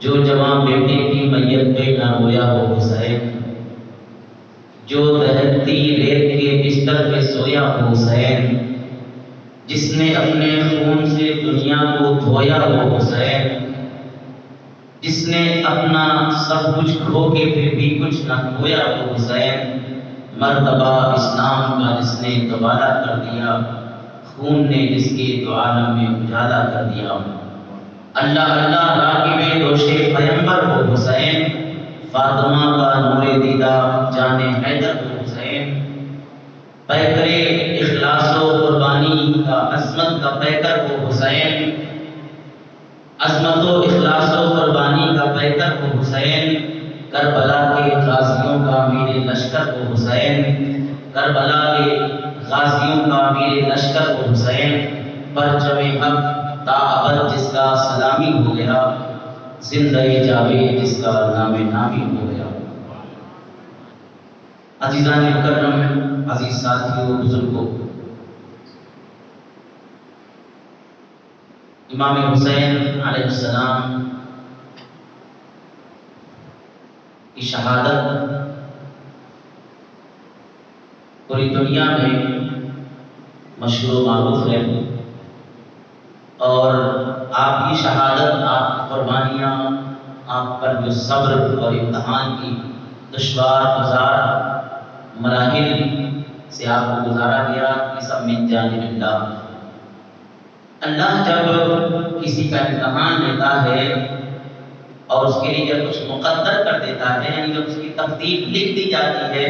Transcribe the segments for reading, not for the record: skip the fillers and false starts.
جو جوان بیٹے کی میت پہ نہ رویا ہو حسین، جو دہکتی ریت کے بستر پہ سویا ہو حسین، جس نے اپنے خون سے دنیا کو دھویا ہو حسین، جس نے اپنا سب کچھ کھو کے پھر بھی کچھ نہ کھویا ہو حسین، مرتبہ اسلام کا جس نے دوبارہ کر دیا، خون نے جس کے دو عالم میں اجالا کر دیا۔ اللہ اللہ راکب دوش پیمبر ہو حسین، فاطمہ کا نور دیدہ جان حیدر ہو حسین، پیکر اخلاص و قربانی کا عظمت کا پیکر ہو حسین، عظمت و اخلاص و قربانی کا پیکر ہو حسین، کربلا کے غازیوں کا امیر لشکر ہو حسین، کربلا کے غازیوں کا امیر لشکر ہو حسین، پرچم حق تا ابد جس کا سلامی ہو گیا، زندہ جاوید جس کا نام نامی ہو گیا۔ عزیزان مکرم، عزیز ساتھیوں، بزرگوں، امام حسین علیہ السلام کی شہادت پوری دنیا میں مشہور و معروف ہے، اور آپ کی شہادت، آپ کی قربانیاں، آپ پر جو صبر اور امتحان کی دشوار گزار مراحل سے آپ کو گزارا گیا، یہ سب من جانب اللہ۔ اللہ جب کسی کا امتحان لیتا ہے اور اس کے لیے جب کچھ مقدر کر دیتا ہے، یعنی جب اس کی تقدیر لکھ دی جاتی ہے،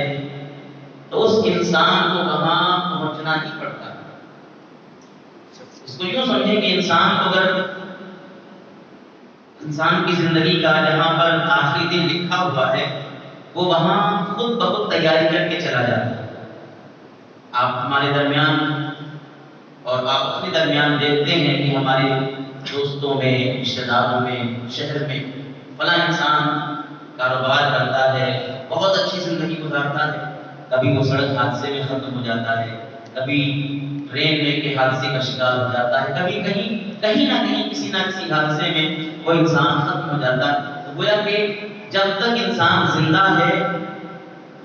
تو اس انسان کو وہاں پہنچنا ہی پڑتا ہے۔ اس کو یوں سمجھیں کہ انسان کو اگر انسان کی زندگی کا جہاں پر آخری دن لکھا ہوا ہے، وہ وہاں خود بخود تیاری کر کے چلا جاتا ہے۔ آپ ہمارے درمیان اور آپ اپنے درمیان دیکھتے ہیں کہ ہمارے دوستوں میں، رشتہ داروں میں، شہر میں فلاں انسان کاروبار کرتا ہے، بہت اچھی زندگی گزارتا ہے، کبھی وہ سڑک حادثے میں ختم ہو جاتا ہے، کبھی ٹرین میں کے حادثے کا شکار ہو جاتا ہے، کبھی کہیں نہ کہیں کسی نہ کسی حادثے میں وہ انسان ختم ہو جاتا ہے۔ تو گویا کہ جب تک انسان زندہ ہے،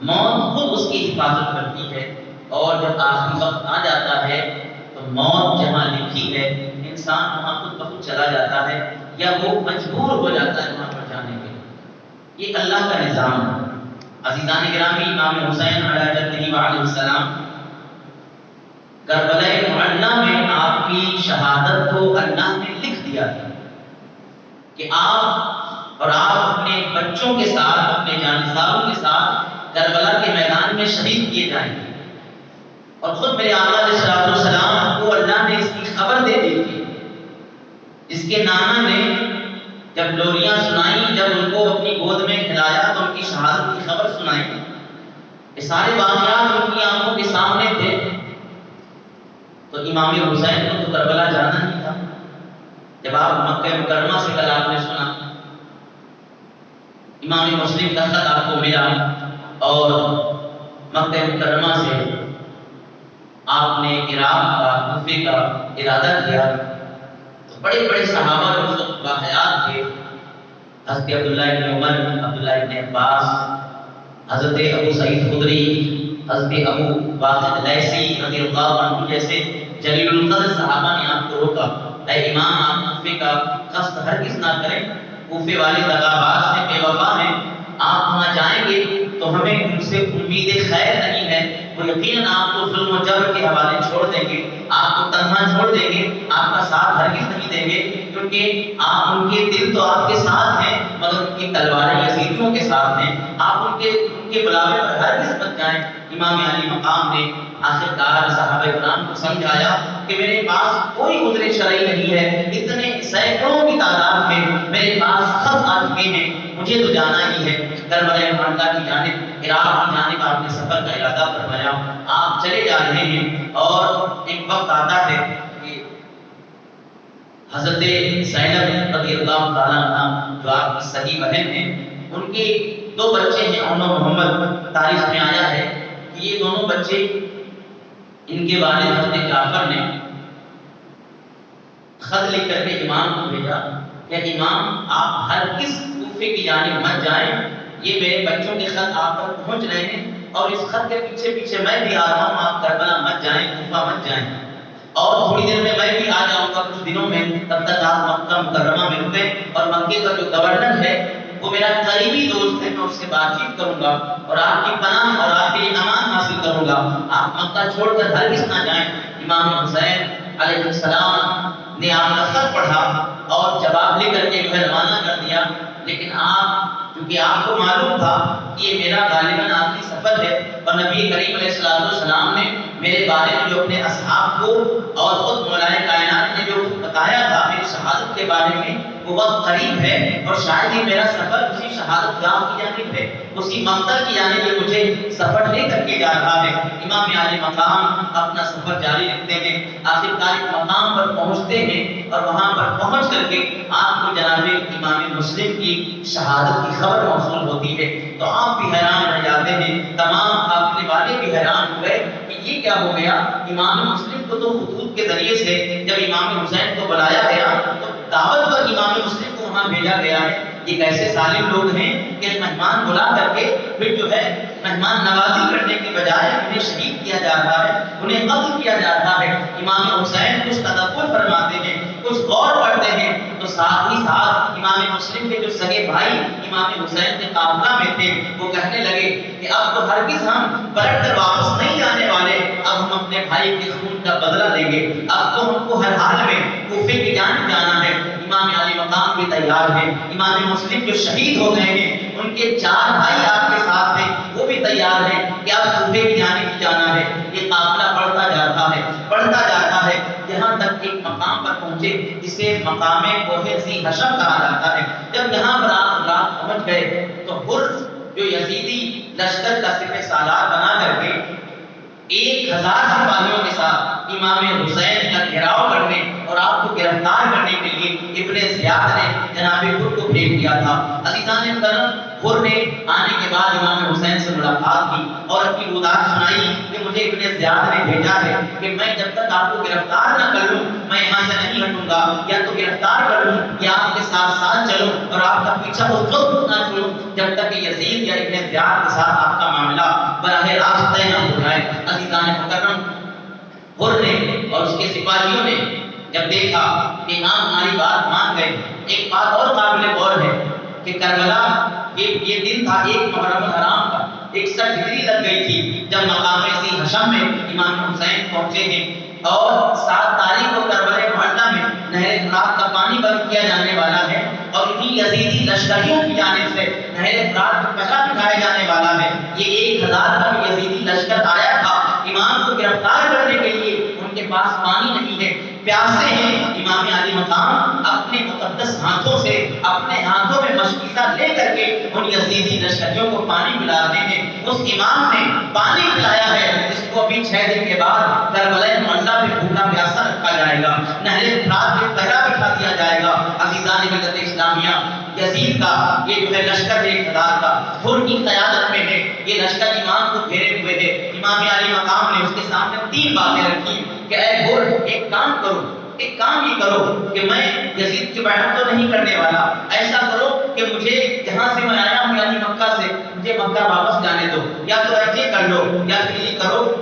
موت خود اس کی حفاظت کرتی ہے، اور جب آخری وقت آ جاتا ہے تو موت جہاں لکھی ہے، انسان وہاں خود بخود چلا جاتا ہے، یا وہ مجبور ہو جاتا ہے وہاں پر جانے کے لیے۔ یہ اللہ کا نظام ہے۔ عزیزان گرامی، امام حسین علیہ علیہ السلام کربلا معلی میں آپ کی شہادت کو اللہ نے لکھ دیا تھا کہ آپ اور آپ اپنے بچوں کے ساتھ، اپنے جانثاروں کے ساتھ کربلا کے میدان میں شہید کیے جائیں گے۔ اور خود میرے آقا علیہ السلام کو اللہ نے اس کی خبر دے دی تھی۔ اس کے نانا نے جب لوریاں سنائیں، جب ان کو اپنی گود میں کھلایا تو ان کی شہادت کی خبر سنائی۔ یہ سارے واقعات ان کی آنکھوں کے سامنے تھے۔ تو امام حسین کو تو کربلا جانا ہی تھا۔ جب آپ مکہ مکرمہ سے کل آپ نے سنا، امام مسلم کا خط آپ کو ملا اور مکہ مکرمہ سے آپ نے عراق کا، کوفے کا ارادہ کیا، تو بڑے بڑے صحابہ جو اس وقت باحیات تھے، حضرت عبداللہ بن عمر، عبداللہ بن عباس، حضرت ابو سعید خدری، حضرت ابو واقد لیثی رضی اللہ عنہ جیسے جلیل القدر صحابہ نے آپ کو روکا، اے امام آپ کوفے کا قصد ہرگز نہ کریں، کوفے والے دغاباز ہیں، بے وفا ہیں، آپ وہاں جائیں گے تو ہمیں ان سے امید خیر نہیں ہے، وہ یقیناً آپ کو ظلم و جبر کے حوالے چھوڑ دیں گے، آپ کو تنہا چھوڑ دیں گے، آپ کا ساتھ ہرگز نہیں دیں گے، کیونکہ آپ ان کے دل تو آپ کے ساتھ ہیں مگر ان کی تلواریں یزیدیوں کے ساتھ ہیں، آپ ان کے بلاوے پر ہرگز مت جائیں۔ امام علی مقام نے آخر کار صحابہ کرام کو سمجھایا کہ میرے پاس کوئی عذر شرعی نہیں ہے، اتنے سینکڑوں کی تعداد میں میرے پاس خط آ چکے ہیں، مجھے تو جانا ہی ہے۔ کربلا معلی کی جانب، عراق کی جانب آپ نے سفر کا ارادہ فرمایا، آپ چلے جا رہے ہیں، اور ایک وقت آتا ہے کہ حضرت زینب رضی اللہ تعالیٰ عنہ جو آپ کی سگی بہن ہیں، ان کے دو بچے ہیں، عمر و محمد۔ تاریخ میں آیا ہے کہ یہ دونوں بچے، ان کے والد حضرت جعفر نے خط لکھ کر کے امام کو بھیجا کہ امام آپ ہرگز کوفے کی جانب مت جائیں، یہ میرے بچوں کے خط آپ تک پہنچ رہے ہیں اور اس خط کے پیچھے پیچھے میں بھی آ رہا ہوں، آپ کربلا مت جائیں، کوفہ مت جائیں، اور تھوڑی دیر میں بھی آ جاؤں گا کچھ دنوں میں، تب تک آپ مکہ مکرمہ میں رکیں، اور مکے کا جو گورنر ہے وہ میرا قریبی دوست ہے، میں اس سے بات چیت کروں گا اور آپ کی پناہ اور آپ کے لیے امان حاصل کروں گا، آپ مکہ چھوڑ کر ہرگز نہ جائیں۔ امام حسین علیہ السلام نے آپ کا خط پڑھا اور جواب لے کر کے جو ہے روانہ کر دیا، لیکن آپ کیونکہ آپ کو معلوم تھا کہ یہ میرا غالباً آخری سفر ہے، اور نبی کریم علیہ السلام نے میرے بارے میں جو اپنے اصحاب کو اور خود مولا کائنات نے جو بتایا تھا میری شہادت کے بارے میں، وہ وقت قریب ہے اور شاید ہی میرا سفر اسی شہادت گاہ کی جانب ہے، اسی مقتل کی جانب یہ مجھے سفر لے کر کے جا رہا ہے۔ امام عالی مقام اپنا سفر جاری رکھتے ہیں، آخرکار مقام پر پہنچتے ہیں اور وہاں پر پہنچ کر کے آپ کو جناب امام مسلم کی شہادت کی خبر موصول ہوتی ہے، تو آپ بھی حیران رہ جاتے ہیں، تمام قافلے والے بھی حیران ہوئے کہ یہ کیا ہو گیا۔ امام مسلم کو تو خطوط کے ذریعے سے جب امام حسین کو بلایا گیا تو دعوت پر امام مسلم کو وہاں بھیجا گیا ہے، یہ کیسے ظالم لوگ ہیں کہ مہمان بلا کر کے پھر جو ہے مہمان نوازی کرنے کے بجائے انہیں شہید کیا جا رہا ہے، انہیں قتل کیا جا رہا ہے۔ امام حسین کچھ تدبر فرماتے ہیں، کچھ غور کرتے ہیں، تو ساتھ ہی ساتھ امام مسلم کے جو سگے بھائی امام حسین کے قافلہ میں تھے وہ کہنے لگے کہ اب تو ہرگز ہم پلٹ کر واپس نہیں جانے والے، اب ہم اپنے بھائی کے خون کا بدلہ لیں گے، اب تو ہم کو ہر حال میں کوفے کی جانب جانا ہے۔ امام علی مقام بھی تیار ہیں، امام مسلم جو شہید ہو گئے ہیں ان کے 4 بھائی آپ کے ساتھ ہیں، وہ بھی تیار ہیں کہ اب کوفے کی جانب جانا ہے۔ یہ قافلہ بڑھتا جاتا ہے، بڑھتا جاتا ہے، یہاں تک ایک مقام پر پہنچے جسے مقام کوہ ذی حشم کہا جاتا ہے۔ جب یہاں پر آپ رات پہنچ گئے تو حرز جو یزیدی لشکر کا سپہ سالار بنا کر کے 1000 سپاہیوں کے ساتھ امام حسین کا گھیراؤ کرنے اور آپ کو گرفتار کرنے کے لیے ابن زیاد نے جناب حر کو بھیج دیا تھا۔ عزیزان کرم، حر نے آنے کے بعد امام حسین سے ملاقات کی اور اپنی گزارش سنائی کہ مجھے ابن زیاد نے بھیجا ہے کہ میں جب تک آپ کو گرفتار نہ کر لوں میں یہاں سے نہیں ہٹوں گا، یا تو گرفتار کر لوں یا آپ کے ساتھ ساتھ چلوں اور آپ کا پیچھا اس وقت نہ چھوڑوں جب تک کہ یزید یا ابن زیاد کے ساتھ آپ کا معاملہ براہ راست طے نہ ہو جائے۔ عزیزان مکرم، حر نے اور اس کے سپاہیوں نے جب دیکھا کہ امام ہماری بات مان گئے، ایک بات اور قابل غور ہے کہ کربلا یہ دن تھا 1 محرم الحرام کا، 61 ہجری لگ گئی تھی جب مقام ذی حشم میں امام حسین پہنچے ہیں، اور 7 تاریخ کو کربلا معظمہ میں نہر فرات کا پانی بند کیا جانے والا ہے، اور انہی یزیدی لشکریوں کی جانب سے نہر فرات کو کچا بٹھایا جانے والا ہے۔ یہ 1000 کا بھی یزیدی لشکر آیا تھا امام کو گرفتار کرنے کے لیے، ان کے پاس پانی نہیں ہے، پیاسے ہیں۔ امام علی مقام اپنے مقدس ہاتھوں سے اپنے ہاتھوں میں مشکیزہ لے کر کے ان یزیدی لشکریوں کو پانی پلاتے ہیں۔ اس امام نے پانی پلایا ہے جس کو ابھی 6 دن کے بعد کربلا معظمہ پہ بھوکا پیاسا رکھا جائے گا، نہر فرات پہ پہرا بٹھا دیا جائے گا۔ عزیزان ملت اسلامیہ، یزید کا یہ جو ہے لشکر 1000 کا حر کی قیادت میں ہے، یہ لشکر امام کو گھیرے ہوئے ہے۔ امام علی مقام نے اس کے سامنے 3 باتیں رکھی کہ اے حر، ایک کام کرو، ایک کام یہ کرو کہ میں یزید کی بیعت تو نہیں کرنے والا، ایسا کرو کہ مجھے جہاں سے میں آیا ہوں یعنی مکہ سے، مجھے مکہ واپس جانے دو، یا تو ایسے کر لو یا پھر یہ کرو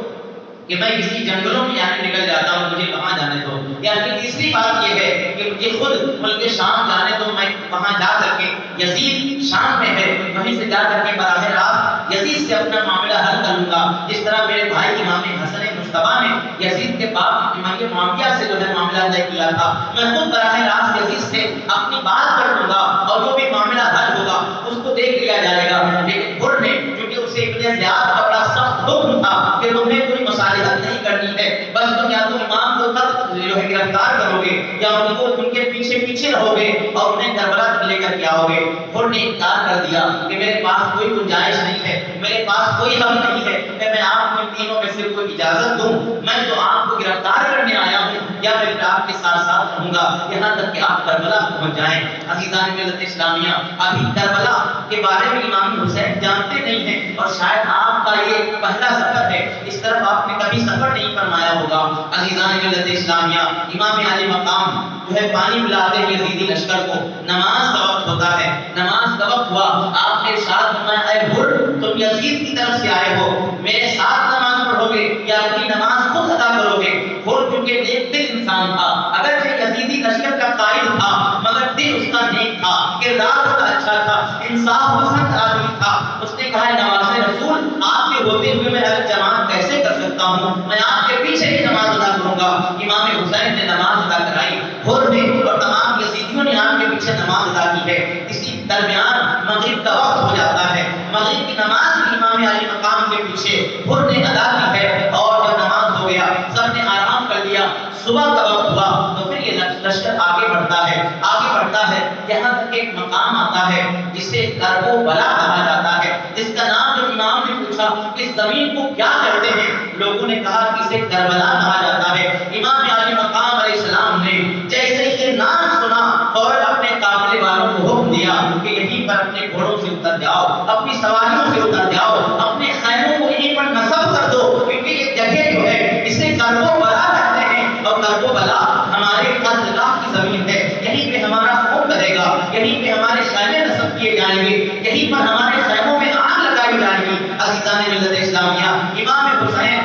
کہ میں کسی جنگلوں میں یعنی نکل جاتا ہوں، مجھے وہاں جانے دو، یا پھر تیسری بات یہ ہے کہ مجھے خود ملک شام جانے دو، میں وہاں جا کر کے یزید شام میں ہے وہیں سے جا کر کے براہ راست یزید سے اپنا معاملہ حل کروں گا، جس طرح میرے بھائی امام حسن مجتبیٰ نے یزید کے باپ امام معاویہ سے جو ہے معاملہ طے کیا تھا، میں خود براہ راست یزید سے اپنی بات کر لوں گا اور جو بھی معاملہ حل ہوگا اس کو دیکھ لیا جائے گا۔ لیکن حر نے چونکہ اسے ابن زیاد کا بڑا سخت حکم تھا کہ تمہیں کوئی مصالحت نہیں کرنی ہے، بس تم یا تو امام کو تک جو ہے گرفتار کرو گے یا ان کو ان کے پیچھے پیچھے رہو گے اور انہیں کربلا تک لے کر کے آؤ گے۔ حر نے انکار کر دیا کہ میرے پاس کوئی گنجائش نہیں ہے، میرے پاس کوئی حق نہیں ہے کہ میں آپ کو ان تینوں میں سے کوئی اجازت دوں، میں تو آپ کو گرفتار کرنے آیا ہوں یا میں آپ کے ساتھ ساتھ رہوں گا یہاں تک کہ آپ کربلا پہنچ جائیں۔ عزیزان ملت اسلامیہ، ابھی کربلا کے بارے میں امام حسین جانتے نہیں ہیں اور شاید آپ کا یہ پہلا سفر ہے، اس طرف آپ نے کبھی سفر نہیں فرمایا ہوگا۔ عزیزان ملت اسلامیہ، امام علی مقام جو ہے پانی پلاتے ہیں یزیدی لشکر کو. نماز کا وقت ہوتا ہے, نماز کا وقت ہوا, آپ نے ارشاد فرمایا اے حر تم یزید کی طرف سے آئے ہو, میرے ساتھ نماز پڑھو گے یا اپنی نماز خود ادا کرو گے؟ حر کیونکہ نیک دل انسان تھا, اگرچہ یزیدی لشکر کا قائد تھا مگر دل اس کا نیک تھا, کردار اس کا اچھا تھا, انصاف پسند آدمی تھا. اس نے کہا نواز رسول آپ کے ہوتے ہوئے میں الگ جماعت کیسے کر سکتا ہوں, میں آپ کے پیچھے ہی نماز ادا کروں گا. امام حسین نے نماز ادا کرائی, حر نے اور تمام یزیدیوں نے آپ کے پیچھے نماز ادا کی ہے. اسی درمیان مغرب کا وقت ہو جاتا ہے, مغرب کی نماز بھی امام علی مقام کے پیچھے حر نے ادا کی ہے. اور جب نماز ہو گیا سب نے آرام کر لیا, صبح کا وقت ہوا تو پھر یہ لشکر آگے بڑھتا ہے, آگے بڑھتا ہے, یہاں تک ایک مقام آتا ہے جسے کرب و بلا کہا جاتا ہے, جس کا نام جو امام نے پوچھا اس زمین کو کیا کہتے ہیں, لوگوں نے کہا کہ اسے کربلا کہا جاتا ہے. امام علی مقام علیہ السلام نے جیسے یہ نام سنا فوراً اپنے قافلے والوں کو حکم دیا کہ یہیں پر اپنے گھوڑوں سے اتر جاؤ, اپنی سواریوں سے اتر جاؤ, اپنے خیموں کو یہیں پر نصب کر دو, کیونکہ یہ جگہ جو ہے اسے کرب و بلا کہتے ہیں. اور کرب و بلا ہمارے قتلگاہ کی زمین ہے, یہیں پہ ہمارا خون رہے گا, یہیں پہ ہمارے خیمے نصب کیے جائیں گے, یہیں پر ہمارے خیموں میں آگ لگائی جائے گی. عزیزان ملت اسلامیہ, امام حسین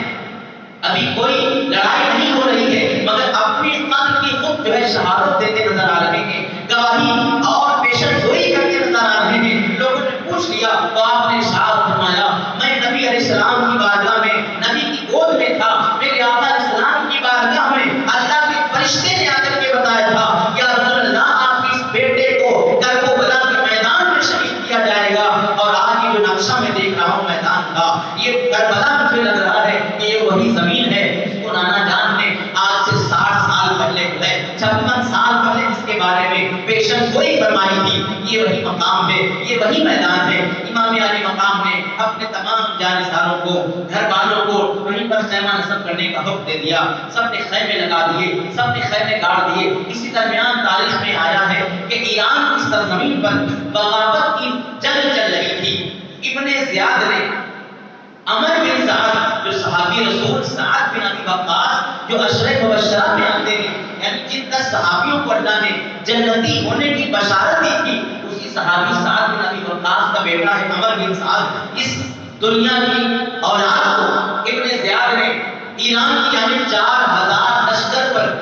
ابھی کوئی لڑائی نہیں ہو رہی ہے مگر اپنی قتل کی خود جو ہے شہادت دیتے نظر آ رہے ہیں, گواہی اور پیشن گوئی کرتے نظر آ رہے ہیں. لوگوں نے پوچھ لیا تو آپ نے ارشاد فرمایا میں نبی علیہ السلام کی بارگاہ میں, نبی کی گود میں تھا, میرے آقا علیہ السلام کی بارگاہ میں اللہ کے فرشتے نے آ کر کے بتایا تھا یا رسول اللہ آپ کے اس بیٹے کو کرب و بلا کے میدان میں شہید کیا جائے گا. اور آج یہ جو نقشہ میں دیکھ رہا ہوں میدان کا, یہ کربلا مجھے لگ رہا ہے کہ یہ وہی زمین ہے جس کو نانا جان نے آج سے 60 سال پہلے جو ہے 56 سال پہلے جس کے بارے میں پیشن گوئی فرمائی تھی, یہ وہی مقام ہے, یہ وہی میدان ہے. امام علی مقام نے اپنے تمام جانثاروں کو, گھر والوں کو وہیں پر خیمہ نصب کرنے کا حکم دے دیا. سب نے خیمے لگا دیے, سب نے خیمے گاڑ دیے. اسی درمیان تاریخ میں آیا ہے کہ ایران کی سرزمین پر بغاوت کی جنگ چل رہی تھی. ابن زیاد نے عمر بن سعد جو صحابی رسول سعد بن ابی وقاص جو عشرہ مبشرہ میں آتے ہیں, یعنی جن 10 صحابیوں کو اللہ نے جنتی ہونے کی بشارت دی تھی, اسی صحابی سعد بن ابی وقاص کا بیٹا ہے عمر بن سعد. اس دنیا کی اولاد کو ابن زیاد نے ایران کی یعنی 4000 لشکر پر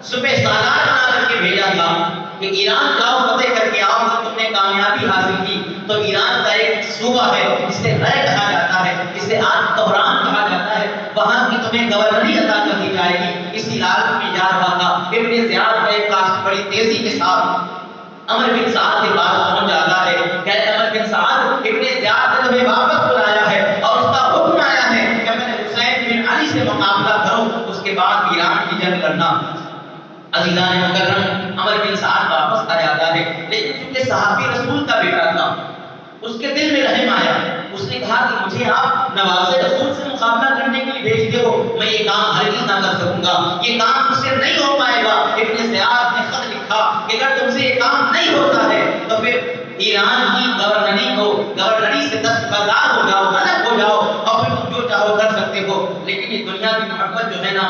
صبح سالار بنا کر کے بھیجا تھا کہ ایران جاؤ فتح کر کے آؤ. جب تم نے کامیابی حاصل کی تو ایران کا ایک صوبہ ہے جسے رے کہا جاتا ہے, جسے آج تہران کہا جاتا ہے, وہاں کی تمہیں گورنری عطا کر دی جائے گی. اسی لالچ میں جا رہا تھا ابن زیاد کا ایک کاش بڑی تیزی کے ساتھ عمر بن سعد کے پاس پہنچ جاتا ہے. کہتے عمر بن سعد ابن زیاد نے تمہیں واپس بلایا ہے اور اس کا حکم آیا ہے کہ میں نے حسین بن علی سے مقابلہ کروں, اس کے بعد ایران کی جنگ لڑنا. عزیزان مکرم, عمر بن سعد واپس آ جاتا ہے, لیکن چونکہ صحابی رسول کا بیٹا تھا اس کے دل میں رحم آیا. اس نے کہا کہ مجھے آپ نواز رسول سے مقابلہ کرنے کے لیے بھیجتے ہو, میں یہ کام ہرگز نہ کر سکوں گا, یہ کام مجھ سے نہیں ہو پائے گا. ابن زیاد نے خط لکھا کہ اگر تم سے یہ کام نہیں ہوتا ہے تو پھر ایران کی گورنری سے دستبردار ہو جاؤ, الگ ہو جاؤ, اور پھر تم جو چاہو کر سکتے ہو. لیکن یہ دنیا کی محبت جو ہے نا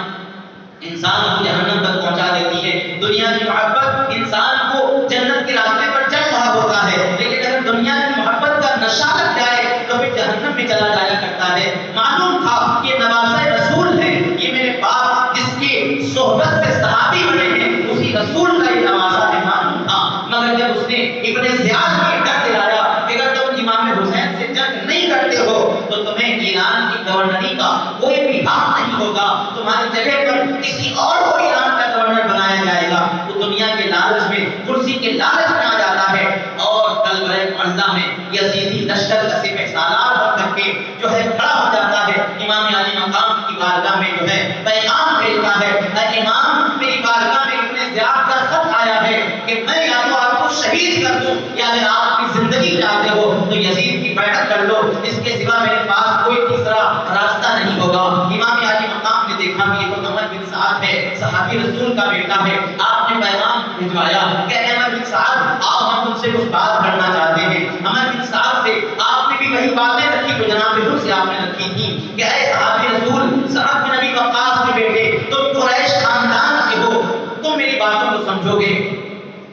انسان کو جہنم تک پہنچا دیتی ہے. دنیا کی محبت انسان کو جنت کے راستے پر چل رہا ہوتا ہے, لیکن اگر دنیا کی محبت کا نشہ لگ جائے تو پھر جہنم میں چلا جایا کرتا ہے. معلوم تھا کہ نوازہ رسول ہے, یہ میرے باپ جس کی صحبت سے صحابی بنے ہیں اسی رسول کا یہ نوازہ ہے, معلوم تھا. مگر جب اس نے ابن زیاد کی ڈر دلایا کہ اگر تم امام حسین سے جنگ نہیں کرتے ہو تو تمہیں ایران کی گورنری کا کوئی بھی حق نہیں ہوگا, تمہاری جگہ پر کسی اور کو ایران کا گورنر بنایا جائے گا. وہ دنیا کے لالچ میں, کرسی کے لالچ میں آ جاتا ہے اور کلبہ معظہ میں یزیدی لشکر کا سپہ سالار بن کر کے جو ہے کھڑا ہو جاتا ہے. امام علی مقام کی بارگاہ میں جو ہے پیغام بھیجتا ہے, اے امام میری بارگاہ میں ابن زیاد کا خط آیا ہے کہ میں یا تو آپ کو شہید کر دوں یا اگر آپ کی زندگی چاہتے ہو تو یزید کی بیعت کر لو, اس کے سوا میرے پاس کوئی تیسرا راستہ نہیں ہوگا. امام علی مقام نے دیکھا کہ یہ تو عمر بن سعد ہے, صحابی رسول کا بیٹا ہے. آپ نے پیغام بھجوایا کہ عمر بن سعد آپ ہم تم سے کچھ بات کرنا چاہتے ہیں. عمر بن سعد سے آپ نے بھی وہی باتیں رکھی جو جناب حضور سے آپ نے رکھی تھی کہ اے صحابی رسول سعد بن ابی وقاص کے بیٹے, تم قریش خاندان سے ہو, تم میری باتوں کو سمجھو. بولو گے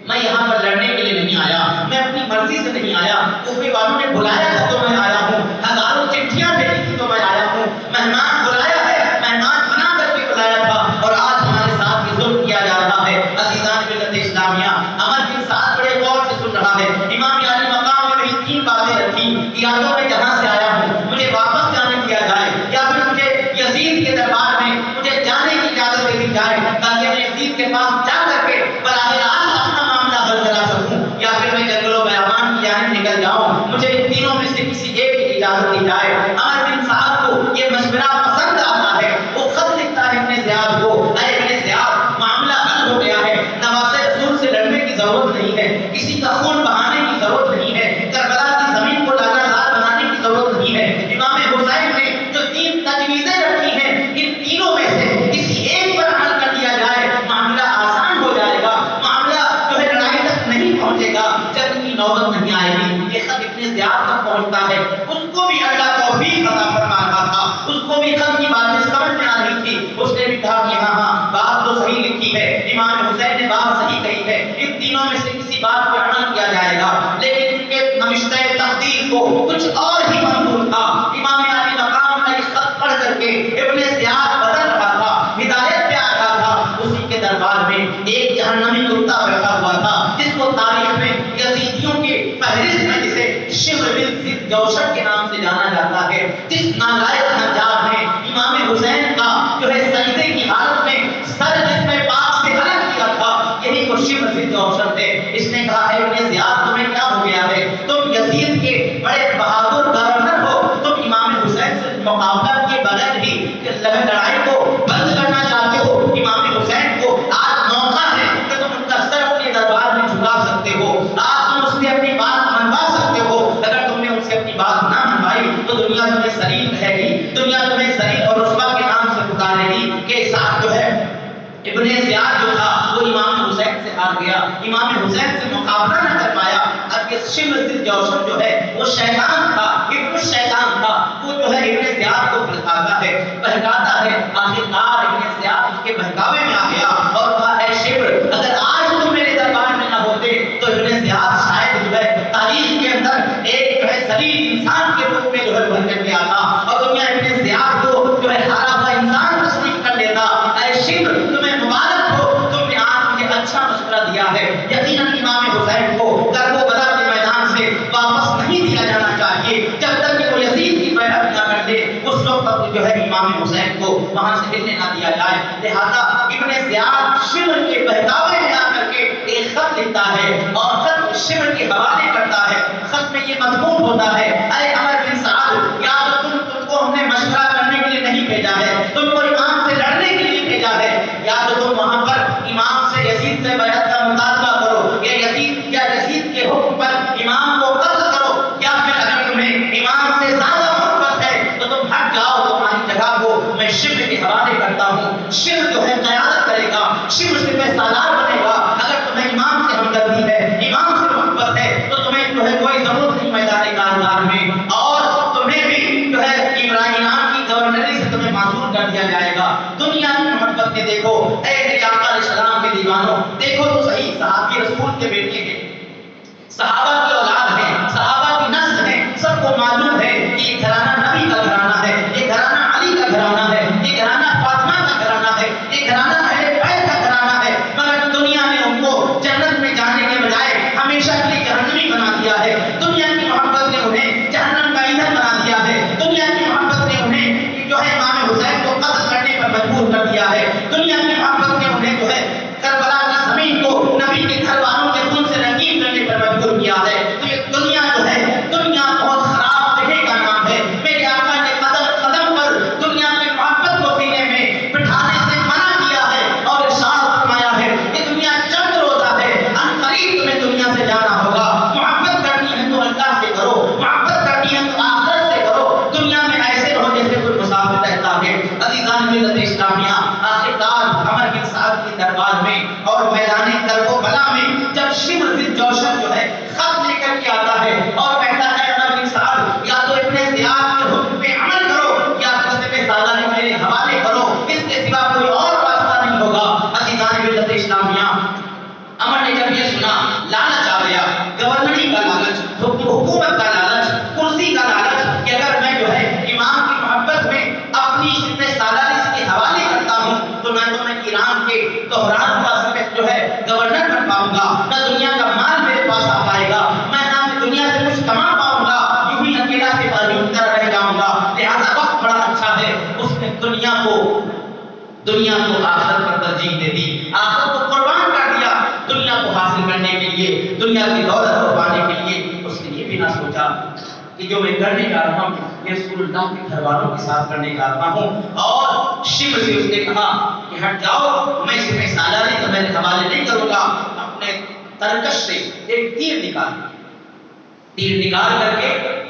میں یہاں پر لڑنے کے لیے نہیں آیا، میں اپنی مرضی سے نہیں آیا، کوفے والوں نے بلایا تھا تو میں آیا ہوں، ہزاروں چٹھیاں بھیجی تھی تو میں آیا ہوں، مہمان بلایا ہے، مہمان بنا کر کے بلایا تھا، اور آج ہمارے ساتھ یہ ظلم کیا جا رہا ہے۔ عزیزان ملت اسلامیہ، عمر بن سعد بڑے غور سے سن رہا ہے۔ امام علی مقام میں وہی تین باتیں رکھی کہ یا تو میں جہاں سے آیا ہوں مجھے واپس جانے دیا جائے، یا پھر مجھے یزید کے دربار میں مجھے جانے کی اجازت دے دی جائے تاکہ میں یزید کے پاس جا کر کے براہ راست اپنا معاملہ حل کرا سکوں، یا پھر میں جنگل و بیابان کی جانب نکل جاؤں، مجھے ان تینوں میں سے کسی ایک کی اجازت دی جائے۔ عمر بن سعد کو یہ مشورہ پسند آتا ہے، وہ خط لکھتا ہے ابن زیاد کو، اے ابن زیاد معاملہ حل ہو گیا ہے، نواسے رسول سے لڑنے کی ضرورت نہیں ہے، کسی کا خون بہانے کی ضرورت نہیں ہے، کربلا کی زمین کو لاگازار بنانے کی ضرورت نہیں ہے۔ امام حسین نے جو تین تجویزیں رکھی ہیں ان تینوں میں سے کسی ایک پر عمل کر دیا جائے، معاملہ آسان ہو جائے گا، معاملہ جو ہے لڑائی تک نہیں پہنچے گا، جنگ کی نوبت نہیں آئے گی۔ یہ خط ابن زیاد تک پہنچتا ہے، اس کو بھی اللہ توفیق عطا فرما رہا تھا، اس کو بھی خط کی باتیں سمجھ میں آ رہی تھی، اس نے بھی کہا کہ ہاں ہاں بات تو صحیح لکھی ہے، امام حسین نے بات صحیح کہی ہے، ان تینوں میں سے کسی بات پر عمل کیا جائے گا۔ لیکن چونکہ نوشتہ تقدیر کو کچھ اور ہی منظور تھا، امام علی مقام کا یہ خط پڑھ کر کے ابن زیاد بدل رہا تھا، ہدایت پہ آ رہا تھا، اسی کے دربار میں ایک جہنمی کتا بیٹھا ہوا تھا جس کو تاریخ میں یزیدیوں کے فہرست میں جسے شمر بن ضد جوشن کے نام سے جانا جاتا ہے، جس نالائق نجار نے امام حسین کا جو ہے سجدے کی حالت میں سر جس میں پاک سے الگ کیا تھا، یہی وہ شمر ضد جوشن تھے۔ اس نے کہا ہے ابن زیاد تمہیں کیا ہو گیا ہے، تم یزید کے بڑے بہادر گورنر ہو، تم امام حسین سے مقابلہ کے بغیر ہی لڑائی کو بند کرنا چاہتے ہو۔ امام حسین کو آج موقع ہے کہ تم ان کا سر اپنے دربار میں جھکا سکتے ہو، آج تم اس سے اپنی بات منوا سکتے ہو۔ اگر تم نے ان سے اپنی بات نہ منوائی تو دنیا تمہیں ذلیل کہے گی، دنیا تمہیں ذلیل اور رسوا کے نام سے پکارے گی۔ کہ ساتھ جو ہے ابن زیاد جو تھا وہ امام حسین سے ہار گیا، امام حسین سے مقابلہ نہ کر پایا۔ اب یہ شمر ضد جوشن جو ہے وہ شیطان تھا، ابن الشیطان تھا، وہ جو ہے ابن زیاد کو بہکاتا ہے، بہکاتا ہے، آخرکار ابن زیاد اس کے بہکاوے میں آ گیا اور کہا اے شمر اگر آج تم میرے دربار میں نہ ہوتے تو ابن زیاد شاید جو ہے تاریخ کے اندر ایک جو ہے ذلیل انسان کے روپ میں جو ہے بھر کر کے آتا اور دنیا ابن زیاد کو جو ہے ہارا ہوا انسان تصدیق کر لیتا۔ اے شمر تمہیں مبارک ہو، تم نے آج مجھے اچھا مشورہ دیا ہے۔ یقیناً امام حسین کو کربلا کے میدان سے واپس نہیں دیا جانا چاہیے جب تک کہ وہ یزید کی بیعت نہ کر لے، اس وقت تک جو ہے امام حسین کو وہاں سے ہلنے نہ دیا جائے۔ لہذا ابن زیاد شمر کے بہکاوے میں آ کر کے ایک خط لکھتا ہے اور خط شمر کے حوالے کرتا ہے۔ خط میں یہ مضمون ہوتا ہے اے عمر بن سعد، یا تو تم کو ہم نے مشورہ کرنے کے لیے نہیں بھیجا ہے، تم کو امام سے لڑنے کے لیے بھیجا ہے، یا تو تم وہاں پر امام سے یزید سے بیعت کا مطالبہ کرو، یا یزید کے حکم پر امام کو قتل کرو، یا پھر اگر تمہیں امام سے زیادہ محبت ہے تو تم ہٹ جاؤ، تمہاری جگہ کو میں شمر کے حوالے کرتا ہوں۔ شمر جو ہے قیادت کرے گا، شمر سے میں سالار بنے گا۔ اگر تمہیں امام سے ہمدردی ہے، امام سے محبت ہے تو تمہیں جو ہے کوئی ضرورت نہیں میدان کارزار میں، اور تمہیں بھی جو ہے ابراہیم کی گورنری سے تمہیں معذور کر دیا جائے گا۔ دنیا کی محبت میں دیکھو اے میرے آقا علیہ السلام کے دیوانوں، دیکھو تو صحیح، صحابی رسول کے بیٹے ہیں، صحابہ کی اولاد ہیں، صحابہ کی نسل ہیں، سب کو معلوم ہے کہ یہ گھرانہ نبی کا گھرانہ ہے، یہ گھرانہ علی کا گھرانہ ہے، یہ گھرانہ فاطمہ کا گھرانہ ہے، یہ گھرانہ اہل بیت کا گھرانہ ہے، مگر دنیا دنیا کو آخرت پر ترجیح دے دی، آخرت کو قربان کر دیا دنیا کو حاصل کرنے کے لیے، دنیا کی دولت کو پانے کے لیے۔ اس نے یہ بھی نہ سوچا کہ جو میں کرنے جا رہا ہوں یہ رسول اللہ کے گھر والوں کے ساتھ کرنے جا رہا ہوں، اور شبر سے اس نے کہا کہ ہٹ جاؤ، میں اسے سالاری تو میرے حوالے نہیں کروں گا۔ اپنے ترکش سے ایک تیر نکال کر کے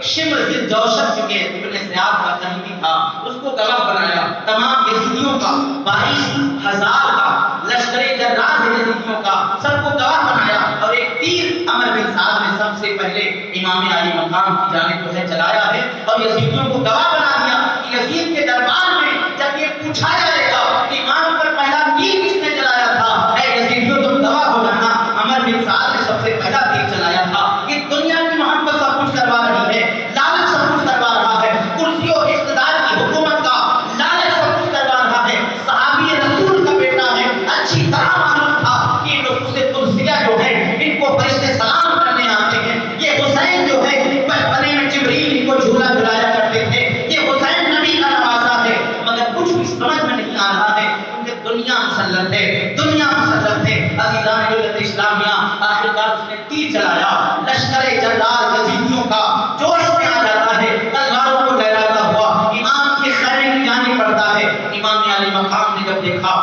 شمر سے جوشب چکے ابن زیاد کا قریبی تھا، اس کو گواہ بنایا، تمام یزیدیوں کا 22,000 کا لشکر جرار ہے یزیدیوں کا، سب کو گواہ بنایا، اور ایک تیر عمر بن سعد نے سب سے پہلے امام علی مقام کی جانب جو ہے چلایا ہے، اور یزیدیوں کو گواہ بنا دیا کہ یزید کے دربار میں جب یہ پوچھا جائے گا کہ امام پر پہلا تیر کس نے چلایا تھا، اے یزیدیوں تم گواہ ہو جانا، عمر بن سعد نے سب سے پہلا تیر چلایا تھا۔ کہ دنیا کی محبت سب کچھ کروا رہی ہے، لالچ سب کچھ کروا رہا ہے، کرسی و اقتدار کی حکومت کا لالچ سب کچھ کروا رہا ہے۔ صحابی رسول کا بیٹا ہے، اچھی طرح معلوم تھا کہ نفوس قدسیہ جو ہے ان کو فرشتے سلام کرنے آتے ہیں، یہ حسین جو ہے بچپنے میں جبریل ان کو جھولا جھلایا کرتے تھے، یہ حسین نبی کا نواسا ہے، مگر کچھ بھی سمجھ میں نہیں آ رہا ہے کیونکہ دنیا مسلط ہے، دنیا مسلط ہے۔ عزیزان ملت اسلامیہ، آخرکار اس نے تیر چلایا، لشکر جرار یزیدیوں کا جوش میں آ جاتا ہے، تلواروں کو لہراتا ہوا امام کے خیمے کی جانب بڑھتا ہے۔ امام علی مقام نے جب دیکھا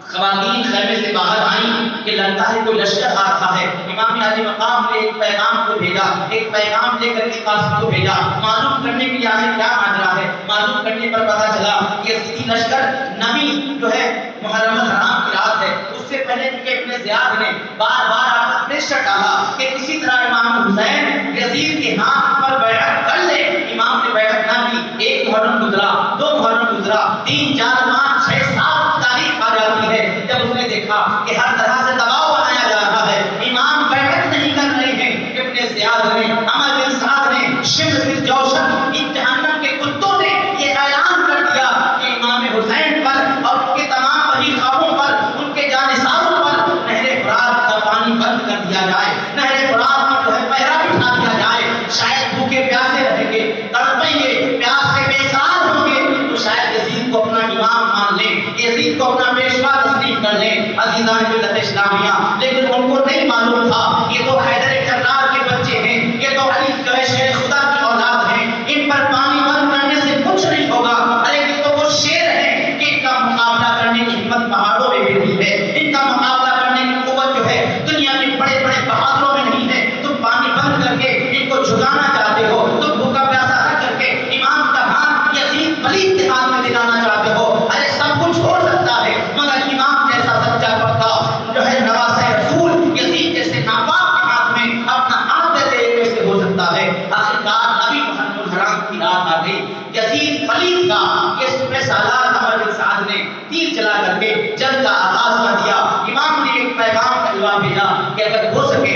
خواتین خیمے سے باہر آئیں کہ لگتا ہے کوئی لشکر آ رہا ہے، امام علی مقام نے ایک پیغام کو بھیجا، ایک پیغام لے کر کے قاصد کو بھیجا، معلوم کرنے کے لیے آخر کیا ماجرا ہے۔ معلوم کرنے پر پتہ چلا کہ یزیدی لشکر نبی جو ہے محرم الحرام کی رات ہے، اس سے پہلے کہ ابن زیاد نے بار بار آپ کو پریشر ڈالا کہ کسی طرح امام حسین یزید کے ہاتھ پر بیعت کر لے، امام نے بیعت نہ کی۔ ایک محرم گزرا، 2 محرم گزرا، 3 4 5 6 7 تاریخ آ جاتی ہے، جب اس نے دیکھا کہ ہر طرح سے دباؤ بنایا جا رہا ہے، امام بیعت نہیں کر رہے ہیں، ابن زیاد نے، عمر بن سعد نے، شمر بن جوشن، ان جہنم کے کتوں نے یہ اعلان کر دیا کہ امام حسین پر اور ان کے تمام بنی خوابوں پر، ان کے جانثاروں پر نہر فرات کا پانی بند کر دیا جائے، نہر فرات میں جو ہے پہرا بٹھا دیا جائے۔ شاید بھوکے پیاسے رہیں گے، تڑپیں گے، پیاس سے بیزار ہوں گے، تو شاید یزید کو اپنا امام مان لیں، یزید کو اپنا پیشوا تسلیم کر لیں۔ عزیزان ملت اسلامیہ، لیکن ان کو نہیں معلوم تھا یہ تو حیدر کرار کے بچے ہیں، یہ تو علی جو ہے شیر خدا کی اولاد ہیں، ان پر پانی بند کرنے سے کچھ نہیں ہوگا۔ ارے یہ تو وہ شیر ہیں کہ ان کا مقابلہ کرنے کی ہمت پہاڑوں میں بھی نہیں ہے، ان کا مقابلہ کرنے کی قوت جو ہے دنیا کے بڑے بڑے بہادروں میں نہیں ہے۔ تم پانی بند کر کے ان کو جھکانا چاہتے ہو، تم بھوکا پیاسا رکھ کر کے امام کا ہاتھ یزید ولید کے ہاتھ میں دلانا چاہتے ہو۔ ارے سب کچھ ہو سکتا ہے، مگر امام جیسا سچا پکا جو ہے نواسہ رسول یزید جیسے ناپاک کے ہاتھ میں اپنا ہاتھ دے دے، کیسے ہو سکتا ہے؟ آخرکار نبی محرم الحرام کی رات آ گئی، یزید ولید کا یہ 16 سالہ عمر بن سعد نے تیر چلا کر کے جنگ کا آغاز کر دیا۔ امام نے ایک پیغام کا جواب بھیجا کہ اگر ہو سکے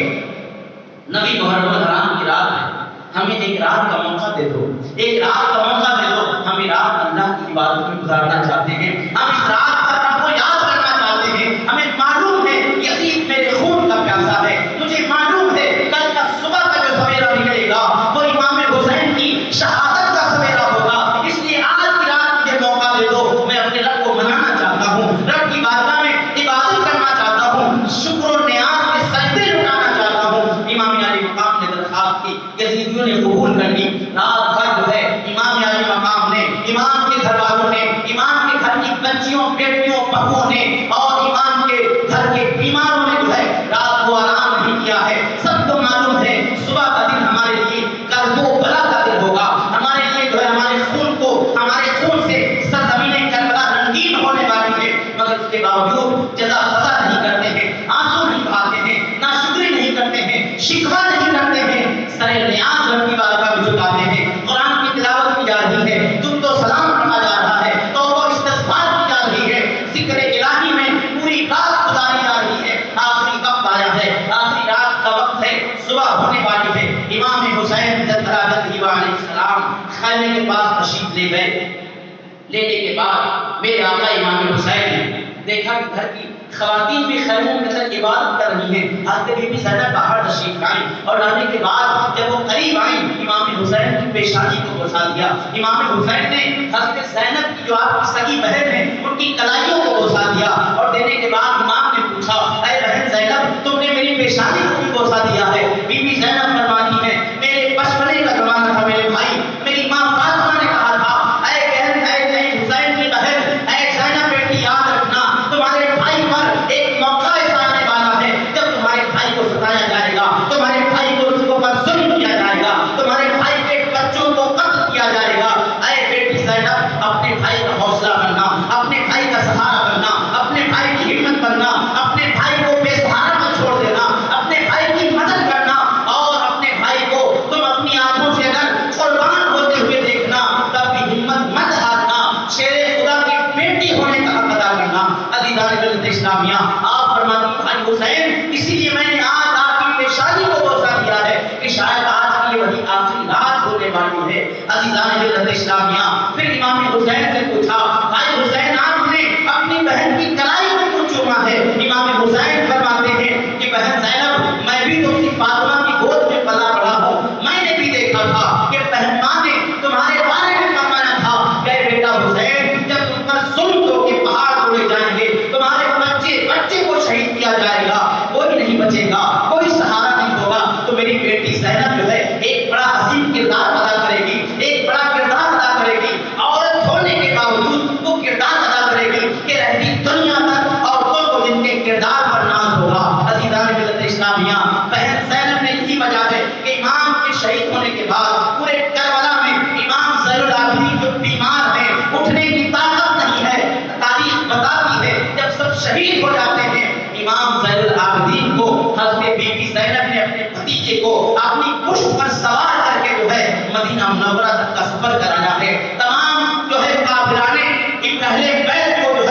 نبی محرم الحرام کی رات ہے، ہمیں ایک رات کا موقع دے دو، ایک رات کا موقع دے دو، ہم رات اللہ کی عبادت میں گزارنا چاہتے ہیں، ہم اس رات پر رب کو یاد کرنا چاہتے ہیں۔ ہمیں معلوم ہے یزید میرے خون کا پیاسا ہے، مجھے معلوم ہے کل کا صبح کا جو سویرا نکلے گا وہ امام حسین کی شہادت کا سویرا ہوگا، اس لیے آج کی رات مجھے موقع دے دو، میں اپنے رب کو منانا چاہتا ہوں، رب کی بارگاہ میں عبادت کرنا چاہتا ہوں، شکر و نیاز کے سجدے لٹانا چاہتا ہوں۔ امام علی مقام نے درخواست کی، یزیدیوں نے قبول کر لی۔ رات بھر جو ہے امام علی مقام نے، امام کے گھر والوں نے، امام کے گھر کی بچیوں، بیٹیوں، بہوؤں نے اور امام کے گھر کے بیماروں نے جو ہے رات کو آرام نہیں کیا ہے۔ سب کو معلوم ہے صبح کا دن ہمارے لیے کرب و بلا کا دن ہوگا، ہمارے لیے جو ہے ہمارے خون سے سرزمین کربلا رنگین ہونے والی ہے، مگر اس کے باوجود جزا سزا نہیں کرتے ہیں، آنسو نہیں بہاتے ہیں، ناشکری نہیں کرتے ہیں، شکوہ نہیں کرتے ہیں، سر نیاز رب کی بارگاہ میں جھکاتے ہیں۔ قرآن کی تلاوت کی جا رہی ہے، درود و سلام پڑھا جا رہا ہے، توبہ و استغفار کی جا رہی ہے، ذکر الہی میں پوری رات گزاری جا رہی ہے۔ آخری وقت آیا ہے، آخری رات کا وقت ہے، صبح ہونے والی ہے۔ امام حسین علیہ السلام خیمے کے پاس تشریف لے گئے۔ لینے کے بعد میرے آقا امام حسین نے دیکھا کہ گھر کی خواتین بھی خیموں کے اندر عبادت کر رہی ہیں۔ حضرت بی بی زینب باہر تشریف لائیں، اور لانے کے بعد جب وہ قریب آئیں امام حسین حسین کی پیشانی کو بوسا دیا. امام حسین نے حضرت زینب کی جو آپ کی سگی بہن ہے ان کی کلائیوں کو بوسا دیا اور دینے کے بعد امام نے پوچھا اے بہن زینب تم نے میری پیشانی کو بھی بوسا دیا ہے؟ بی بی زینب فرماتی ہے میرے بچپنے کا زمانہ تھا میرے بھائی، میری ماں فاطمہ نے کہا تھا اے بہن اے حسین کی بہن اے زینب بیٹی یاد رکھنا تمہارے بھائی پر ایک موقع ایسا آنے والا ہے جب تمہارے بھائی کو ستایا جائے گا، تمہارے بھائی کو اس کو پر ظلم کیا جائے گا، تمہارے بھائی کے بچوں کو قتل کیا جائے گا. اے بیٹی زینب اپنے بھائی کا حوصلہ بننا، اپنے بھائی کا سہارا بننا، اپنے بھائی کی ہمت بننا، اپنے بھائی کو بے سہارا مت چھوڑ دینا، اپنے بھائی کی مدد کرنا اور اپنے بھائی کو تم اپنی آنکھوں سے اگر قربان ہوتے ہوئے دیکھنا تب بھی ہمت مت ہارنا، شیر خدا کی بیٹی ہونے کا حق ادا کرنا. عزیزان ملت اسلامیہ آپ فرماتی بھائی حسین اسی لیے میں نے آج آپ کی پیشانی کو بوسا دیا ہے کہ شاید آج کی یہ وہی آخری رات ہونے والی ہے. عزیزان ملت اسلامیہ پھر امام حسین سے پوچھا بھائی حسین آپ نے اپنی بہن کی کلائی کو کیوں چوما ہے؟ امام حسین فرماتے ہیں کہ بہن زینب میں بھی تو اسی فاطمہ کی گود میں پلا بڑھا ہوں، میں نے بھی دیکھا تھا کہ بہن ماں نے تمہارے بارے میں فرمایا تھا کہ بیٹا حسین جب تم پر ظلم ہو کے پہاڑ توڑے جائیں گے، تمہارے بچے کو شہید کیا جائے گا، کوئی نہیں بچے گا، کوئی سہارا نہیں ہوگا، تو میری بیٹی زینب جو ہے ایک بڑا عظیم کردار ادا کرے گی، ایک بڑا کردار ادا کرے گی. عورت ہونے کے باوجود وہ کردار ادا کرے گی کہ رہتی دنیا تک عورتوں کو جن کے کردار پر ناز ہوگا. عزیزان ملت اسلامیہ بہن زینب نے یہی وجہ ہے کہ امام کے شہید ہونے کے بعد پورے کربلا میں امام زین العابدین جو بیمار ہیں، اٹھنے کی طاقت نہیں ہے، تاریخ بتاتی ہے جب سب شہید ہو جاتے ہیں امام زین العابدین کو حضرت بی بی زینب نے اپنے بھتیجے کو اپنی پشت پر سوار کر کے جو ہے مدینہ منورہ تک کا سفر کرایا ہے. تمام جو ہے کافرانے اہل بیت کو جو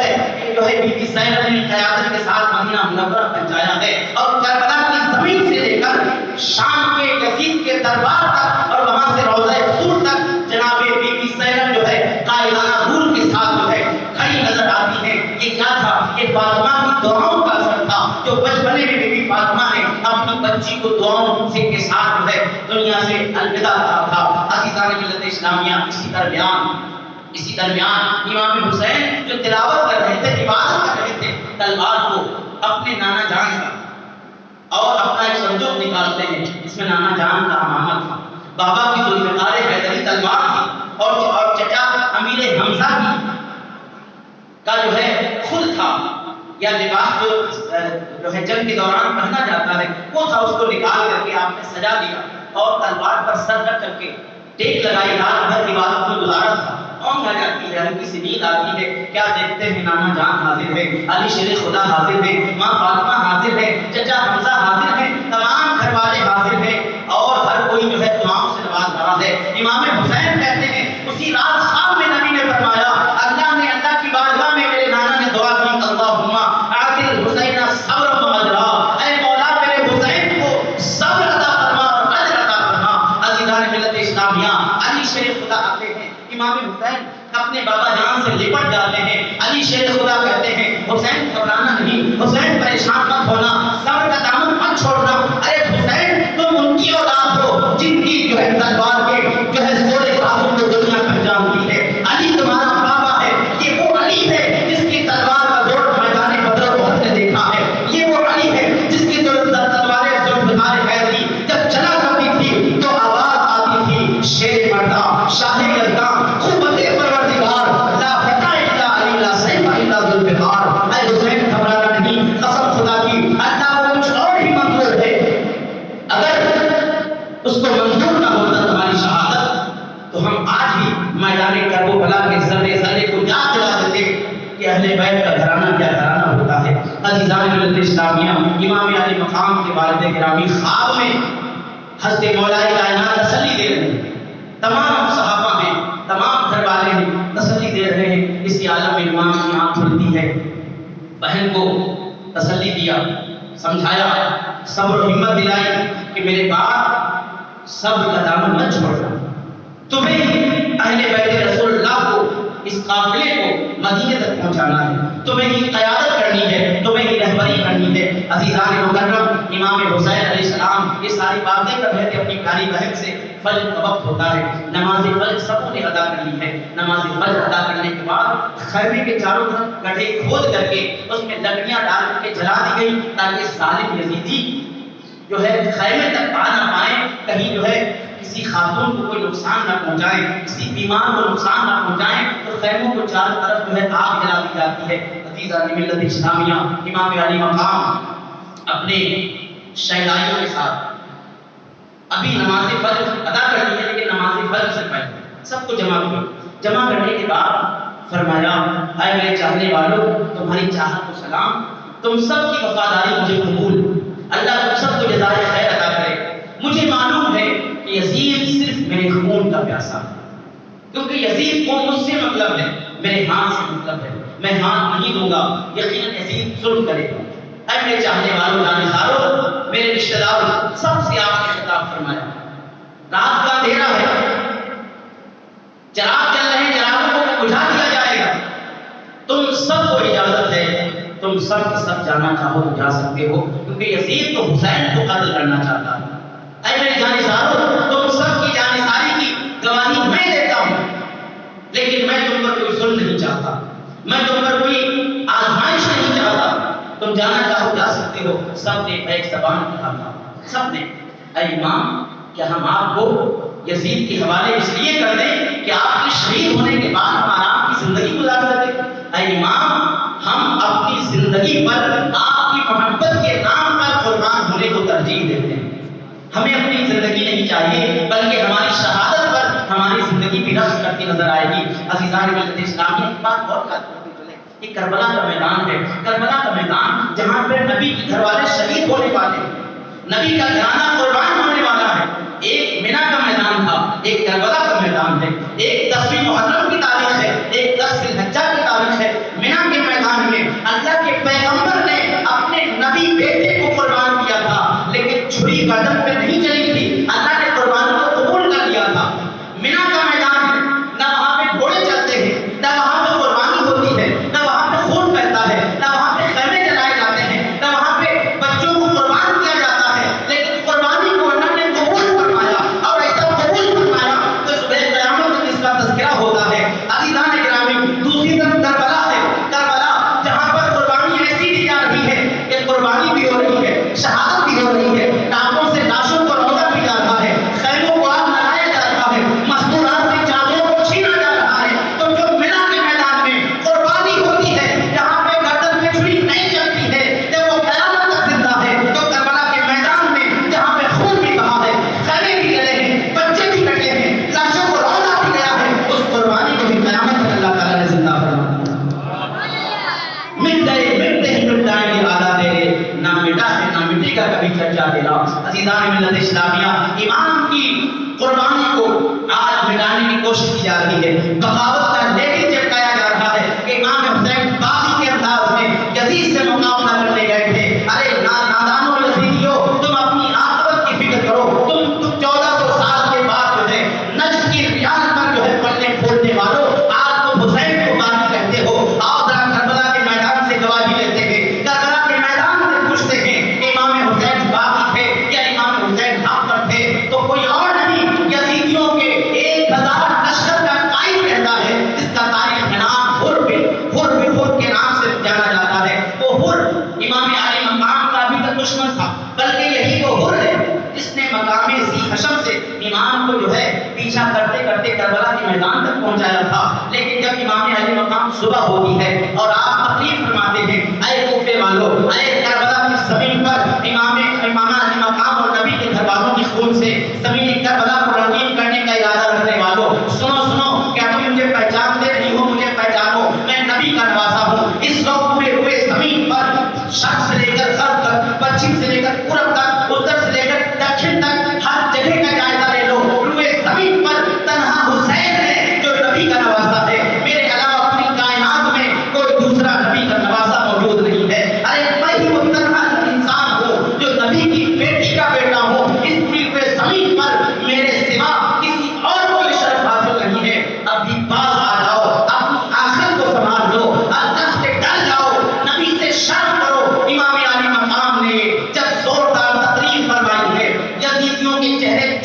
ہے بی بی زینب نے قیادت کے ساتھ مدینہ منورہ پہنچایا ہے اور کربلا کی زمین سے لے کر شام کے یزید کے دربار تک اور وہاں سے روضہ رسول تک جناب بی بی زینب جو ہے قائدانہ رول کے ساتھ جو ہے کھڑی نظر آتی ہے. یہ کیا تھا؟ یہ فاطمہ کی دعاؤں کا اثر تھا جو بچپنے میں بی بی فاطمہ نے اپنی بچی کو دعاؤں سے کے ساتھ جو ہے دنیا سے الوداع کہا تھا. عزیزان ملت اسلامیہ اسی درمیان امام حسین جو تلاوت کر رہے تھے، عبادت کر رہے تھے، تلوار کو اپنے نانا جان کا اور اپنا ایک صندوق نکالتے ہیں، اس میں نانا جان کا امامہ تھا، بابا کی ذوالفقار حیدری تلوار تھی اور چچا امیر حمزہ کی کا جو ہے خود تھا یا لباس جو ہے جنگ کے دوران پہنا جاتا ہے وہ تھا، اس کو نکال کر کے آپ نے سجا دیا اور تلوار پر سر رکھ کر کے ٹیک لگائی، رات بھر عبادت میں گزارا تھا. اونگ آ جاتی ہے، ہلکی سی نیند آتی ہے، کیا دیکھتے ہیں نانا جان حاضر ہے، علی شیر خدا حاضر ہے، ماں فاطمہ حاضر ہے، چچا حمزہ حاضر ہے، تمام گھر والے حاضر ہیں اور ہر کوئی جو ہے دعاؤں سے نواز رہا ہے. امام حسین کہتے ہیں اسی رات خواب میں نبی نے فرمایا اللہ کی بارگاہ میں میرے نانا نے دعا کی اللہم اعطِ الحسین صبر و اجرا، اے مولا میرے حسین کو صبر عطا فرما اور اجر عطا فرما. عزیزان ملت اسلامیہ علی شیر خدا آتے ہیں، امام حسین اپنے بابا جان سے لپٹ جاتے ہیں، علی شیر خدا کہتے ہیں حسین گھبرانا نہیں، حسین پریشان مت ہونا، صبر کا دامن مت چھوڑنا. ارے حسین تم ان کی اولاد ہو جن کی جو ہے تلوار کے جو ہے زور بازو کو دنیا پہچانتی ہے. علی تمہارا بابا ہے، یہ وہ علی ہے جس کی تلوار کا زور میدان بدر کو ہم نے دیکھا ہے، یہ وہ علی ہے جس کی تلوار ذوالفقار حیدری جب چلا کرتی تھی تو آواز آتی تھی شیر مردہ شاہ یزدان قوت پروردگار لا فتح الا علی لا سیف الا ذوالفقار. اے حسین گھبرانا نہیں، قسم خدا کی اللہ کو کچھ اور ہی منظور ہے، اگر اس کو منظور نہ ہوتا تمہاری شہادت تو ہم آج ہی میدان کربلا کے ذرے ذرے کو یاد دلا دیتے کہ اہل بیت کا گھرانہ کیا گھرانہ ہوتا ہے. عزیزان ملت اسلامیہ امام علی مقام کے والد گرامی خواب میں حضرت مولا کائنات تسلی دے رہے ہیں، تمام صحابہ ہیں، تمام گھر والے ہیں، تسلی دے رہے ہیں. اسی عالم میں امام کی آنکھ کھلتی ہے، بہن کو تسلی دیا، سمجھایا، صبر و ہمت دلائی کہ میرے باپ صبر کا دامن مت چھوڑنا، تمہیں اہل بیت رسول اللہ کو اس قافلے کو مدینے تک پہنچانا ہے، تمہیں ہی قیادت کرنی ہے، تمہیں ہی رہبری کرنی ہے. عزیزان مکرم امام حسین علیہ السلام احکام، یہ ساری باتیں کر رہے تھے اپنی پیاری بہن سے۔ فجر کا وقت ہوتا ہے، نماز فجر سب نے ادا کر لی ہے۔ نماز فجر ادا کرنے کے بعد خیمے کے چاروں طرف گڈھے کھود کر کے اس میں لکڑیاں ڈال کر کے جلا دی گئی، تاکہ ظالم یزیدی جو ہے خیمے تک آ نہ پائیں، کہیں جو ہے کسی خاتون کو کوئی نقصان نہ پہنچائیں، کسی بیمار کو نقصان نہ پہنچائیں، تو خیموں کو چاروں طرف جو ہے آگ جلا دی جاتی ہے۔ عزیزان ملت اسلامیہ، امام علی مقام اپنے شہدائیوں کے ساتھ ابھی نماز فجر ادا کر لی ہے، لیکن نماز فجر سے پہلے سب کو جمع کیا۔ جمع کرنے کے بعد فرمایا، اے میرے چاہنے والوں، تمہاری چاہت کو سلام، تم سب کی وفاداری مجھے قبول، اللہ تم سب کو جزائے خیر عطا کرے۔ مجھے معلوم ہے کہ یزید صرف میرے خون کا پیاسا ہے، کیونکہ یزید کو مجھ سے مطلب ہے، میرے ہاتھ سے مطلب ہے، میں ہاتھ نہیں دوں گا، یقیناً یزید ظلم کرے گا۔ اے میرے چاہنے والوں، جانثاروں، میرے رشتہ داروں، سب سے آپ نے خطاب فرمایا، رات کا اندھیرا ہے، چراغ جل رہے ہیں، چراغوں کو بجھا دیا جائے گا، تم سب کو اجازت ہے، تم سب کے سب جانا چاہو تو جا سکتے ہو، کیونکہ یزید تو حسین کو قتل کرنا چاہتا ہے۔ اے میرے جانثاروں، تم سب کی جانثاری کی گواہی میں دیتا ہوں، لیکن میں تم پر کوئی ظلم نہیں چاہتا، میں تم پر کوئی آزمائش نہیں چاہتا، تم جانا چاہو جا سکتے ہو۔ سب نے ایک زبان کہا تھا، سب نے، اے امام، کیا ہم آپ کو یزید کے حوالے اس لیے کر دیں کہ آپ کے شہید ہونے کے بعد ہم آرام کی زندگی گزار سکیں؟ اے امام، ہم اپنی زندگی پر آپ کی محبت کے نام پر قربان ہونے کو ترجیح دیتے ہیں، ہمیں اپنی زندگی نہیں چاہیے، بلکہ ہماری شہادت پر ہماری زندگی بھی رقص کرتی نظر آئے گی۔ عزیزان ملت اسلامیہ، ایک بات بہت یاد کرتے چلیں، یہ کربلا کا میدان ہے، کربلا کا میدان جہاں پہ نبی کے گھر والے شہید ہونے والے ہیں، نبی کا گھرانہ قربان ہونے والا ہے۔ ایک مینا کا میدان تھا، ایک کربلا کا میدان ہے، ایک 10ویں محرم کی تاریخ ہے، ایک 10 ذی الحجہ کی تاریخ ہے۔ مینا کے میدان میں اللہ کے پیغمبر نے اپنے نبی بیٹے کو قربان کیا تھا، لیکن چھری گردن پہ نہیں چلی تھی، اللہ نے قربانی کو قبول کر لیا تھا۔ مینا کا میدان ہے، نہ وہاں پہ گھوڑے چلتے ہیں، نہ وہاں پہ قربانی ہوتی ہے، نہ وہاں پہ خون بہتا ہے، نہ وہاں پہ خیمے جلائے جاتے ہیں، نہ وہاں پہ بچوں کو قربان کیا جاتا ہے، لیکن قربانی کو اللہ نے قبول فرمایا، اور ایسا قبول فرمایا کہ صبح قیامت تک اس کا تذکرہ ہوتا ہے۔ عزیزان گرامی، دوسری طرف کربلا ہے، کربلا جہاں پر قربانی ایسی دی جا رہی ہے کہ قربانی بھی ہو رہی ہے، شہادت بھی ہو رہی ہے، ٹانگوں سے لاشوں کو رودا بھی جا رہا ہے، خیموں کو آگ لگایا جا رہا ہے، مستورات سے چادروں کو چھینا جا رہا ہے۔ تو جو مینا کے میدان میں قربانی ہوتی ہے، جہاں پہ گردن پہ چھری نہیں چلتی ہے، جب وہ قیامت تک زندہ ہے، تو کربلا کے میدان میں جہاں پہ خون بھی بہا ہے، خیمے بھی جلے ہیں، بچے بھی کٹے ہیں، لاشوں کو رودا بھی گیا ہے، اس قربانی کو بھی قیامت تک اللہ تعالیٰ نے زندہ فرمایا۔ مٹ گئے، مٹتے ہی مٹ جائیں گے وعدہ تیرے، نہ مٹا ہے نہ مٹے گا کبھی چرچا تیرا۔ عزیزان ملت اسلامیہ، امام کی قربانی کو آج مٹانے کی کوشش کی جا رہی ہے، بغاوت کا لیبل چپکایا جا رہا ہے کہ امام حسین باغی کے انداز میں یزید سے مقابلہ کرنے گئے تھے۔ ارے نادانو یزیدیو، تم اپنی عاقبت کی فکر کرو، تم 1400 سال کے بعد جو ہے نجد کی ریاض پر جو ہے پلے پھولنے والوں، آج تم حسین کو باغی کہتے ہو۔ آؤ ذرا کربلا کے میدان سے گواہی لیتے ہیں، کربلا کے میدان سے پوچھتے ہیں کہ امام حسین باغی تھے یا امام حسین حق پر تھے؟ تو کوئی اور نہیں، یزیدیوں کے 1000 لشکر کا قائد رہتا ہے، جس کا تاریخ میں نام حر کے نام سے جانا جاتا ہے۔ وہ حر امام علی مقام کا بھی تک دشمن تھا، بلکہ یہی وہ حر ہے جس نے مقام ذی حشم سے امام کو جو ہے پیچھا کرتے کرتے کربلا کے میدان تک پہنچایا تھا۔ لیکن جب امام علی مقام صبح ہوتی ہے اور آپ تقریر فرماتے ہیں، اے کوفے والوں، اے کربلا کی زمین پر امام علی مقام اور نبی کے گھر والوں کی خون سے زمین کربلا کو رنگین کرنے کا ارادہ رکھنے والوں، سنو سنو، کیا تم مجھے پہچانتے نہیں ہو؟ مجھے پہچانو، میں نبی کا نواسا ہوں۔ اس وقت پورے ہوئے زمین پر شرق سے لے کر غرب تک، پچھم سے لے کر پورب تک، اتر سے لے کر دکشن تک، ہر جگہ کا جائزہ لے لو، پورے زمین پر تنہا حسین ہے جو نبی کا نواسا ہے۔ میرے علاوہ اپنی کائنات میں کوئی دوسرا نبی کا نواسا موجود نہیں ہے۔ ارے میں ہی وہ تنہا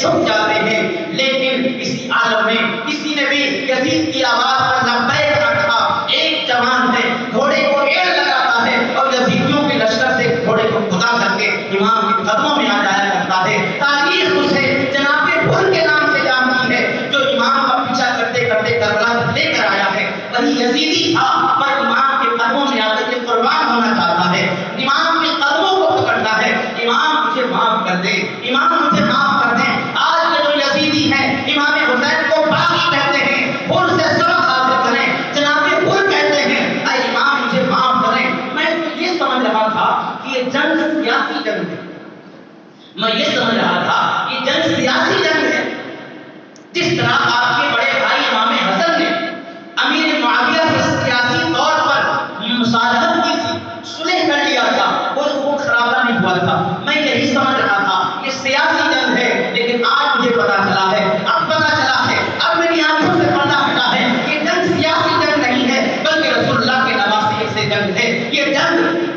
چھپ جاتے ہیں، لیکن اسی عالم میں کسی نے بھی یزید کی آواز پر لبیک نہ کہا۔ ایک جوان ہے، گھوڑے کو ایڑ لگاتا ہے اور یزیدیوں کے لشکر سے گھوڑے کو خدا کر کے امام کے قدموں میں آ جایا کرتا ہے۔ تاریخ اسے جناب حر کے نام سے جانتی ہے، جو امام کا پیچھا کرتے کرتے کربلا تک لے کر آیا ہے۔ وہی یزیدی تھا پر امام کے قدموں میں آ کر کے قربان ہونا چاہتا ہے، امام کے قدموں کو پکڑتا ہے، امام مجھے معاف کر دے، امام مجھے معاف کر دیں۔ آج کے جو یزیدی ہیں امام حسین کو باغی کہتے ہیں، حر سے سبق حاصل کریں، جناب حر کہتے ہیں اے امام مجھے معاف کریں۔ میں یہ سمجھ رہا تھا کہ یہ جنگ سیاسی جنگ ہے، میں یہ سمجھ رہا تھا کہ جنگ سیاسی جنگ ہے، جس طرح آپ کے بڑے بھائی امام حسن نے امیر معاویہ سے سیاسی طور پر مصالحت کی تھی، صلح کر لیا تھا، کوئی خون خرابہ نہیں ہوا تھا۔ میں یہی سمجھ رہا تھا یہ سیاسی جنگ ہے، لیکن آج مجھے پتا چلا ہے، اب پتا چلا ہے، اب میری آنکھوں سے پردہ ہٹا ہے، یہ جنگ سیاسی جنگ نہیں ہے بلکہ رسول اللہ کے نواسے سے جنگ ہے۔ یہ جنگ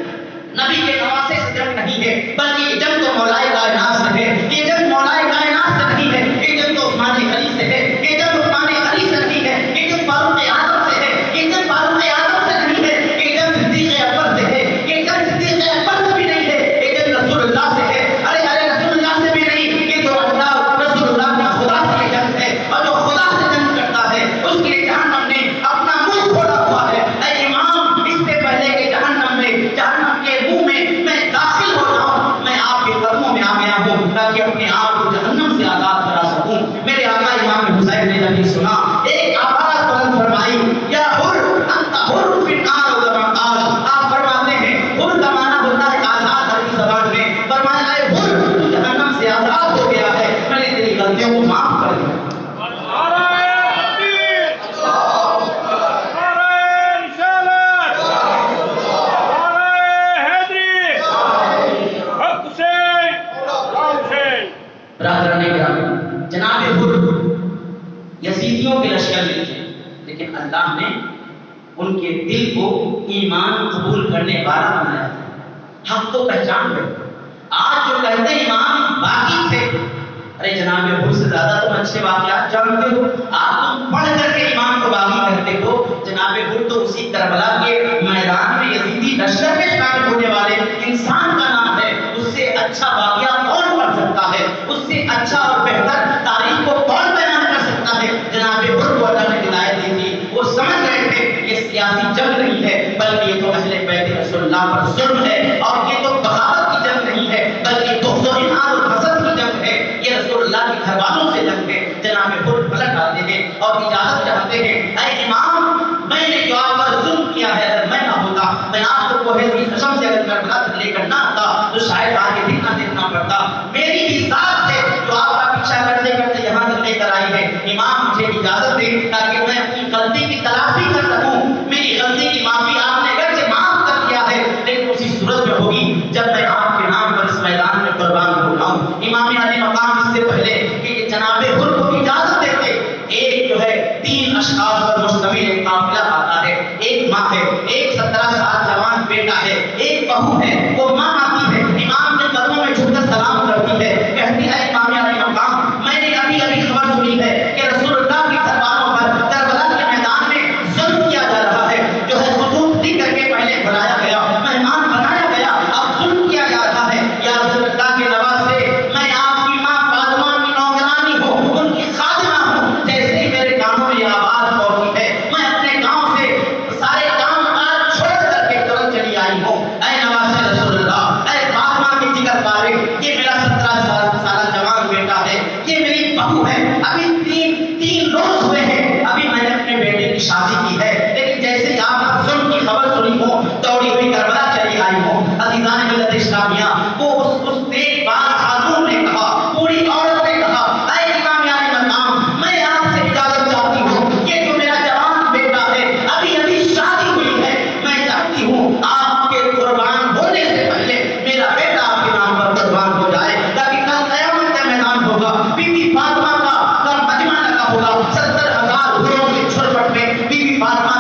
نبی کے نواسے سے جنگ نہیں ہے بلکہ یہ جنگ تو مولا کائنات سے ہے، یہ جنگ مولا کائنات سے نہیں ہے، یہ جنگ تو عثمان غنی سے ہے، یہ جنگ عثمان غنی سے نہیں ہے، یہ جنگ فاروق اعظم سے ہے، یہ جنگ فاروق اعظم سے نہیں ہے، یہ جنگ صدیق اکبر سے ہے، یہ جنگ صدیق اکبر سے بھی نہیں ہے، یہ جنگ رسول اللہ سے ہے۔ ارے ارے رسول اللہ سے بھی نہیں، یہ تو اللہ رسول اللہ کا خدا سے یہ جنگ ہے، اور جو خدا سے جنگ کرتا ہے اس کے لیے جہنم نے اپنا منہ کھولا ہوا ہے۔ اے امام، اس سے پہلے کہ جہنم کے منہ میں داخل ہو جاؤں، میں آپ کے قدموں میں آ گیا ہوں تاکہ اپنے آپ کو جہنم سے آزاد کرا سکوں۔ میرے آقا امام حسین نے جب یہ سنا، ایک آواز بلند فرمائی، یا حر انت حر فی النار و زمان قال۔ آپ فرماتے ہیں حر کا معنی ہوتا ہے آزاد، عربی زبان میں فرمایا ہے حر تو جہنم سے آزاد ہو گیا ہے، میں نے تیری غلطیوں کو معاف کر دیا۔ برادران کرام، جناب حر یزیدیوں کے لشکر میں تھے، لیکن اللہ نے ان کے دل کو ایمان قبول کرنے والا بنایا تھا، حق تو پہچان گئے۔ آج جو کہتے ہیں امام باقی تھے، ارے جناب حر سے زیادہ تم اچھے واقعات جانتے ہو، آپ تم پڑھ کر کے امام کو باقی کہتے ہو۔ جناب حر تو اسی کربلا کے میدان میں یزیدی لشکر میں شامل ہونے والے انسان کا نام ہے، اس سے اچھا واقعہ کون پڑھ سکتا ہے، اس سے اچھا اور بہتر تاریخ کو کون بیان کر سکتا ہے۔ جناب حر کو اللہ نے ہدایت دی تھی، وہ سمجھ رہے تھے یہ سیاسی جنگ نہیں ہے بلکہ یہ تو اہل بیت رسول اللہ پر ظلم ہے، اور یہ تو بغاوت کی جنگ نہیں ہے بلکہ بغض و اناد و حسد کی جنگ ہے، یہ رسول اللہ کے گھر والوں سے جنگ ہے۔ جناب حر پلٹ آتے ہیں اور اجازت چاہتے ہیں، اے امام میں نے جو آپ پر ظلم کیا ہے اگر میں نہ ہوتا، میں آپ کو کوہ قسم سے اگر کربلا تک لے کر نہ آتا تو شاید آگے بھی نہ دیکھنا پڑتا، میری ہی ذات ہے جو آپ کا پیچھا کرتے کرتے یہاں تک لے کر آئی ہے۔ امام مجھے اجازت دے تاکہ میں اپنی غلطی کی تلافی کر سکوں، میری غلطی کی معافی آپ نے اگرچہ معاف کر دیا ہے لیکن اسی صورت میں ہوگی جب میں آپ کے نام پر اس میدان میں قربان ہو جاؤں۔ امام علی مقام اس سے پہلے کہ جناب حر کو اجازت دیتے، ایک جو ہے 3 اشخاص پر مشتمل ایک قافلہ آتا ہے، ایک ماں ہے، ایک 17 سال جوان بیٹا ہے، ایک بہو ہے، وہ ماں آتی ہے، امام کے قدموں میں جھک کر سلام کرتی ہے، کہتی ہے امام علی مقام میں نے ابھی خبر سنی ہے کہ رسول اللہ کے گھر والوں پر کربلا کے میدان میں ظلم کیا جا رہا ہے، جو ہے خطوط لکھ کر کے پہلے بلایا گیا، مہمان بنایا گیا، اب ظلم کیا جا رہا ہے۔ یا رسول اللہ کے نواسے، میں آپ کی ماں فاطمہ کی نوکرانی ہوں، ان کی خادمہ ہوں، جیسے ہی میرے کانوں میں یہ آواز پہنچی ہے میں اپنے گاؤں سے سارے کام کاج چھوڑ کر کے ترنت چلی آئی ہوں۔ اے نواسے رسول اللہ، اے فاطمہ کی جگر پارے، یہ میرا 17 سالہ جوان بیٹا ہے، یہ میری بہو ہے، ابھی تین روز ہوئے ہیں ابھی میں نے اپنے بیٹے کی شادی کی ہے، لیکن جیسے ہی آپ ظلم کی خبر سنی ہو دوڑی ہوئی کربلا چلی آئی ہو۔ عزیزان ملت اسلامیہ، وہ اس نیک باز خاتون نے کہا، بوڑھی عورت نے کہا، اے امام علی مقام میں آپ سے اجازت چاہتی ہوں، یہ جو میرا جوان بیٹا ہے ابھی شادی ہوئی ہے، میں چاہتی ہوں آپ کے قربان ہونے سے پہلے میرا بیٹا آپ کے نام پر قربان ہو جائے تاکہ کل قیامت کا میدان ہوگا، بی بی فاطمہ کا مجمع لگا ہوگا، 70,000 حوروں کے جھرمٹ میں بی بی فاطمہ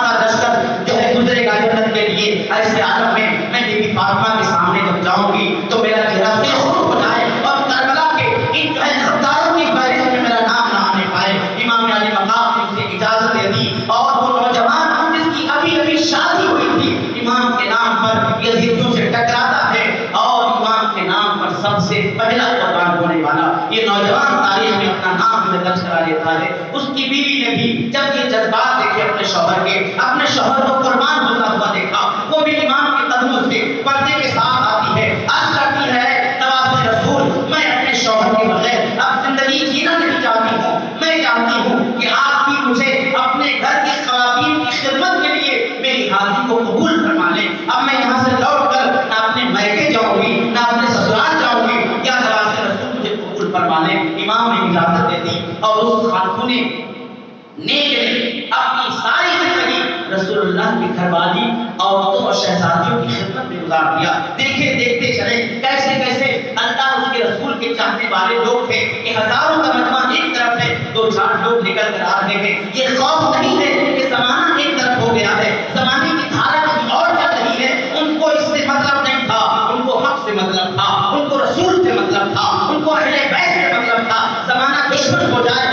اپنا نام میں درج کرا لیتا ہے۔ اس کی بیوی نے بھی جب یہ جذبات دیکھے اپنے شوہر کے، اپنے شوہر کو قربان ہوتا ہوا دیکھا، وہ بھی امام کے قدموں سے پردے کے ساتھ آتی ہے، عرض کرتی ہے نوازِ رسول میں اپنے شوہر کے بغیر اب زندگی جینا نہیں چاہتی ہوں، میں چاہتی ہوں کہ آپ بھی مجھے اپنے گھر کی خواتین کی خدمت کے لیے میری حاضری کو قبول فرما لیں۔ اب میں یہاں سے لوٹ کر نہ اپنے میکے جاؤں گی نہ اپنے سسرال جاؤں گی، یا نوازِ رسول مجھے قبول فرما لیں۔ امام نے اجازت دے دی اور اس خاتون نیک نے اپنی ساری زندگی رسول اللہ کی گھر والی عورتوں اور شہزادیوں کی خدمت میں گزار دیا۔ دیکھے دیکھتے چلے کیسے کیسے اللہ اس کے رسول کے چاہنے والے لوگ تھے کہ ہزاروں کا مجمع ایک طرف ہے، دو چار لوگ نکل کر آ رہے ہیں۔ یہ خوف نہیں ہے کہ زمانہ ایک طرف ہو گیا ہے، زمانے کی دھارا کہیں اور چل رہی ہے۔ ان کو اس سے مطلب نہیں تھا، ان کو حق سے مطلب تھا، ان کو رسول سے مطلب تھا، ان کو اہل بیت سے مطلب تھا۔ زمانہ دشمن ہو جائے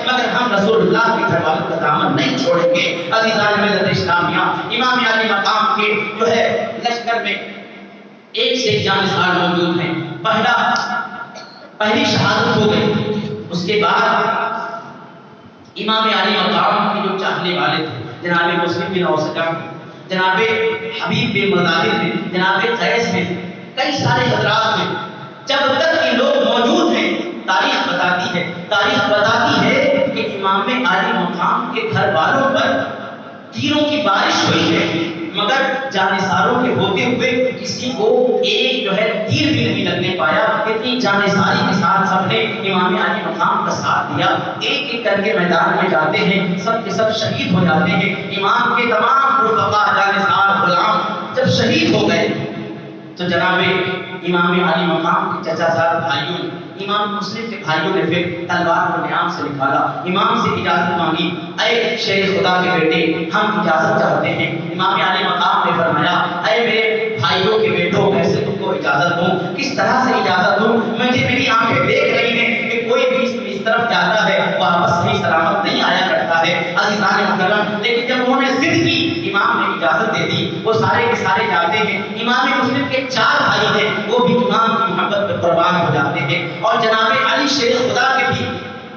مگر ہم رسول اللہ کے گھر والوں کا دامن نہیں چھوڑیں گے۔ عزیزان ملت اسلامیہ، امام علی مقام کے جو ہے لشکر میں ایک سے جانثار موجود ہیں۔ پہلی شہادت ہو گئی، اس کے بعد امام علی مقام کے جو چاہنے والے تھے جناب مسلم بن اوسجہ، جناب حبیب بن مظاہر نے، جناب قیس نے، کئی سارے حضرات ہیں، جب تک یہ لوگ موجود ہیں تاریخ بتاتی ہے کہ امام علی مقام کے گھر والوں پر تیروں کی بارش ہوئی ہے، مگر جانثاروں کے ہوتے ہوئے کسی کو ایک جو ہے تیر بھی نہیں لگنے پایا۔ اتنی جانثاری کے ساتھ سب نے امام علی مقام کا ساتھ دیا، ایک ایک کر کے میدان میں جاتے ہیں، سب کے سب شہید ہو جاتے ہیں۔ امام کے تمام رفقا جانثار غلام جب شہید ہو گئے تو جناب امام علی مقام کے چچا زاد بھائیوں، امام مسلم کے بھائیوں نے پھر تلوار کو نیام سے نکالا، امام سے اجازت مانگی، اے شیر خدا کے بیٹے ہم اجازت چاہتے ہیں۔ امام علی مقام نے فرمایا اے میرے بھائیوں کے بیٹوں کیسے تم کو اجازت دوں، کس طرح سے اجازت دوں، مجھے میری آنکھیں دیکھ رہی ہیں کہ کوئی بھی اس طرف جاتا ہے واپس صحیح سلامت نہیں آیا کرتا ہے۔ عزیزان محترم، لیکن جب انہوں نے ضد کی امام نے اجازت دے دی، وہ سارے کے سارے جاتے ہیں۔ امام مسلم کے 4 بھائی ہیں، وہ بھی امام کی محبت پہ قربان ہو جاتے ہیں، اور جناب علی شیر خدا کے بھی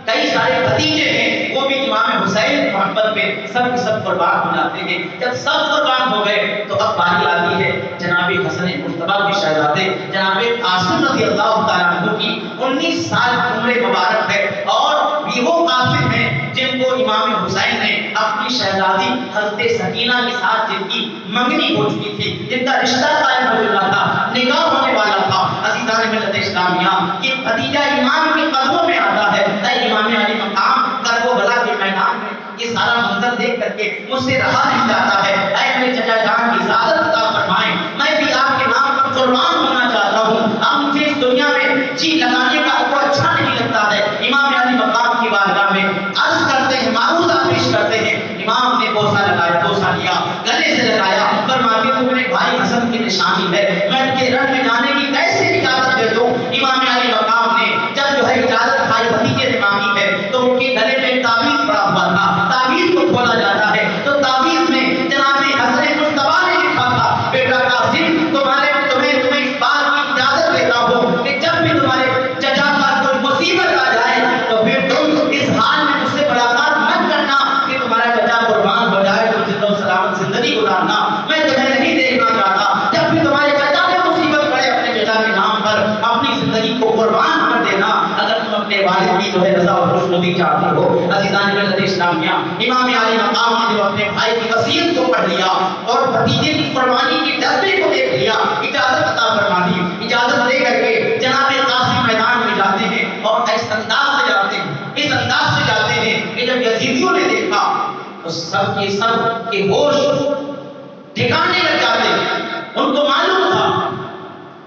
کئی سارے بھتیجے ہیں، وہ بھی امام حسین کی محبت پہ سب کے سب قربان ہو جاتے ہیں۔ جب سب قربان ہو گئے تو اب باری آتی ہے جناب حسن مجتبیٰ کے شہزادے جناب قاسم رضی اللہ تعالیٰ عنہ کی 19 سال کی عمر مبارک ہے، اور یہ وہ قاسم ہیں جن کو امام حسین نے اپنی شہزادی حضرت سکینہ کے ساتھ جن کی منگنی ہو چکی تھی، جن کا رشتہ قائم ہو چکا تھا، نکاح ہونے والا تھا۔ عزیزان ملت اسلامیہ، یہ بھتیجا امام کے قدموں میں آتا ہے، اے امام علی مقام کربلا کے میدان میں یہ سارا منظر دیکھ کر کے مجھ سے رہا نہیں جاتا ہے، اے میرے چچا جان کی اجازت عطا فرمائیں، میں بھی آپ کے نام پر قربان ہونا چاہتا ہوں۔ اب مجھے اس دنیا میں جی لگانے کا کو اچھا نہیں لگتا ہے۔ امام علی مقام کی بارگاہ میں عرض کرتے ہیں، معروضہ پیش کرتے ہیں۔ امام نے بوسہ لگایا، بوسہ لیا، گلے سے لگایا، فرماتے تو میرے بھائی حسن کی نشانی ہے، میں ان کے رن میں جانے کی کیسے اجازت دے دوں؟ امام علی مقام نے جب جو ہے اجازت بھائی بھتیجے سے مانگی ہے تو ان کے گلے میں تعویذ پڑا ہوا تھا، تعویذ کو کھولا جاتا ہے تو تعویذ میں جناب حسن مجتبیٰ نے لکھا تھا، بیٹا قاسم تمہیں اس بات کی اجازت دیتا ہوں کہ جب بھی تمہارے چچا پر کوئی مصیبت آ جائے تو پھر تم اس حال میں مجھ سے ملاقات مت کرنا کہ تمہارا چچا قربان ہو جائے، تم زندہ و سلامت زندگی گزارنا، میں تمہیں نہیں دیکھنا چاہتا۔ جب بھی تمہارے چچا میں مصیبت پڑے اپنے چچا کے نام پر اپنی زندگی کو قربان کر دینا، اگر تم اپنے والد کی جو ہے رضا اور خوشنودی چاہتے ہو۔ عزیزان ملت اسلامیہ، امام علی مقام نے جو اپنے بھائی کی وصیت کو پڑھ لیا اور بھتیجے کی قربانی کے جذبے کو دیکھ لیا، اجازت عطا فرما دی، اجازت دے کر کے جناب قاسم میدان میں جاتے ہیں اور اس انداز سے جاتے ہیں، اس انداز سے جاتے ہیں کہ جب یزیدیوں نے دیکھا تو سب کے ہوش ٹھکانے لگ جاتے ہیں۔ ان کو معلوم تھا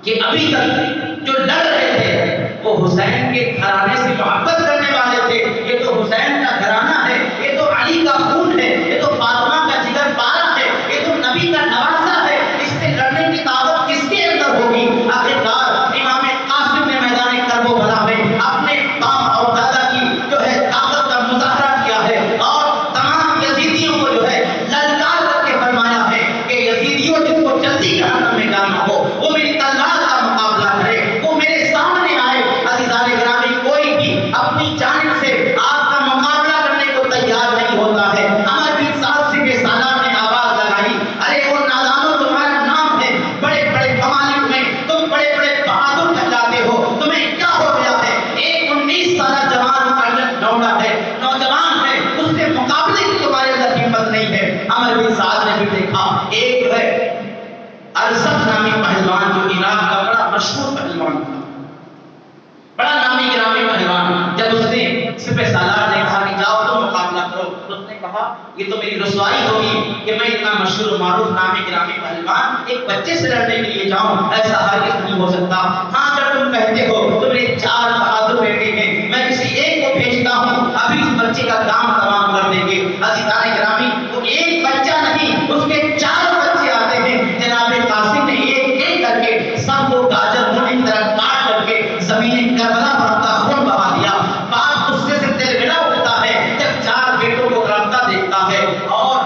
کہ ابھی تک جو لڑ رہے تھے وہ حسین کے گھرانے سے محبت کرنے والے تھے، یہ تو حسین کا گھرانہ ہے، یہ تو علی کا خون ہے، یہ تو فاطمہ کا جگر پارا ہے، یہ تو نبی کا نواسہ ہے، اس سے لڑنے کی طاقت کس کے اندر ہوگی؟ آخرکار امام قاسم نے میدان کربلا میں اپنے باپ اور دادا کی جو ہے طاقت کا مظاہرہ کیا ہے، اور تمام یزیدیوں کو جو ہے للکار کر کے فرمایا ہے کہ یزیدیوں جس کو جلدی جہنم میں جانا ہو وہ میری تلوار کا مقابلہ کرے، وہ میرے سامنے آئے۔ عزیزان گرامی، کوئی بھی اپنی جانب سے آپ کا مقابلہ کرنے کو تیار نہیں ہوتا ہے۔ عمر بن سعد سپہ سالار نے آواز لگائی، ارے وہ نادانوں تمہارا نام ہے، بڑے بڑے ممالک میں تم بڑے بڑے بہادر کہلاتے ہو، تمہیں کیا ہو گیا ہے؟ ایک 19 سالہ جوان لونڈا ہے، نوجوان ہے، اس سے مقابلے کی تمہارے اندر ہمت نہیں ہے۔ عمر بن سعد نے پھر دیکھا ایک جو ہے ارسط نامی پہلوان جو عراق کا بڑا مشہور پہلوان تھا، بڑا نامی گرامی پہلوان، جب اس نے سپہ سالار نے کہا کہ جاؤ تم مقابلہ کرو، تو اس نے کہا یہ تو میری رسوائی ہوگی کہ میں اتنا مشہور و معروف نامی گرامی پہلوان ایک بچے سے لڑنے کے لیے جاؤں، ایسا ہرگز نہیں ہو سکتا۔ ہاں اگر تم کہتے ہو تو میرے 4 بہادر بیٹے ہیں، میں کسی ایک کو بھیجتا ہوں، ابھی اس بچے کا کام تمام کر دیں گے۔ عزیزان گرامی، وہ ایک بچہ نہیں، اس کے 4 بچے آتے ہیں۔ جناب قاسم نے ایک ایک کر کے سب کو گاجر مولی کی طرح کاٹ کر کے زمین کربلا پر اپنا خون بہا دیا۔ باپ غصے سے تلبلا اٹھتا ہے جب 4 بیٹوں کو رابطہ دیکھتا ہے، اور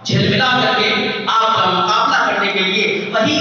جھلملا کر کے آپ کا مقابلہ کرنے کے لیے وہی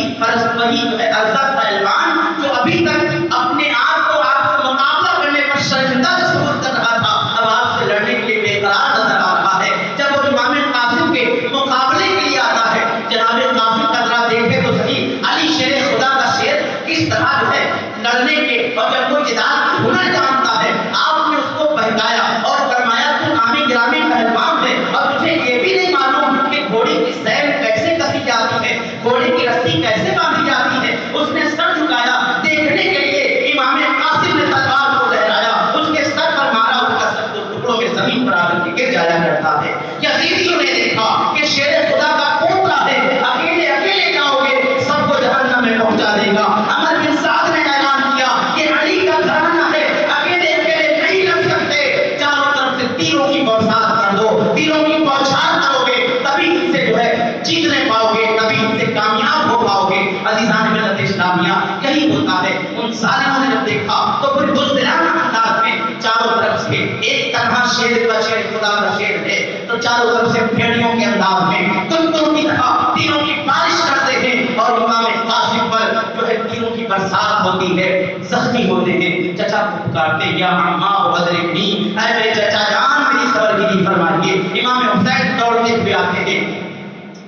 جو ہے ارسط پہلوان جو ابھی تک اپنے آپ کو آپ سے مقابلہ کرنے پر شرمندہ تصور کر رہا تھا، اب آپ سے لڑنے کے لیے بے قرار نظر آ رہا ہے۔ جب وہ امام قاسم کے مقابلے کے لیے آتا ہے، جناب قاسم کا ذرا دیکھے تو صحیح، علی شیر خدا کا شیر کس طرح جو ہے لڑنے کے اور جب وہ جدال کی ہنر جانتا ہے، آپ نے اس کو بہکایا اور فرمایا تو نامی گرامی پہلوان ہے اور تجھے یہ بھی نہیں معلوم کہ گھوڑے کی سیل کیسے کسی جاتی ہے، گھوڑے کی رسی کیسے باندھی جاتی ہے۔ اس نے سر جھکایا دیکھنے کے لیے، امام قاسم نے تلوار کو لہرایا، اس کے سر پر مارا، اس کا سر 2 ٹکڑوں میں زمین پر آ کر کے گر جایا کرتا ہے۔ یزیدیوں نے دیکھا کہ شیر خدا کا پوترا ہے، اکیلے اکیلے جاؤ گے سب کو جہنم میں پہنچا دے گا۔ عمر بن سعد نے اعلان کیا کہ علی کا گھرانہ ہے، اکیلے اکیلے نہیں لڑ سکتے، چاروں طرف سے تیروں کی برسات کر دو، تیروں کی بوچھار کرو گے، تبھی ان سے جو ہے جیتنے پاؤ گے، تبھی ان سے کامیاب ہو پاؤ گے۔ عزیزان ملت اسلامیہ، یہی ہوتا ہے۔ ان ظالموں نے جب دیکھا تو پھر بزدلانہ انداز میں چاروں طرف سے ایک طرح شیر کا شیر خدا کا شیر ہے تو چاروں طرف سے بھیڑیوں کے انداز میں کتوں کی طرح تیروں کی بارش کرتے ہیں، اور امام قاسم پر جو ہے تیروں کی برسات ہوتی ہے، زخمی ہوتے ہیں۔ چچا کو پکارتے یا عمّا ادرکنی، اے میرے چچا جان میری خبرگیری فرمائیے۔ امام حسین دوڑتے ہوئے آتے ہیں،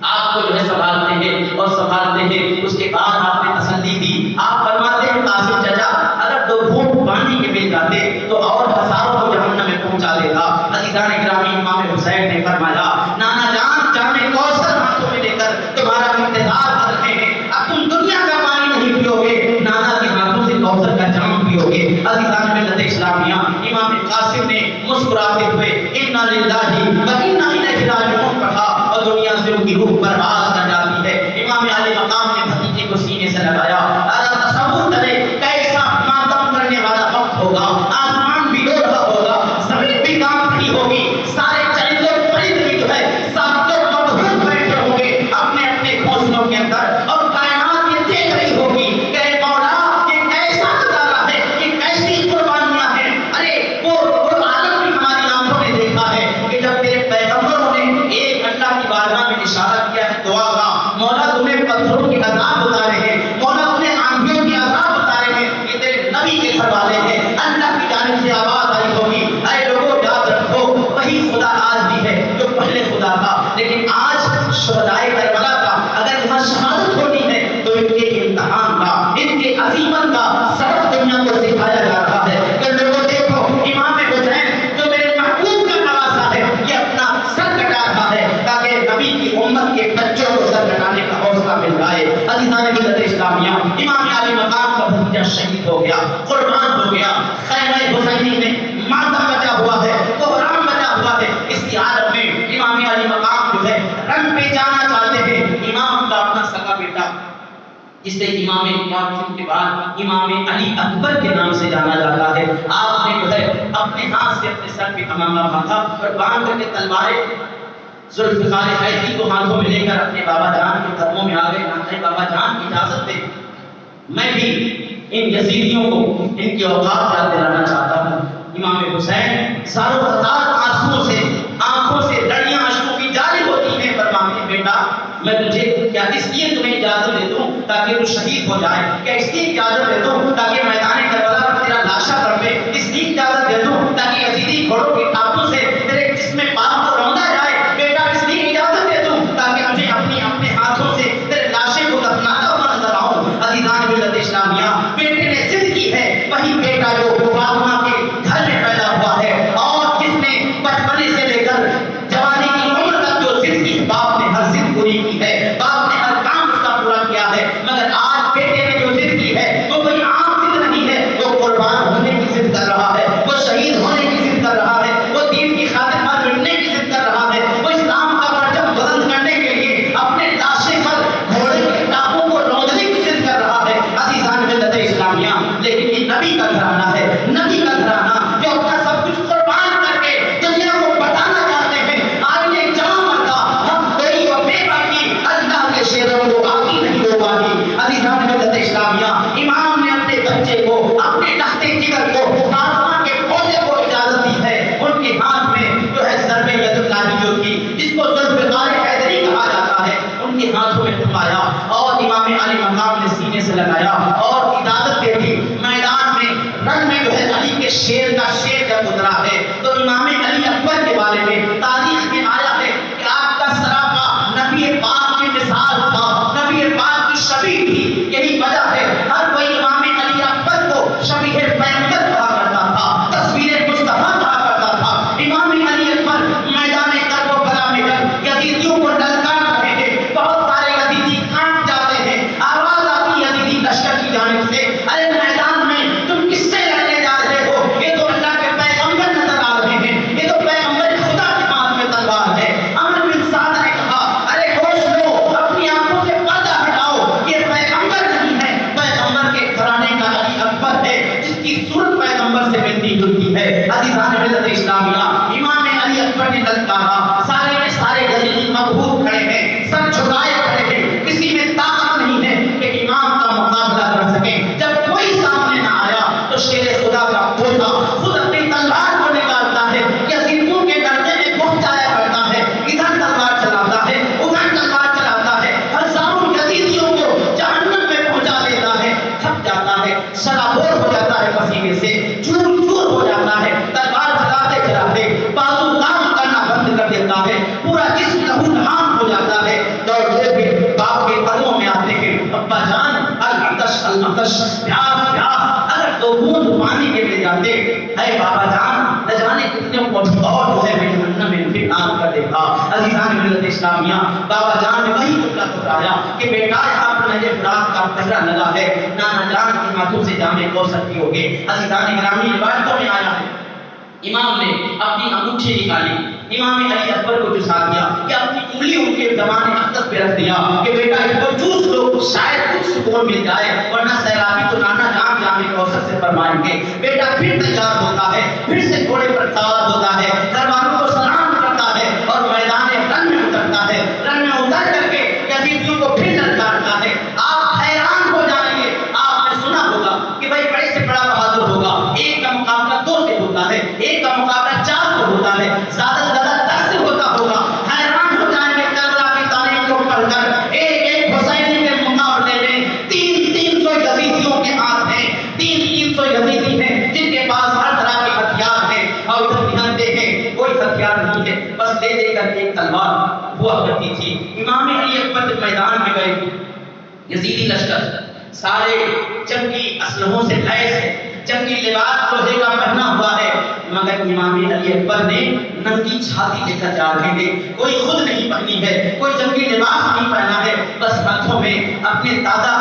آپ کو جو ہے سنبھالتے ہیں اور سنبھالتے ہیں۔ اس کے بعد آپ نے تسلی دی، آپ فرماتے ہیں قاسم چچا اگر 2 گھونٹ پانی کے مل جاتے تو اور ہزاروں کو جہنم میں پہنچا دیتا۔ عزیزان گرامی، امام حسین نے فرمایا نانا جان جام کوثر ہاتھوں میں لے کر تمہارا انتظار کر رہے ہیں، اب تم دنیا کا پانی نہیں پیو گے، نانا کے ہاتھوں سے کوثر کا جام پیو گے۔ عزیزان ملت اسلامیہ، امام قاسم نے مسکراتے ہوئے انا للہ و انا الیہ راجعون پڑھا اور دنیا سے ان کی روح پرواز کر جاتی ہے۔ امام علی مقام نے بھتیجے کو سینے سے لگایا، تصور کرے کیسا ماتم کرنے والا وقت ہوگا، آسمان بھی رو رہا ہوگا، زمین بھی کانپ رہی ہوگی، سارے چرندے پرند بھی جو ہے سب کے مبہوت بیٹھے ہوں گے اپنے اپنے گھونسلوں کے اندر، اور کائنات یہ دیکھ رہی ہوگی کہ اے مولا یہ کیسا نظارہ ہے، یہ کیسی قربانیاں ہیں۔ ارے وہ عالم بھی ہماری آنکھوں نے دیکھا ہے کہ جب تیرے پیغمبروں نے ایک اللہ کی بارگاہ میں اشارہ کیا ہے دعا کا، مولا تمہیں پتھروں کے عذاب اتارے ہیں، مولا تمہیں آندھیوں کے عذاب اتارے ہیں، یہ تیرے نبی کے گھر والے ہیں۔ اللہ کی جانب سے آواز آئی ہوگی اے لوگوں یاد رکھو وہی خدا آج بھی ہے جو پہلے خدا تھا، لیکن آج شہدائے کربلا کا اگر یہاں شہادت ہونی ہے تو ان کے امتحان کا، ان کے عظیمت کا سبق دنیا کو سکھایا جا رہا ہے کہ لوگوں دیکھو امام حسین جو میرے محبوب کا نواسا ہے یہ اپنا سر کٹا رہا ہے تاکہ نبی کی امت کے بچوں کو سر کٹانے کا حوصلہ مل جائے۔ عزیزان ملت اسلامیہ، امام علی مقام کا بھتیجا شہید ہو گیا، قربان ہو گیا، خیمہ حسینی میں ماتم بچا ہوا ہے، کوہرام بچا ہوا ہے۔ اس کی حالت میں امام علی مقام جو ہے رنگ پہ جانا چاہتے ہیں۔ امام کا اپنا سگا بیٹا جسے امام قاسم کے بعد امام علی اکبر کے نام سے جانا جاتا ہے، آپ نے جو ہے اپنے ہاتھ سے اپنے سر پہ امامہ باندھا اور باندھ کر کے تلواریں ذوالفقار حیدری کو ہاتھوں میں لے کر اپنے بابا جان کے قدموں میں آ گئے۔ کہتے ہیں بابا جان کی اجازت دے، میں بھی ان یزیدیوں کو ان کی اوقات یاد دلانا چاہتا ہوں۔ امام حسین ساروں قطار آنسوؤں سے آنکھوں سے لڑیاں اشکوں کی جاری ہوتی ہیں، فرماتے ہیں بیٹا میں تجھے کیا اس لیے تمہیں اجازت دے دوں تاکہ وہ شہید ہو جائے، کیا اس لیے اجازت دے دوں تاکہ میدان کربلا پر تیرا لاشا تڑپے، اس لیے اجازت دے دوں کسی گھوڑوں کے ٹاپوں سے تیرے جسم پاک کو روندا جائے، بیٹا اس لیے اجازت دے دوں تاکہ مجھے اپنے ہاتھوں سے تیرے لاشے کو دفناتا ہوا نظر آؤں۔ عزیزان ملت اسلامیہ، بیٹے نے ضد کی ہے، وہی بیٹا جو فاطمہ کے گھر میں پیدا ہوا ہے اور جس نے بچپنے سے لے کر جوانی کی عمر تک جو ضد کی، باپ نے ہر ضد پوری کی ہے، باپ نے ہر کام اس کا پورا کیا ہے، مگر آج بیٹے نے جو ضد کی ہے وہ کوئی عام ضد نہیں ہے، وہ قربان ہونے کی ضد کر رہا ہے، وہ شہید ہونے کی ضد کر رہا ہے، وہ دین کی خاطر مر مٹنے کی ضد کر رہا ہے، وہ اسلام کا پرچم بلند کرنے کے لیے اپنے لاشے پر گھوڑے کے ٹاپوں کو رونڈنے کی ضد کر رہا ہے۔ عزیزان ملت اسلامیہ، لیکن یہ نبی کا گھرانہ ہے، نبی کا گھرانہ جو اپنا سب کچھ قربان کر کے دنیا کو بتانا چاہتے ہیں آج یہ جہاں مرتا ہم کوئی و بے باقی اللہ کے شیروں کو آگی نہیں ہو پاتی۔ عزیزان ملت اسلامیہ، امام نے اپنے بچے کو، اپنے لختے جگر کو، فاطمہ کے پودے کو اجازت دی ہے، ان کے ہاتھ میں جو ہے ضرب ید اللہ جو تھی جس کو ذوالفقار حیدری کہا جاتا ہے، ان کے ہاتھوں میں تھمایا اور امام علی مقام نے سینے سے لگایا اور اجازت دے دی۔ میدان میں رن میں جو ہے علی کے شیر کا شیر جب اترا ہے تو امام علی اکبر کے بارے میں تاریخ میں آیا ہے کہ آپ کا سراپا نبی پاک کی مثال تھا، نبی پاک کی شبیہ تھی، یہی وجہ ہے ہر کوئی امام علی اکبر کو شبیہ پیغمبر کہا کرتا تھا، تصویر مصطفیٰ کہا کرتا تھا۔ امام علی اکبر میدان کربلا میں جب یزیدیوں کو للکار رہے ہیں، بہت سارے یزیدی کانپ جاتے ہیں، آواز آتی یزیدی لشکر کی جانب سے، ارے میدان میں تم کس سے لڑنے جا رہے ہو؟ یہ تو اللہ کے پیغمبر نظر آ رہے ہیں، یہ تو پیغمبر خدا کے ہاتھ میں تلوار ہے۔ عمر بن سعد نے کہا ارے ہوش لو، اپنی آنکھوں سے پردہ ہٹاؤ، یہ پیغمبر نہیں ہے، پیغمبر کے گھرانے کا علی اکبر ہے جس کی صورت پیغمبر سے ملتی جلتی ہے۔ عزیزان ملت اسلامیہ، امام علی اکبر نے للکارا، سارے کے سارے یزیدی مبہوت کھڑے ہیں، سر جھکائے کھڑے ہیں، کسی میں طاقت نہیں ہے کہ امام کا مقابلہ کر سکے۔ جب کوئی سامنے نہ آیا تو شیر خدا کا پوتا خود اپنی تلوار کو نکالتا ہے، یزیدیوں کے گردے میں گھس جایا کرتا ہے، ادھر تلوار چلاتا ہے، ادھر تلوار چلاتا ہے، ہزاروں یزیدیوں کو جہنم میں پہنچا دیتا ہے، تھک جاتا ہے، سرابور ہو جاتا ہے پسینے سے، چور چور ہو جاتا ہے، تلوار چلاتے چلاتے بازو کام کرنا بند کر دیتا ہے، پورا جسم لہو لہان ہو جاتا ہے، دوڑتے ہوئے باپ کے قدموں میں آتے ہیں، ابا جان العطش العطش، پیاس پیاس، اگر دو بوند پانی کے لے جاتے، اے بابا جان نہ جانے کتنے کو اور جو ہے میں جہنم میں انتقال کر دیتا۔ عزیزان ملت اسلامیہ، بابا جان نے وہی جملہ دہرایا کہ بیٹا یہاں پر نہر فرات کا پہرا لگا ہے، نانا جان کے ہاتھوں سے جامے کوثر پیو گے۔ عزیزان گرامی، روایتوں میں آیا ہے امام نے اپنی انگوٹھی نکالی، امام علی اکبر کو چسا دیا کہ اپنی انگلی ان کے زبان اقدس پہ رکھ دیا کہ بیٹا اس کو چوس لو، شاید کچھ سکون مل جائے، ورنہ سیلابی تو نانا جان جامع کوثر سے فرمائیں گے۔ بیٹا پھر تیار ہوتا ہے، پھر سے گھوڑے پر سوار ہوتا ہے، گھر والوں کو سلام کرتا ہے اور میدان رن میں اترتا ہے، رن میں اتر کر کے یزیدیوں کو پھر للکارتا ہے۔ آپ حیران ہو جائیں گے، آپ نے سنا ہوگا کہ بھائی بڑے سے بڑا بہادر ہوگا، ایک کا مقابلہ 2 سے ہوتا ہے، ایک کا مقابلہ 4 سے ہوتا ہے، زیادہ سے زیادہ 10 سے ہوتا ہوگا۔ حیران ہو جائیں گے کربلا کی تاریخ کو پڑھ کر، ایک حسینی کے مقابلے میں 300 یزیدیوں کے ہاتھ ہیں، 300 یزیدی ہیں جن کے پاس ہر طرح کے ہتھیار ہیں، اور ادھر دھیان دیکھیں کوئی ہتھیار نہیں ہے، بس لے دے کر ایک تلوار ہوا کرتی تھی۔ امام علی اکبر جب میدان میں گئے، یزیدی لشکر سارے جنگی اسلحوں سے لیس ہے، جنگی لباس لوہے کا پہنا ہوا ہے، مگر امام علی اکبر نے ننگی چھاتی لے کر جا رہے ہیں، کوئی خود نہیں پہنی ہے، کوئی جنگی لباس نہیں پہنا ہے، بس ہاتھوں میں اپنے دادا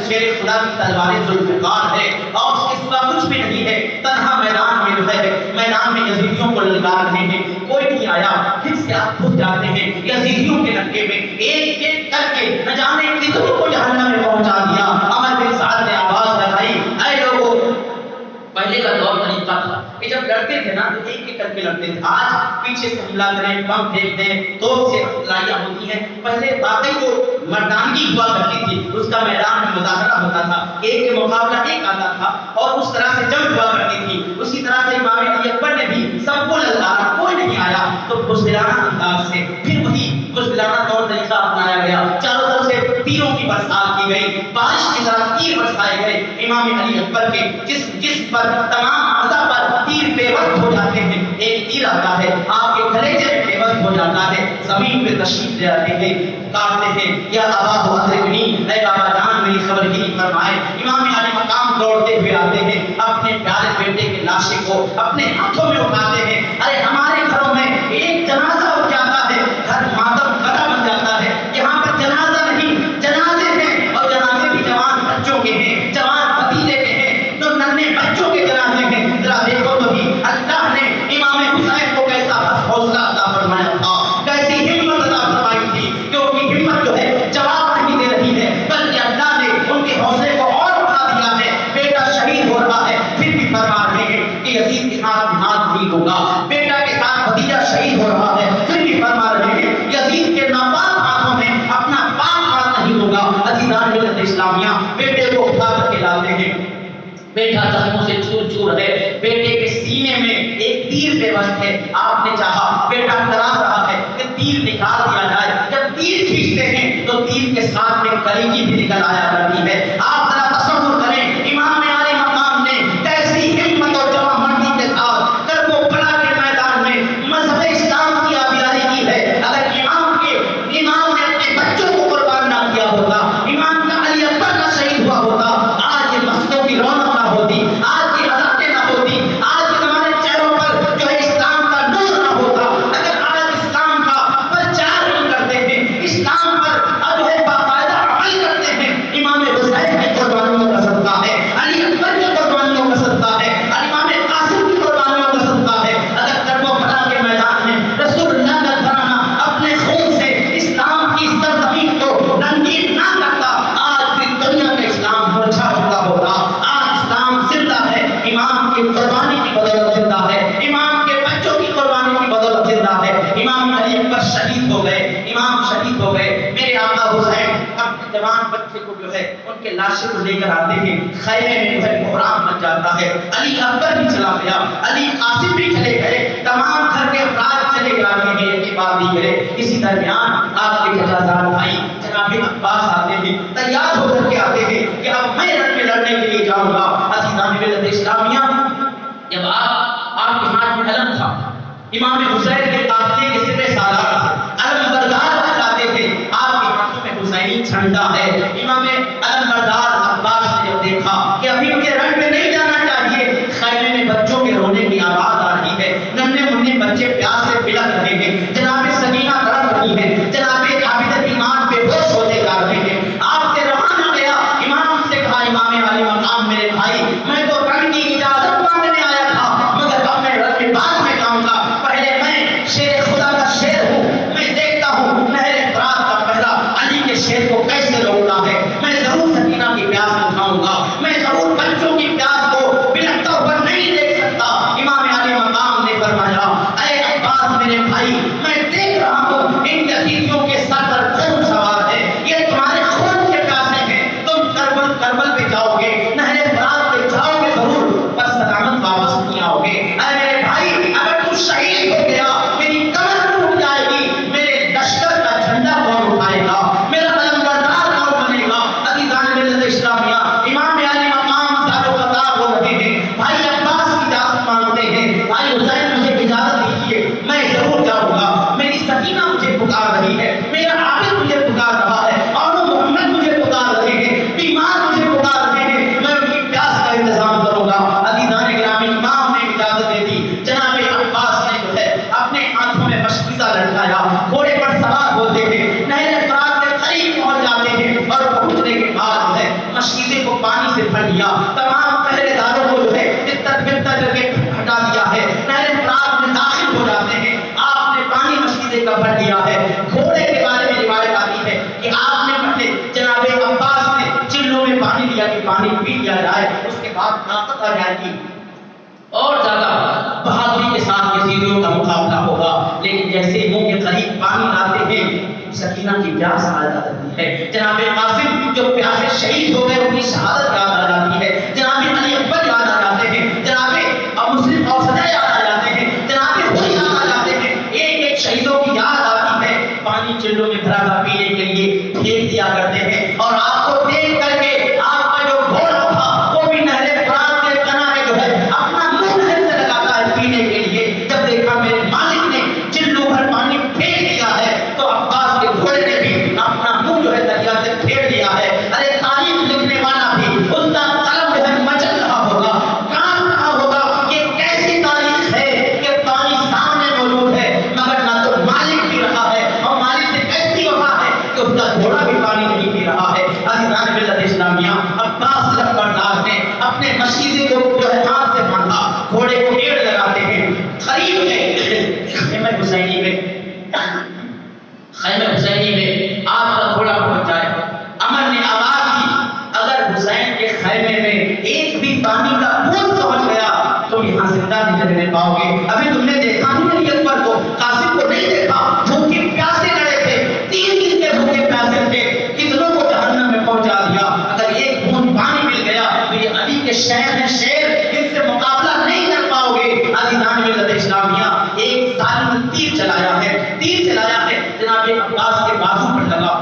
شیر خدا کی تلوار ذوالفقار ہے اور اس کے سوا کچھ بھی نہیں ہے، تنہا میدان میں جو ہے میدان میں یزیدیوں کو للکار رہے ہیں، کوئی نہیں آیا، پھر سے آپ گھس جاتے ہیں یزیدیوں کے لڑکے میں، ایک ایک کر کے نہ جانے کتنوں کو جہنم میں پہنچا دیا۔ عمر بن سعد نے آواز لگائی، اے لوگوں، پہلے کا دور طریقہ تھا کہ جب لڑتے تھے نا تو ایک ایک کر کے لڑتے تھے، آج پیچھے سے حملہ کریں، بم پھینک دیں، توپ سے لڑائیاں ہوتی ہیں۔ پہلے واقعی جو مردانگی ہوا کرتی تھی اس کا میدان میں مظاہرہ ہوتا تھا، ایک کے مقابلہ ایک آتا تھا اور اس طرح سے جنگ ہوا کرتی تھی۔ اسی طرح سے امام علی اکبر نے بھی سب کو للکارا، کوئی نہیں آیا تو بزدلانہ انداز سے پھر وہی بزدلانہ طور طریقہ اپنایا گیا، چاروں طرف سے تیروں کی برسات کی گئی، بارش کی طرح تیر برسائے گئے امام علی اکبر کے جس پر تمام اعضاء پر تیر بے وقت ہو جاتے ہیں، ایک تیر آتا ہے آپ کے کلیجے میں بےبس ہو جاتا ہے، زمین پہ تشریف لے آتے ہیں، کاٹتے ہیں، یا ابا ہو ادرکنی، اے بابا جان میری خبر گیری فرمائے۔ امام علی مقام دوڑتے ہوئے آتے ہیں، اپنے پیارے بیٹے کے لاشے کو اپنے ہاتھوں میں اٹھاتے ہیں۔ ارے ہمارے گھروں میں ایک جنازہ اٹھ جاتا ہے، گھر ماتم گدا بن جاتا ہے، یہاں پر جنازہ نہیں جنازے ہیں، اور جنازے بھی جوان بچوں کے ہیں، جوان بھتیجے کے ہیں، جو ننھے بچوں کے جنازے ہیں۔ ذرا دیکھو تو بھی اللہ نے امام حسین کو کیسا حوصلہ عطا فرمایا تھا، کیسی ہمت عطا فرمائی تھی، کہ ان کی ہمت جو ہے جواب نہیں دے رہی ہے، بلکہ اللہ نے ان کے حوصلے کو اور بڑھا دیا ہے۔ بیٹا شہید ہو رہا ہے پھر بھی فرما رہے ہیں کہ یزید کے ہاتھ نہیں ہوگا، بیٹا کے ساتھ بھتیجا شہید ہو رہا ہے پھر بھی فرما رہے ہیں یزید کے ناپاک ہاتھوں میں اپنا پاک ہاتھ نہیں ہوگا۔ عزیزان ملت اسلامیہ، بیٹے کو اٹھا کر کے لاتے ہیں، بیٹا زخموں سے چور چور ہے، بیٹے کے سینے میں ایک تیر بے بس ہے، آپ نے چاہا بیٹا تڑپ رہا ہے کہ تیر نکال دیا جائے، جب تیر کھینچتے ہیں تو تیر کے ساتھ میں کلیجی بھی نکل آیا کرتی ہے۔ آپ ذرا تصور کریں امام علی مقام نے کیسی ہمت اور جواں مردی کے ساتھ کربلا کے میدان میں مذہب اسلام کی آبیاری کی ہے۔ اگر امام نے اپنے بچوں کو قربان نہ کیا ہوتا، امام کا علی اکبر کا شہید ہوا ہوتا، آج یہ مسجدوں کی رونق نہ ہوتی، آج کی عزتیں نہ ہوتی، آج کے ہمارے چہروں پر جو ہے اسلام کا نور نہ ہوتا۔ اگر آج اسلام کا پرچار نہیں کرتے ہیں، اسلام پر جو ہے باقاعدہ عمل کرتے ہیں، امام حسین کی قربانیوں کا صدقہ ہے، علی اکبر کی قربانیوں کا صدقہ ہے، امام قاسم کی قربانیوں کا صدقہ ہے۔ اگر کربلا کے میدان میں رسول اللہ کا گھرانہ اپنے خون سے اسلام کی سرزمین کو رنگین نہ کرتا، آج بھی دنیا میں اسلام مرجھا چکا ہوتا۔ آج اسلام زندہ ہے، امام کی قربانی کی بدولت زندہ ہے، امام کے بچوں کی قربانی کی بدولت زندہ ہے۔ امام علی اکبر شہید ہو گئے، امام شہید ہو گئے، میرے آقا حسین اپنے جوان بچے کو جو ہے ان کے لاشیں کو لے کر آتے ہیں، خیمے میں جو ہے بحران مچ جاتا ہے، علی اکبر بھی چلا گیا، علی قاسم بھی چلے گئے، تمام گھر کے افراد چلے جاتے ہیں، ایک بات نہیں کرے۔ اسی درمیان آپ کے جزازان بھائی جناب عباس آتے ہیں، تیار ہو کر کے آتے ہیں کہ اب میں رن میں لڑنے کے لیے جاؤں گا۔ عزیزان ملت اسلامیہ، جب آپ کے ہاتھ میں علم تھا، امام حسین کے قافلے کے سپہ سالار تھے، علم بردار کہلاتے تھے، آپ کے ہاتھوں میں حسینی جھنڈا ہے۔ امام علم بردار عباس نے جب دیکھا کہ ابھی مجھے رن میں نہیں جانا چاہیے، خیمے میں بچوں کے رونے کی آواز آ رہی ہے، ننھے منھے بچے پیاس سے بلک رہے ہیں، جناب سکینہ تڑپ رہی ہے، جناب عابد ایمان بے ہوش ہوتے جا رہے ہیں، آپ سے رہا نہ گیا۔ امام سے کہا امام علی مقام میرے بھائی، میں تو رن کی اجازت مانگنے آیا تھا، مگر اب میں رن کے بعد میں جاؤں گا، پہلے میں شیر خدا کا شیر ہوں، میں دیکھتا ہوں نہر فرات کا پہلا علی کے شیر کو کیسے روکتا ہے، میں ضرور سکینہ کی پیاس بجھاؤں گا، میں ضرور بچوں کی پیاس کو بلکتا ہوا نہیں دیکھ سکتا۔ امام علی مقام نے فرمایا اے عباس میرے بھائی، میں دیکھ رہا ہوں ان یزیدیوں کے سر پر خون سوار ہے، یہ تمہارے خون کے پیاسے ہیں، تم کربل پہ جاؤ گے، نہر فرات پہ جاؤ گے ضرور، پر سلامت واپس نہیں آؤ گے۔ اے میرے بھائی، اگر تو شہید ہو گیا میری کمر ٹوٹ جائے گی، میرے لشکر کا جھنڈا کون اٹھائے گا، میرا علم بردار کون بنے گا؟ عزیزان ملت اسلامیہ، امام علی مقام سارو قطار ہو رہے ہیں، بھائی عباس کی اجازت مانگتے ہیں، بھائی حسین مجھے اجازت دیجیے، میں ضرور جاؤں گا، میری سکینہ مجھے پکار رہی ہے، میرا عابد مجھے پکار رہا ہے، اور محمد مجھے پکار رہے ہیں، بیمار مجھے پکار رہے ہیں، میں ان کی پیاس کا انتظام کروں گا۔ عزیزان گرامی، امام نے اجازت دے دی، جناب عباس نے جو ہے اپنے ہاتھوں میں مشکیزہ لٹکایا، گھوڑے پر سوار ہوتے ہیں، نہر فرات کے قریب پہنچ جاتے ہیں، اور پہنچنے کے بعد جو ہے مشکیزے کو پانی سے بھر لیا، تمام پہرے داروں کو جو ہے تتر بتر کر کے ہٹا دیا ہے، نہر فرات میں داخل ہو جاتے ہیں، آپ نے پانی مشکیزے کا بھر لیا ہے۔ گھوڑے کے بارے میں روایت آتی ہے کہ آپ نے پہلے جناب عباس نے چلوں میں پانی لیا کہ پانی پی لیا جائے، اس کے بعد طاقت آ جائے گی اور زیادہ بہادری کے ساتھ یزیدیوں کا مقابلہ ہوگا، لیکن جیسے منہ کے قریب پانی لاتے ہیں سکینہ کی پیاس آ جاتی ہے، جناب قاسم جو پیاسے شہید ہو گئے ان کی شہادت یاد آ جاتی ہے، جناب علی اکبر یاد آ جاتے ہیں، جناب مسلم اوسطیٰ یاد آ جاتے ہیں، جناب ہوئی یاد آ جاتے ہیں، ایک ایک شہیدوں کی یاد آتی ہے، پانی چلوں میں بھرا تھا پینے کے لیے پھینک دیا کرتے ہیں، اور آپ کو دیکھ کر کے آپ کا جو گھوڑا تھا وہ بھی نہر فرات کے کنارے جو ہے اپنا منہ سے لگاتا ہے پینے کے لیے، جب خیمہ حسینی میں آپ کا گھوڑا پہنچ جائے. عمر نے آواز دی اگر حسین کے خیمے میں ایک بھی پانی کا بوند پہنچ گیا تم یہاں زندہ نہیں رہنے پاؤ گے. ابھی تم نے دیکھا نہیں علی اکبر کو, قاسم کو نہیں دیکھا, بھوکے پیاسے لڑے تھے, 3 دن کے بھوکے پیاسے تھے, کتنوں کو جہنم میں پہنچا دیا. اگر ایک بوند پانی مل گیا تو یہ علی کے شیر ہیں, شیر, ان سے مقابلہ نہیں کر پاؤ گے. عزیزان ملت اسلامیہ, ایک ظالم نے تیر چلایا ہے, جناب عباس کے بازو پر لگا,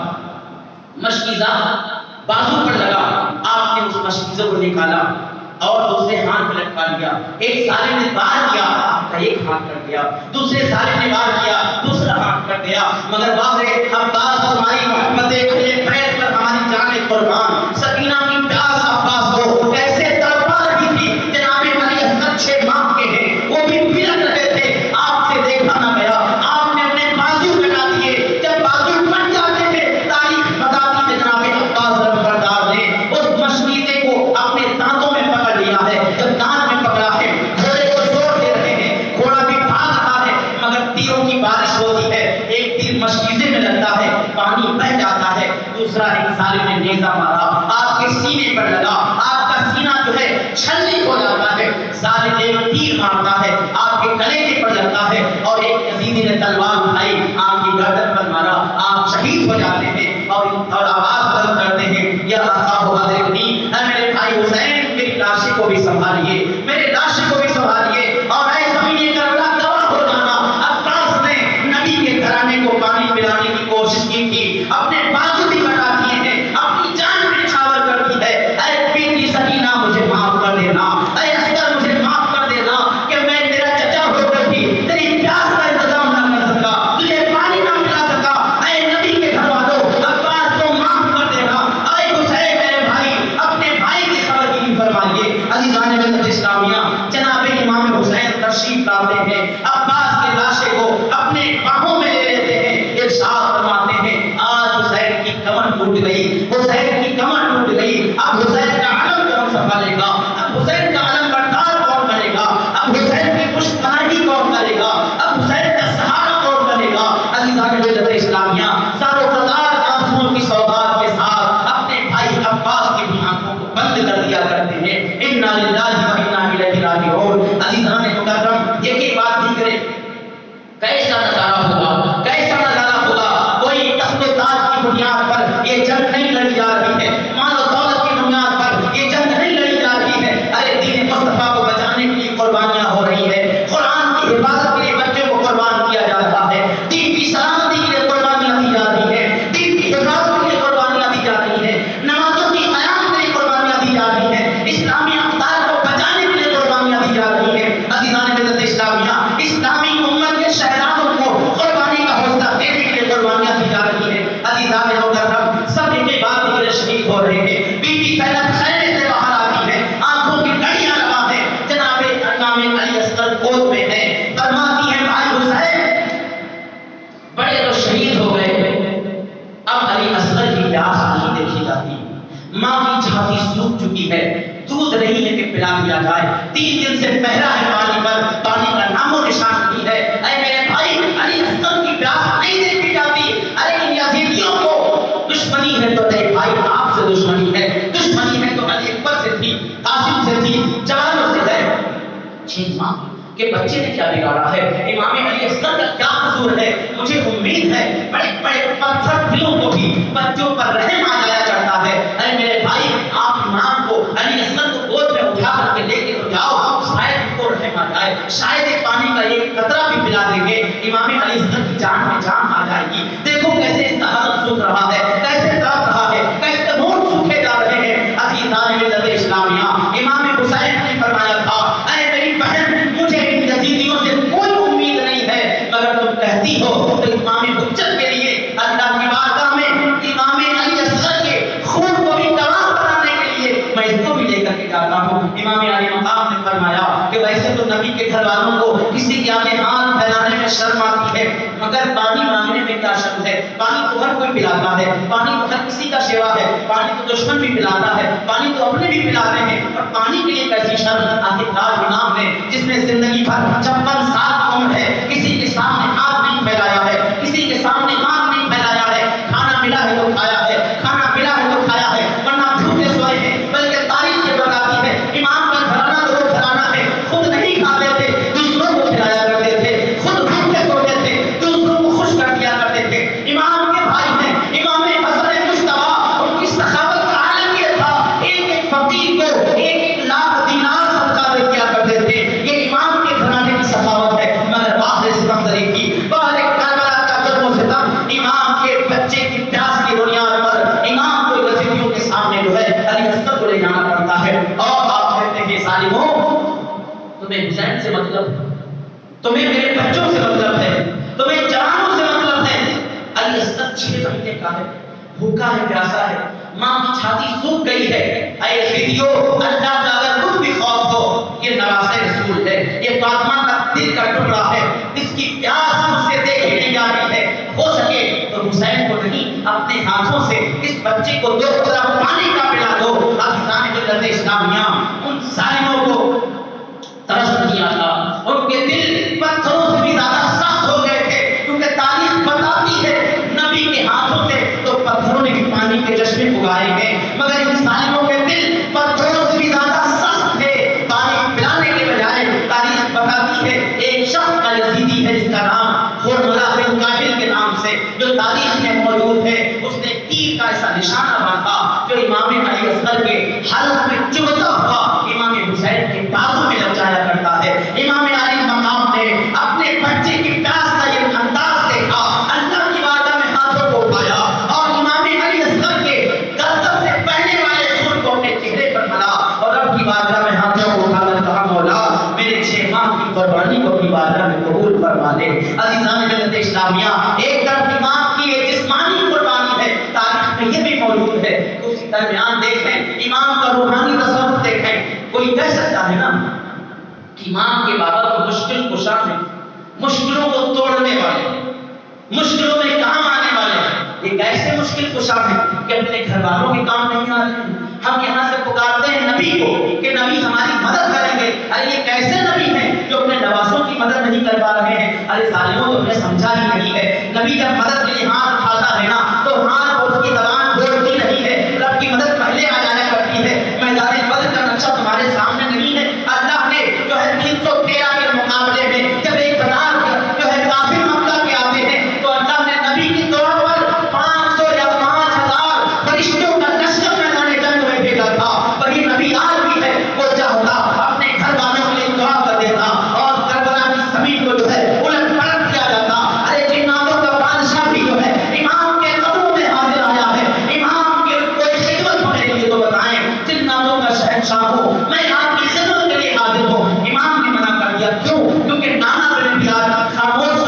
مشکیزہ بازو پر لگا. آپ نے اس مشکیزے کو نکالا اور دوسرے ہاتھ میں لٹکا لیا. ایک ظالم نے وار کیا, آپ کا ایک ہاتھ کٹ گیا. دوسرے ظالم نے وار کیا, دوسرا ہاتھ کٹ گیا. مگر واضح عباس ہماری محبت کھلے پیر پر ہماری جان قربان. سکینہ کی پیاس عباس کو ایسے تڑپا رہی تھی. جناب علی اصغر 6 ماہ کے ہیں, وہ بھی بلک رہے تھے. آپ سے دیکھا نہ گیا, آپ نے اپنے بازو کٹا دیے. جب بازو کٹ جاتے تھے تاریخ بتاتی ہے جناب عباس بردار نے اس مشکیزے کو اپنے دانتوں میں پکڑ لیا ہے. جب دانت میں پکڑا ہے, گھوڑے کو زور دے رہے ہیں, گھوڑا بھی بھاگ رہا ہے, مگر تیروں کی بارش ہوتی ہے. ایک تیر مشکیزے میں لگتا ہے, پانی بہ جاتا ہے. دوسرا ایک ظالم نے نیزہ مارا, آپ کے سینے پر لگا, آپ کا سینہ جو ہے چھلنی ہو جاتا ہے. ظالم ایک تیر مارتا ہے, آپ کے کلیجے پر لگتا ہے, اور ایک یزیدی نے تلوار اٹھائی, آپ کی گردن پر مارا, آپ شہید ہو جاتے ہیں. اور آواز بلند کرتے ہیں, یا اصحاب ادرکنی, اے میرے بھائی حسین, میری لاشی کو بھی سنبھالیے, میرے لاشی کو بھی سنبھالیے. اور اے زمین کربلا گواہ ہو جانا, عباس نے نبی کے گھرانے کو پانی پلانے کی کوشش کی تھی, اپنے بازو بھی کٹا دیے ہیں, اپنی جان بھی نچھاور کر دی ہے. اے بیٹی سکینہ مجھے معاف کر دینا, اے اصغر مجھے معاف کر دینا کہ میں تیرا چچا ہو کر بھی تیری پیاس کا انتظام نہ کر سکا, تجھے پانی نہ پلا سکا. اے نبی کے گھر والوں, عباس کو معاف کر دینا. اے حسین میرے بھائی, اپنے بھائی کی خبر کی فرمائیے. عزیزان ملت اسلامیہ, جناب امام حسین تشریف لاتے ہیں, عباس کے لاشے کو اپنے باہوں میں لے لیتے ہیں, ارشاد فرماتے ہیں آج حسین کی کمر ٹوٹ گئی, حسین کی کمر ٹوٹ گئی. اب حسین کا علم کون سنبھالے گا, اب حسین کا علم بردار کون بنے گا, اب حسین کی پشت پناہی کون کرے گا, اب حسین کا سہارا کون بنے گا. عزیزان ملت اسلامیہ, ساروں قطار آنسوؤں کی سوگات کے ساتھ اپنے بھائی عباس کی بھی آنکھوں کو بند کر دیا کرتے ہیں. انا للہ و انا الیہ راجعون. عزیزان مکرم, ایک بات بھی کرے, کیسا نظارہ ہوگا, کیسا نظارہ ہوگا. کوئی تخت و تاج کی بنیاد پر یہ جنگ نہیں لڑی جا رہی ہے, مال و دولت کی بنیاد پر یہ جنگ نہیں لڑی جا رہی ہے. ارے دین مصطفیٰ کو بچانے کے لیے قربانیاں ہو رہی ہے, قرآن کی حفاظت کے لیے بچوں کو قربان کیا جا رہا ہے, دین کی سلامتی کے لیے قربانیاں دی جا رہی ہے, دین کی حفاظت کے لیے قربانیاں دی جا رہی ہے, نمازوں کی قیام کے لیے قربانیاں دی جا رہی ہے, اسلامی اقدار کو بچانے کے لیے قربانیاں دی جا رہی ہے. عزیزان ملت اسلامیہ, اسلامی امت کے شہزادوں کو قربانی کا حوصلہ دینے کے لیے قربانیاں دی جا رہی ہے. عزیزان مکرم, سب ایک بات کے شہید ہو رہے ہیں. بی بی زینب خیمے سے باہر آتی ہے, آنکھوں کی لڑیاں لگا ہے, جناب امام علی اصغر گود میں ہے, فرماتی ہے بھائی حسین بڑے تو شہید ہو گئے, اب علی اصغر کی پیاس نہیں دیکھی جاتی, ماں کی چھاتی سوکھ چکی ہے, دودھ نہیں ہے کہ پلا دیا جائے, 3 دن سے پہرا ہے پانی پر, پانی کا نام و نشان نہیں ہے. اے میرے بھائی, علی اصغر کی پیاس نہیں دیکھی جاتی. ارے ان یزیدیوں کو دشمنی ہے تو میرے بھائی آپ سے دشمنی ہے, دشمنی ہے تو علی اکبر سے تھی, قاسم سے تھی, جوانوں سے ہے. 6 ماہ کہ بچے نے کیا بگاڑا ہے, امام علی اصغر کا کیا قصور ہے. مجھے امید ہے بڑے بڑے پتھر دلوں کو بھی بچوں پر رحم آ جایا کرتا ہے. اے میرے بھائی, آپ امام کو علی اصغر کو گود میں اٹھا کر کے لے کے تو جاؤ, شاید ان کو رحم آ جائے, شاید ایک پانی کا ایک قطرہ بھی پلا دیں گے, امام علی اصغر کی جان میں جان آ جائے گی. دیکھو کیسے اس کا حالت سوکھ رہا ہے, کیسے تڑپ رہا ہے, کیسے مون سوکھے جا رہے ہیں. عزیزان ملت اسلامیہ, امام حسین نے فرمایا تھا اے میری بہن, مجھے ان یزیدیوں سے کوئی امید نہیں ہے, مگر تم کہتی ہو تو امام حجت کے لیے اللہ کی بارگاہ میں امام علی اصغر کے خون کو بھی گواہ بنانے کے لیے میں اس کو بھی لے کر کے جاتا ہوں. امام علی مقام نے فرمایا کہ ویسے تو نبی کے گھر والوں کو کسی کے آگے ہاتھ پھیلانے میں شرم آتی ہے, مگر پانی مانگنے میں کیا شرم ہے. پانی تو ہر کوئی پلاتا ہے, پانی تو ہر کسی کا سیوا ہے, پانی تو دشمن بھی پلاتا ہے, پانی تو اپنے بھی پلاتے ہیں, اور پانی کے لیے کیسی شرم. آخر کار امام نے جس نے زندگی بھر 56 سال عمر ہے کسی کے سامنے تمہیں میرے بچوں سے مطلب ہے، تمہیں جوانوں سے مطلب ہے۔ علی اصغر 6 مہینے کا ہے، بھوکا ہے، پیاسا ہے، ماں کی چھاتی سوکھ گئی ہے۔ اے فدیو، اللہ کا اگر کچھ بھی خوف ہو، یہ نواسہ رسول ہے، یہ فاطمہ کا دل کا ٹکڑا ہے، اس کی پیاس مجھ سے دیکھی نہیں جاتی ہے۔ ہو سکے تو حسین کو نہیں، اپنے ہاتھوں سے اس بچے کو 2 قدم پانی کا پلا دو۔ عزیزان ملت اسلامیہ، ان ظالموں کو ترس نہیں آتا، ان کے دل پتھروں سے بھی زیادہ سخت ہو گئے تھے، کیونکہ تاریخ بتاتی ہے نبی کے ہاتھوں سے تو پتھروں نے بھی پانی کے چشمے اگائے ہیں، مگر ان ظالموں کے دل پتھروں سے بھی زیادہ سخت تھے۔ پانی پلانے کے بجائے تاریخ بتاتی ہے ایک شخص کا یزیدی ہے جس کا نام حرملہ بن قابل کے نام سے جو تاریخ میں موجود ہے، اس نے تیر کا ایسا نشانہ باندھا جو امام علی اصغر کے حلق میں چبھتا ہوا امام حسین کے بازو میں لگ جایا کرتا ہے۔ امام علی مقام نے اپنے بچے کی پیاس کا یہ انداز دیکھا، اللہ کی بارگاہ میں ہاتھوں کو اٹھایا اور امام علی اصغر کے گردن سے بہنے والے خون کو اپنے چہرے پر ملا اور رب کی بارگاہ میں ہاتھوں کو اٹھا کر کہا، مولا میرے 6 ماہ کی قربانی کو اپنی بارگاہ میں قبول فرما لے۔ عزیزان ملت اسلامیہ، ایک طرف امام کی ایک جسمانی قربانی ہے، تاریخ میں یہ بھی موجود ہے، اسی درمیان دیکھیں امام کا روحانی تصور دیکھیں۔ کوئی کہہ سکتا ہے نا کہ امام کے بابا تو مشکل کشا ہیں، مشکلوں کو توڑنے والے، مشکلوں میں کام آنے والے، یہ کیسے مشکل کشا ہیں کہ اپنے گھر والوں کے کام نہیں آ رہے ہیں؟ ہم یہاں سے پکارتے ہیں نبی کو کہ نبی ہماری مدد کریں گے، ارے یہ کیسے نبی ہیں جو اپنے نواسوں کی مدد نہیں کر پا رہے ہیں؟ ارے ظالموں تم نے سمجھا ہی نہیں ہے، نبی جب مدد کے لیے ہاتھ اٹھاتا ہے نا تو ہاتھ اور اس کی زبان بولتی نہیں ہے، رب کی مدد پہلے آ جایا کرتی ہے۔ میدان بدر کا نقشہ تمہارے سامنے نہیں ہے، اللہ نے جو ہے 313 کے مقابلے میں جب 1000 جو ہے کافر مکہ کے آتے ہیں تو اللہ نے نبی کی دعا پر 500 یا 5000 فرشتوں کا لشکر میدان جنگ میں بھیجا تھا، وہی نبی آج بھی ہے، وہ چاہتا اپنے گھر والوں کے لیے دعا کر دیتا اور کربلا کی زمین کو جو ہے الٹ پلٹ کیا جاتا۔ ارے جناتوں کا بادشاہ بھی جو ہے امام کے قدموں میں حاضر آیا ہے، امام کی کوئی خدمت ہونے کے لیے تو بتائیں، جناتوں کا شہنشاہ ہوں میں آپ کی خدمت کے لیے حاضر ہوں۔ امام نے منع کر دیا، کیوں؟ کیونکہ نانا نے بھی آج خاموش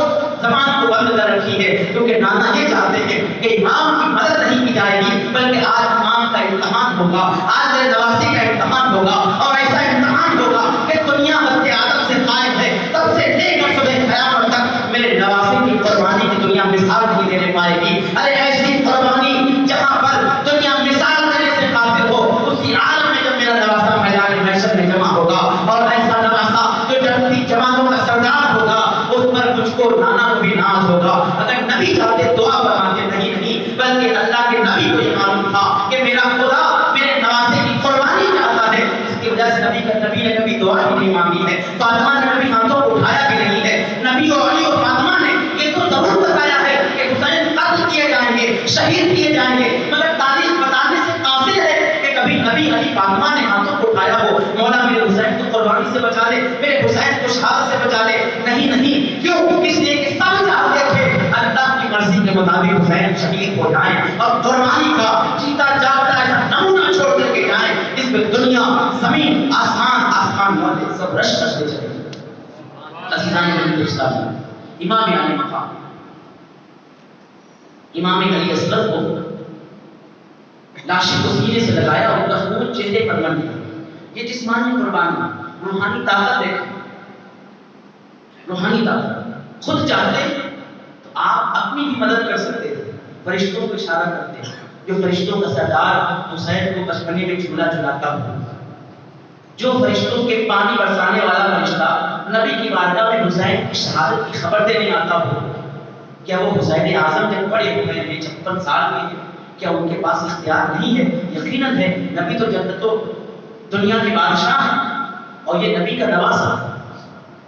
زبان کو بند کر رکھی ہے، کیونکہ نانا یہ چاہتے ہیں کہ امام کی مدد نہیں کی جائے گی، بلکہ آج امام کا امتحان ہوگا، آج میرے نواسی کا امتحان ہوگا، اور ایسا امتحان ہوگا کہ دنیا حضرت آدم سے قائم ہے تب سے لے کر صبح قیامت تک میرے نواسی کی قربانی کی دنیا مثال نہیں دینے پائے گی۔ ارے ایسی قربانی جہاں پر دنیا مثال دینے سے قاصر ہو، اسی عالم میں جب میرا نواسا میدان محشر میں جمع ہوگا اور ایسا نواسا جو جنتی جوانوں کا سردار ہوگا، اس پر مجھ کو نانا کو بھی ناز ہوگا۔ اگر نبی چاہتے دعا فرماتے، نہیں بلکہ اللہ کے نبی کو یہ معلوم تھا کہ میرا خدا میرے نواسے کی قربانی چاہتا ہے، اس کی وجہ سے نبی نے کبھی دعا ہی نہیں مانگی ہے، فاطمہ نے کبھی ہاتھوں کو اٹھایا بھی نہیں ہے۔ نبی اور علی اور فاطمہ نے یہ تو ضرور بتایا ہے کہ حسین قتل کیے جائیں گے، شہید کیے جائیں گے، مگر تاریخ بتانے سے قاصر ہے کہ کبھی نبی علی فاطمہ نے ہاتھوں کو اٹھایا ہو، مولا میرے حسین کو قربانی سے بچا لے، میرے حسین کو شہادت سے بچا لے، نہیں، کیوں؟ اس لیے کہ سب چاہتے تھے اللہ کی مرضی کے مطابق حسین شہید ہو جائیں اور قربانی کا جیتا جاگتا ایسا نمونہ چھوڑ کر کے جائیں جس میں دنیا زمین آسمان والے سب رش کرتے چلے۔ عزیزان ملت اسلام، امام علی مقام امام علی اصغر کو لاشی کو سینے سے لگایا اور خون چہرے پر مل دیا۔ یہ جسمانی قربانی، روحانی طاقت دیکھیں، روحانی طاقت۔ خود چاہتے تو آپ اپنی بھی مدد کر سکتے تھے، فرشتوں کو اشارہ کرتے ہیں، جو فرشتوں کا سردار حسین کو بچپنے میں جھولا جھلاتا ہوا، جو فرشتوں کے پانی برسانے والا فرشتہ نبی کی بارگاہ میں حسین کی شہادت کی خبر دینے آتا ہو، کیا وہ حسین اعظم جب بڑے ہو گئے ہیں 56 سال کے، کیا ان کے پاس اختیار نہیں ہے؟ یقیناً ہے، نبی تو جنت و دنیا کے بادشاہ ہیں اور یہ نبی کا نواسا،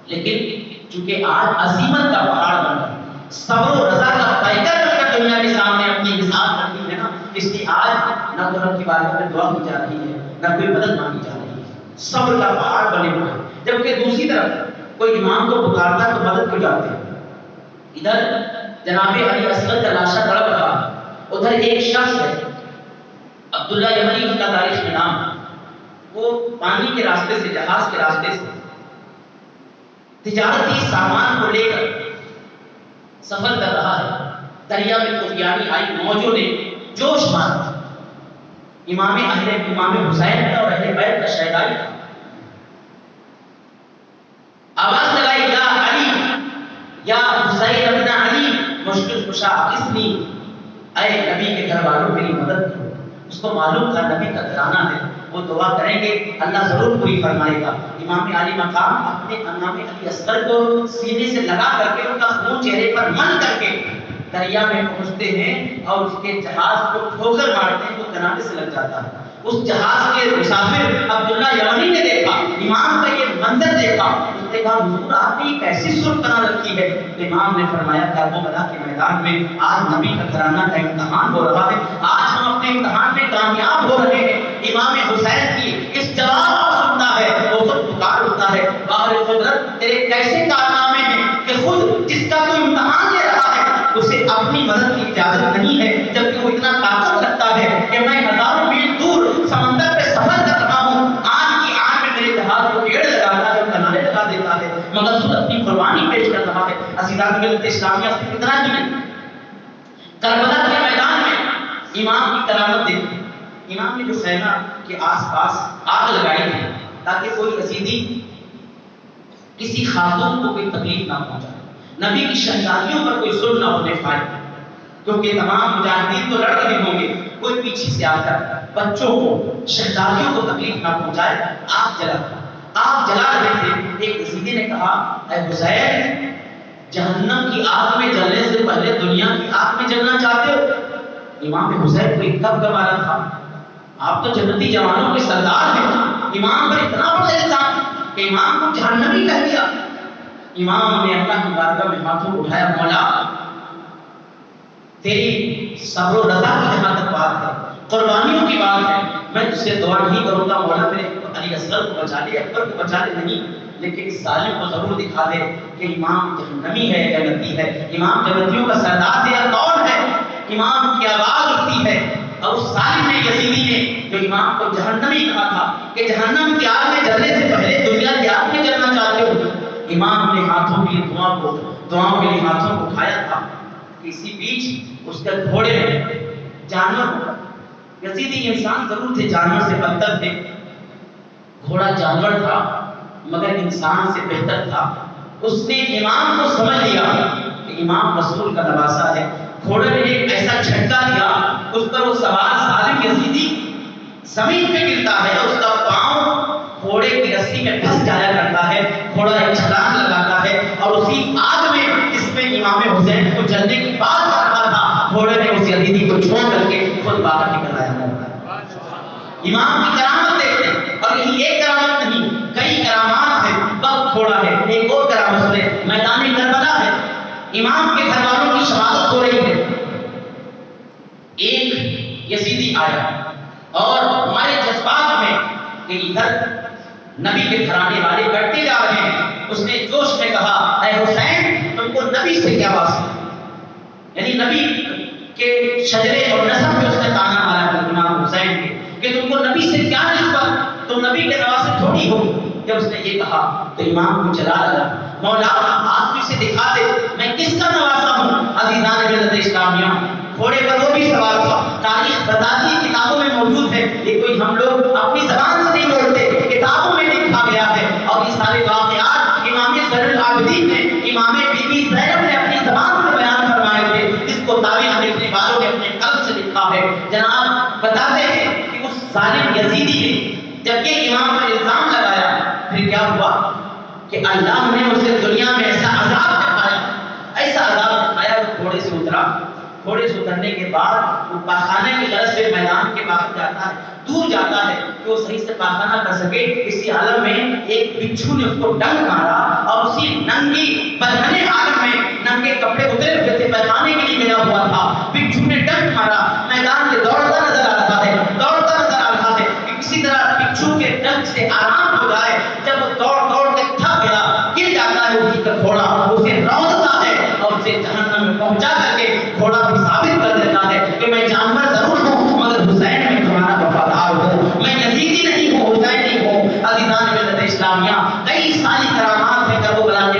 لیکن چونکہ آج عظیمت کا پہاڑ بن گیا، صبر و رضا کا پیکر بن کر دنیا کے سامنے اپنی مثال رکھتی ہے نا، اس لیے آج نہ تو رب کی بارگاہ میں دعا کی جا رہی ہے، نہ کوئی مدد مانگی جا رہی ہے، صبر کا پہاڑ بنے ہوئے ہیں۔ جبکہ دوسری طرف کوئی امام کو پکارتا ہے تو مدد کو جاتے ہیں، ادھر جناب علی اصغر کا لاشا تڑپ رہا ہے، ادھر ایک شخص ہے عبداللہ یمنی، اس کا تاریخ میں نام، وہ پانی کے راستے سے، جہاز کے راستے سے تجارتی سامان کو لے کر سفر کر رہا ہے، دریا میں طغیانی آئی، موجوں نے جوش مارا، امام حسین کا اور اہل بیت کا شہدائی تھا، آواز لگائی یا علی یا حسین ابن علی مشکل کشا اغثنی، اے نبی کے گھر والوں میری مدد کرو۔ اس کو معلوم تھا نبی کا گھرانہ ہے، وہ دعا کریں گے اللہ ضرور پوری فرمائے گا۔ امام علی مقام اپنے امام علی اصغر کو سینے سے لگا کر کے ان کا خون چہرے پر من کر کے دریا میں پہنچتے ہیں اور اس کے جہاز کو ٹھوکر مارتے ہیں، وہ کنارے سے لگ جاتا ہے۔ اس جہاز کے مسافر عبداللہ یمنی نے دیکھا، امام کا یہ منظر دیکھا، اس نے کہا حضور آپ نے کیسی صورت بنا رکھی ہے؟ امام نے فرمایا کربلا کے میدان میں آج نبی کا گھرانہ کا امتحان ہو رہا ہے، آج ہم اپنے امتحان میں کامیاب ہو رہے ہیں۔ امام حسین کی اس جواب کو سنتا ہے، وہ خود پکار اٹھتا ہے، باہر قدرت تیرے کیسے کارنامے ہیں کہ خود جس کا تو امتحان لے رہا ہے اسے اپنی مدد کی اجازت نہیں ہے، جبکہ وہ اتنا طاقت رکھتا ہے کہ میں ہزاروں میل دور سمندر پہ سفر کر رہا ہوں، آن کی آن میں میرے جہاز کو ڈیڑھ لگاتا ہے، کنارے لگا دیتا ہے، مگر خود اپنی قربانی پیش کر رہا ہے۔ عزیزان ملت اسلامیہ صرف اتنا ہی نہیں، کربلا کے میدان میں امام کی کرامت دیکھی۔ امام نے جو خیمہ کے آس پاس آگ لگائی تھی تاکہ کوئی یزیدی کسی خاتون کو کوئی تکلیف نہ پہنچائے، نبی کی شہزادیوں پر کوئی ظلم نہ ہونے پائے، کیونکہ تمام مجاہدین تو لڑ رہے ہوں گے، کوئی پیچھے سے آ کر بچوں کو شہزادیوں کو تکلیف نہ پہنچائے۔ آگ جلا رہے تھے، ایک یزیدی نے کہا اے حسین جہنم کی آگ میں جلنے سے پہلے دنیا کی آگ میں جلنا چاہتے ہو؟ امام حسین کو کب گوارا تھا، آپ تو جنتی جوانوں کے سردار ہیں، امام پر اتنا بڑا الزام کہ امام کو جہنمی کہہ دیا۔ امام نے اللہ کی بارگاہ میں ہاتھوں اٹھایا، مولا تیری صبر و رضا کی جہاں تک بات ہے، قربانیوں کی بات ہے، میں تجھ سے دعا نہیں کروں گا مولا میرے علی اصغر کو بچا لے، اکبر کو بچا لے، نہیں، لیکن اس ظالم کو ضرور دکھا دے کہ امام جہنمی ہے، جنتی ہے، امام جنتیوں کا سردار تیرا کون ہے؟ امام کی آواز اٹھتی ہے اور اس ظالم نے یزیدی نے جو امام کو جہنمی کہا تھا کہ جہنم کی آگ میں جلنے سے پہلے دنیا کی آگ میں جلنا چاہتے ہو؟ امام نے ہاتھوں کی دعاؤں کے لیے ہاتھوں کو اٹھایا تھا، اسی بیچ اس کے گھوڑے میں جانور، یزیدی انسان ضرور تھے، جانور سے بدتر تھے، گھوڑا جانور تھا مگر انسان سے بہتر تھا۔ اس نے امام کو سمجھ لیا کہ امام رسول کا نواسا ہے، گھوڑے نے ایک ایسا جھٹکا دیا، اس پر وہ سوار ظالم یزیدی زمین پہ گرتا ہے، اس کا پاؤں گھوڑے کی رسی میں پھنس جایا کرتا ہے، گھوڑا ایک چھلانگ لگاتا ہے اور اسی آگ میں جس میں امام حسین کو جلنے کی بات کر رہا تھا، گھوڑے نے اس یزیدی کو چھوڑ کر کے خود باہر نکل آیا کرتا ہے۔ امام کی کرامت دیکھتے ہیں، اور یہی ایک کرامت نہیں، کئی کرامات ہیں، وقت تھوڑا ہے، ایک اور کرامت سنیں، میدان کربلا ہے، امام کے گھر والوں کی شہادت ہو رہی ہے، ایک یزیدی آیا اور ہمارے جذبات میں کہ ادھر نبی کے گھرانے والے بڑھتے جا رہے ہیں، اس نے جوش میں کہا اے حسین تم کو نبی سے کیا واسطہ، یعنی نبی کے شجرے اور نسب میں اس نے تانا مارا امام حسین کے کہ تم کو نبی سے کیا نسبت، تم نبی کے نواسے تھوڑی ہو۔ جب اس نے یہ کہا تو امام کو چلا لگا، مولا آپ اسے دکھا دے میں کس کا نواسا ہوں۔ عزیزان ملت اسلامیہ، گھوڑے پر وہ بھی سوار تھا، تاریخ بتاتی ہے، کتابوں میں موجود ہے، یہ کوئی ہم لوگ اپنی زبان سے نہیں بولتے، کتابوں میں لکھا گیا ہے، اور یہ سارے واقعات امام زین العابدین نے، امام بی بی زینب نے اپنی زبان سے بیان فرمائے تھے، جس کو تاریخ لکھنے والوں نے اپنے قلم سے لکھا ہے۔ جناب بتاتے ہیں کہ اس ظالم یزیدی نے جب یہ امام پر الزام لگایا پھر کیا ہوا کہ اللہ نے اسے دنیا میں ایسا عذاب دکھایا، ایسا عذاب دکھایا، وہ گھوڑے سے اترا، گھوڑے سے اترنے کے بعد وہ پاخانے کی غرض سے میدان کے باہر جاتا ہے، دور جاتا ہے کہ وہ صحیح سے پاخانہ کر سکے، اسی عالم میں ایک بچھو نے اس کو ڈنک مارا اور اسی ننگی بدہنے عالم میں ننگے کپڑے اترے ہوئے تھے، پاخانے کے لیے گیا ہوا تھا، بچھو نے ڈنک مارا، میدان میں دوڑتا نظر آ رہا ہے، دوڑتا نظر آ رہا ہے کہ کسی طرح بچھو کے ڈنک سے آرام ہو جائے۔ جب وہ دوڑ کے تھک گیا، گر جاتا ہے اسی کا گھوڑا، اسے روندتا ہے اور اسے جہنم میں پہنچا کر کے گھوڑا بھی ثابت کر دیتا ہے کہ میں جانور ضرور ہوں مگر حسین میں تمہارا وفادار ہوں، میں یزیدی نہیں ہوں، حسین نہیں ہوں۔ عزیزان ملت اسلامیہ، کئی ساری کرامات ہیں کربلا کے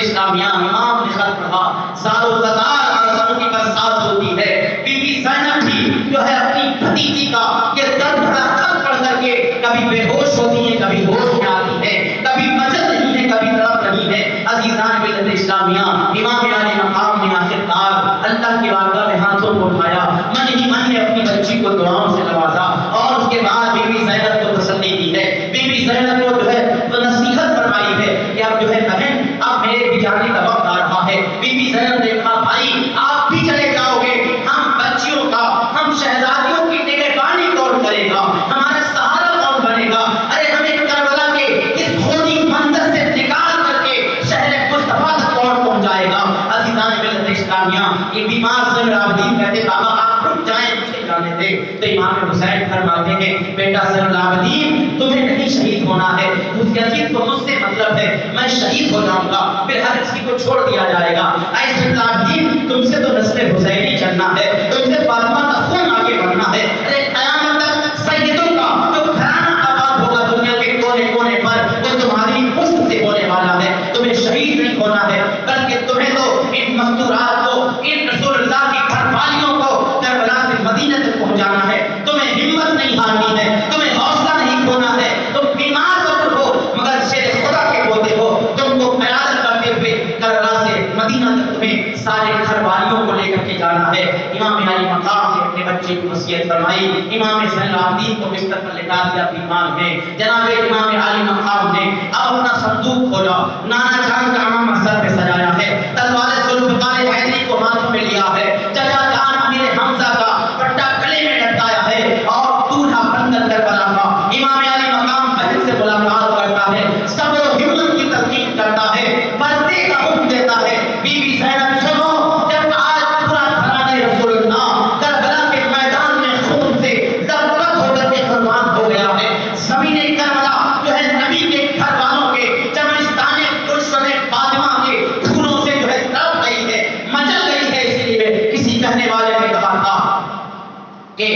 اسلامیہ امام نے خط پڑھا، زار و قطار آنسوؤں کی برسات ہوتی ہے. بی بی زینب بھی جو ہے اپنی بھتیجی کا یہ درد بھرا خط پڑھ کر کے کبھی بے ہوش ہوتی ہے، کبھی ہوش میں آتی ہے، کبھی بچت نہیں ہے، کبھی تڑپ رہی ہے. عزیزان ملت اسلامیہ، امام علی مقام نے آخرکار اللہ کی بارگاہ میں ہاتھوں کو اٹھایا، من ہی من میں اپنی بچی کو دعاؤں سے نوازا اور اس کے بعد بی بی زینب کو تسلی دی ہے. بی بی زینب کو جو ہے وہ نصیحت فرمائی ہے کہ اب جو ہے بہن اب میرے بھی جانے کا وقت آ رہا ہے. بی بی زینب نے کہا بھائی آپ بھی چلے جاؤ گے، ہم بچیوں کا ہم شہزادیوں کی نگہبانی کون کرے گا، ہمارا سہارا کون بنے گا. ارے ہمیں کربلا کے اس کھوڑی منظر سے نکال کر کے شہر مصطفیٰ تک کون پہنچائے گا. عزیزان ملت اسلامیہ، یہ بیمار زین العابدین کہتے بابا آپ رک جائیں مجھے جانے دے. تو امام حسین فرماتے ہیں بیٹا زین العابدین تمہیں نہیں شہید ہونا ہے، اس یزید کو مجھ سے مطلب ہے، میں شہید ہو جاؤں گا پھر ہر کسی کو چھوڑ دیا جائے گا. اے زین العابدین تم سے تو نسل حسینی چلنا ہے، تم سے فاطمہ کا خون آگے بڑھنا ہے. ارے قیامت تک سیدوں کا جو گھرانہ آباد ہوگا دنیا کے کونے کونے پر وہ تمہاری پشت سے ہونے والا ہے. تمہیں شہید نہیں ہونا ہے بلکہ تمہیں تو ان مستورات کو، ان رسول اللہ کی گھر والیوں کو کربلا سے مدینہ تک پہنچانا ہے. تمہیں ہمت نہیں ہارنی ہے، تمہیں حوصلہ نہیں کھونا ہے. تم بیمار ضرور ہو مگر شیر خدا کے پوتے ہو. تم کو قیادت کرتے ہوئے کربلا سے مدینہ تک تمہیں سارے گھر والیوں کو لے کر کے جانا ہے. امام علی مقام نے اپنے بچے کی وصیت فرمائی. امام زین العابدین کو بستر پر لٹا دیا، بیمار ہے. جناب امام علی مقام نے اب اپنا صندوق کھولا، نانا جان کا عامہ سر پہ سجایا ہے، تلوار ذوالفقار حیدری کو ہاتھوں میں لیا ہے، چچا جان امیر حمزہ کا پٹا گلے میں لٹکایا ہے اور دولہا بن کر کربلا کا امام علی مقام بہن سے ملاقات کرتا ہے، صبر و ہمت کی تلقین کرتا ہے، پردے کا حکم دیتا ہے. بی بی زینب سنو، جب آج پورا گھرانہ رسول اللہ کربلا کے میدان میں خون سے لبرب ہو کر کے قربان ہو گیا ہے. زمین کربلا جو ہے نبی کے گھر والوں کے چمنستان گلشن فاطمہ کے پھولوں سے جو ہے تڑپ گئی ہے، مچل گئی ہے. اسی لیے کسی کہنے والے نے کہا تھا کہ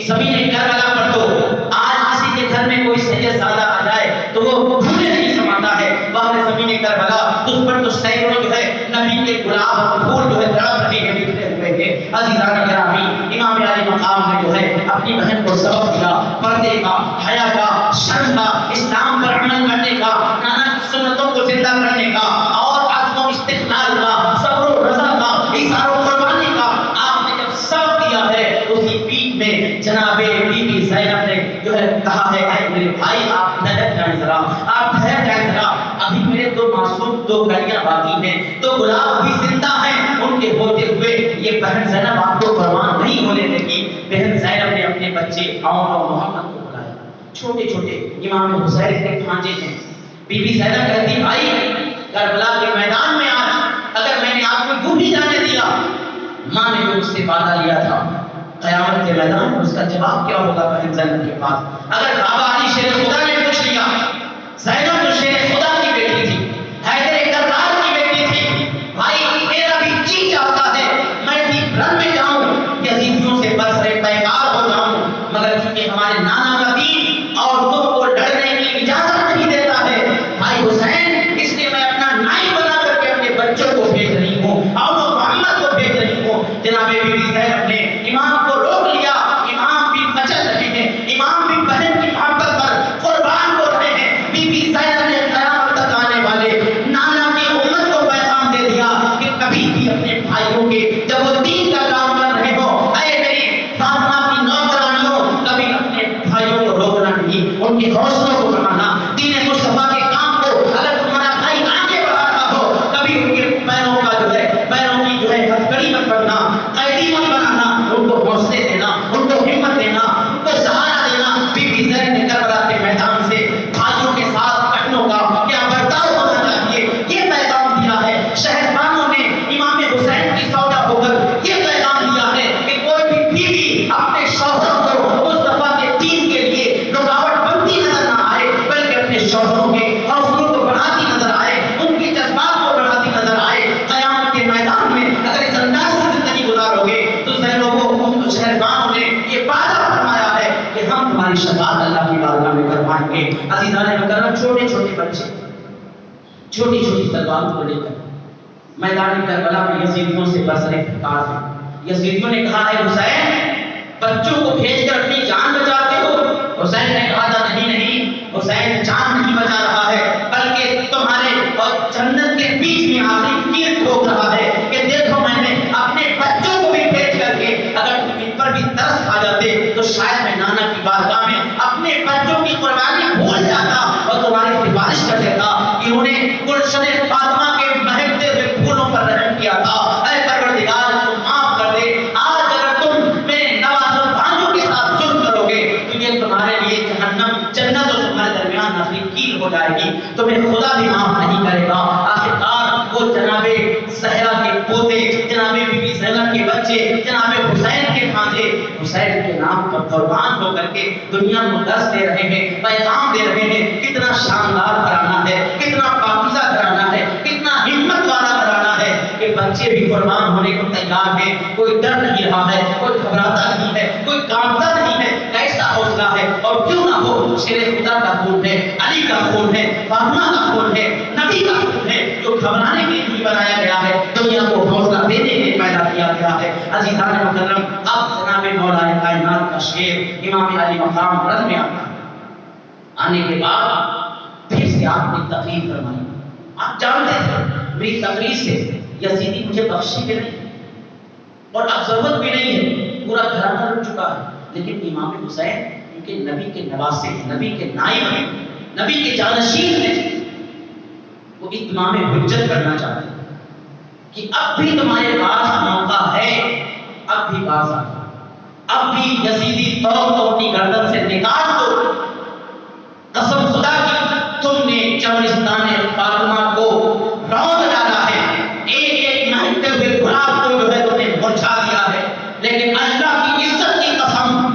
زمین کربلا پر تو آج کسی کے گھر میں کوئی سید زادہ آ جائے تو وہ پھولے نہیں سماتا ہے، باہر زمین کربلا اس پر تو سینکڑوں جو ہے نبی کے گلاب اور پھول جو ہے تڑپ رہے ہیں، بکھرے ہوئے ہیں. عزیزان گرامی، امام علی مقام نے جو ہے اپنی بہن کو سبق دیا پردے کا، حیا کا، شرم کا، اسلام پر عمل کرنے کا، نانا کی سنتوں کو زندہ کرنے کا اور عزم و استقلال کا، صبر و رضا کا، ایثار و قربانی کا آپ نے جب سبق دیا ہے. اسی پیٹ میں جناب بی بی زینب نے جو ہے کہا ہے اے میرے بھائی آپ ٹھہر جائیں ذرا، آپ ٹھہر جائیں ذرا، ابھی میرے دو معصوم دو کلیاں باقی ہیں، تو گلاب بھی زندہ ہیں. ان کے ہوتے ہوئے یہ بہن زینب آپ کو قربان نہیں ہونے دے گی. بہن زینب نے اپنے بچے عون اور محمد کو بلایا، چھوٹے چھوٹے امام حسین کے بھانجے ہیں. بی بی زینب کہتی بھائی کربلا کے میدان میں آج اگر میں نے آپ کو یوں ہی جانے دیا، ماں نے جو اس سے وعدہ لیا تھا قیامت کے میدان میں اس کا جواب کیا ہوگا بہن زینب کے پاس. اگر بابا علی شیر خدا نے پوچھ لیا، زینب جو شیر خدا کی بیٹی تھی، حیدر کرار کی بیٹی تھی، بھائی میرا بھی جی چاہتا ہے میں بھی رن میں جاؤں، یزیدیوں سے برسرے پیکار ہو جاؤں، مگر چونکہ ہمارے نانا کا دین اور تم کو ڈرنے کی اجازت نہیں دیتا ہے بھائی حسین، اس لیے میں اپنا نائب بنا کر کے اپنے بچوں کو بھیج رہی ہوں اور محمد کو بھیج رہی ہوں. جناب بی بی زینب نے امام کو روک لیا. امام بھی مچل رہے ہیں، امام بھی بہن کی محبت پر قربان ہو رہے ہیں. بی بی زینب نے قیامت تک آنے والے نانا کی امت کو پیغام دے دیا کہ کبھی بھی اپنے بھائیوں کے جب وہ دین کا کام کر رہے ہو، اے میری فاطمہ کی نوکرانیوں، کبھی اپنے بھائیوں کو روکنا نہیں، ان کے حوصلوں کو بڑھانا. دین مصطفیٰ کے کام کو اگر تمہارا بھائی آگے بڑھا رہا ہو، کبھی ان کے پیروں کا جو ہے پیروں کی جو ہے ہتھکڑی مت بننا، قیدی مت بنانا، ان کو حوصلے دینا، ان کو ہمت دینا، ان کو سہارا دینا. بی بی زینب نے کربلا کے میدان سے بھائیوں کے ساتھ بہنوں کا کیا برتاؤ ہونا چاہیے یہ پیغام دیا ہے. شہزادوں نے امام حسین کی سودا ہو کر یہ پیغام دیا ہے کہ کوئی بھی بیوی اپنے شوہر کو مصطفیٰ کے دین کے لیے رکاوٹ بنتی نظر نہ آئے، بلکہ اپنے شوہروں کے حوصلوں کو بڑھاتی نظر آئے، ان کی جذبات کو بڑھاتی نظر آئے. قیامت کے میدان میں اگر اس انداز سے زندگی گزارو گے تو شہزادوں نے یہ وعدہ فرمایا ہے کہ ہم تمہاری شفاعت اللہ کی بارگاہ میں کروائیں گے. عزیزان مکرم، چھوٹے چھوٹے بچے چھوٹی چھوٹی تلوار کو لے کر میدان کربلا میں یزیدیوں سے برسر پھٹکار ہے۔ یزیدیوں نے کہا ہے حسین بچوں کو بھیج کر اپنی جان بچاتے ہو؟ حسین نے کہا تھا نہیں نہیں، حسین جان نہیں بچا رہا ہے بلکہ تمہارے اور جنت کے بیچ میں آخری تیر ٹھوک رہا ہے کہ دیکھو میں نے اپنے بچوں کو بھی بھیج کر کے اگر تم ان پر بھی ترس کھا جاتے تو شاید میں نانا کی بارگاہ میں اپنے بچوں کی قربانی بھول جاتا اور تمہاری سفارش کر دیتا۔ انہوں نے گلشن فاطمہ کے مہکتے ہوئے پھولوں پر رحم کیا تھا۔ اے پروردگار تم معاف کر دے، آج اگر تم میرے نواز و بھانجوں کے ساتھ ظلم کرو گے تو یہ تمہارے لیے جہنم جنت اور تمہارے درمیان ناقصین ہو جائے گی، تمہیں خدا بھی معاف نہیں کرے گا۔ آخرکار وہ جناب زہرا کے پوتے، جناب بی بی زینب کے بچے، جناب حسین کے بھانجے حسین کے نام پر قربان ہو کر کے دنیا کو درس دے رہے ہیں، پیغام دے رہے ہیں۔ کتنا شاندار گھرانہ ہے، کتنا پاکیزہ گھرانہ ہے، کتنا ہمت والا گھرانہ ہے کہ بچے بھی قربان ہونے کو تیار ہیں، کوئی ڈر نہیں رہا ہے، کوئی گھبراتا نہیں ہے، کوئی کانپتا نہیں ہے۔ کیسا حوصلہ ہے، اور کیوں نہ ہو، شیر خدا کا خون ہے، علی کا خون ہے، فاطمہ کا خون ہے، نبی کا خون ہے، جو گھبرانے کے لیے بنایا گیا ہے، دنیا کو حوصلہ دینے کے لیے پیدا کیا گیا ہے۔ عزیزان مکرم، اب جناب مولا کائنات کا شیر امام علی مقام رد میں آتا ہے۔ آنے کے بعد پھر سے آپ نے تقریر فرمائی۔ آپ جانتے تھے میری تقریر سے یزیدی مجھے بخشیں گے نہیں، اور اب ضرورت بھی نہیں ہے، پورا گھرانہ لٹ چکا ہے، لیکن امام حسین کیونکہ نبی کے نواسے، نبی کے نائب ہیں، نبی کے جانشین ہیں، وہ اتمام حجت کرنا چاہتے ہیں کہ اب بھی تمہارے پاس موقع ہے، اب بھی باز آ جاؤ، اب بھی یزیدی توڑ کو اپنی گردن سے نکال دو۔ قسم خدا کی تم نے چمرستان فاطمہ کو روند ڈالا ہے، ایک ایک مہکتے ہوئے گلاب کو جو ہے تم نے مرجھا دیا ہے، لیکن اللہ کی عزت کی قسم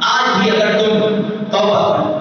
آج بھی اگر تم توبہ کرو،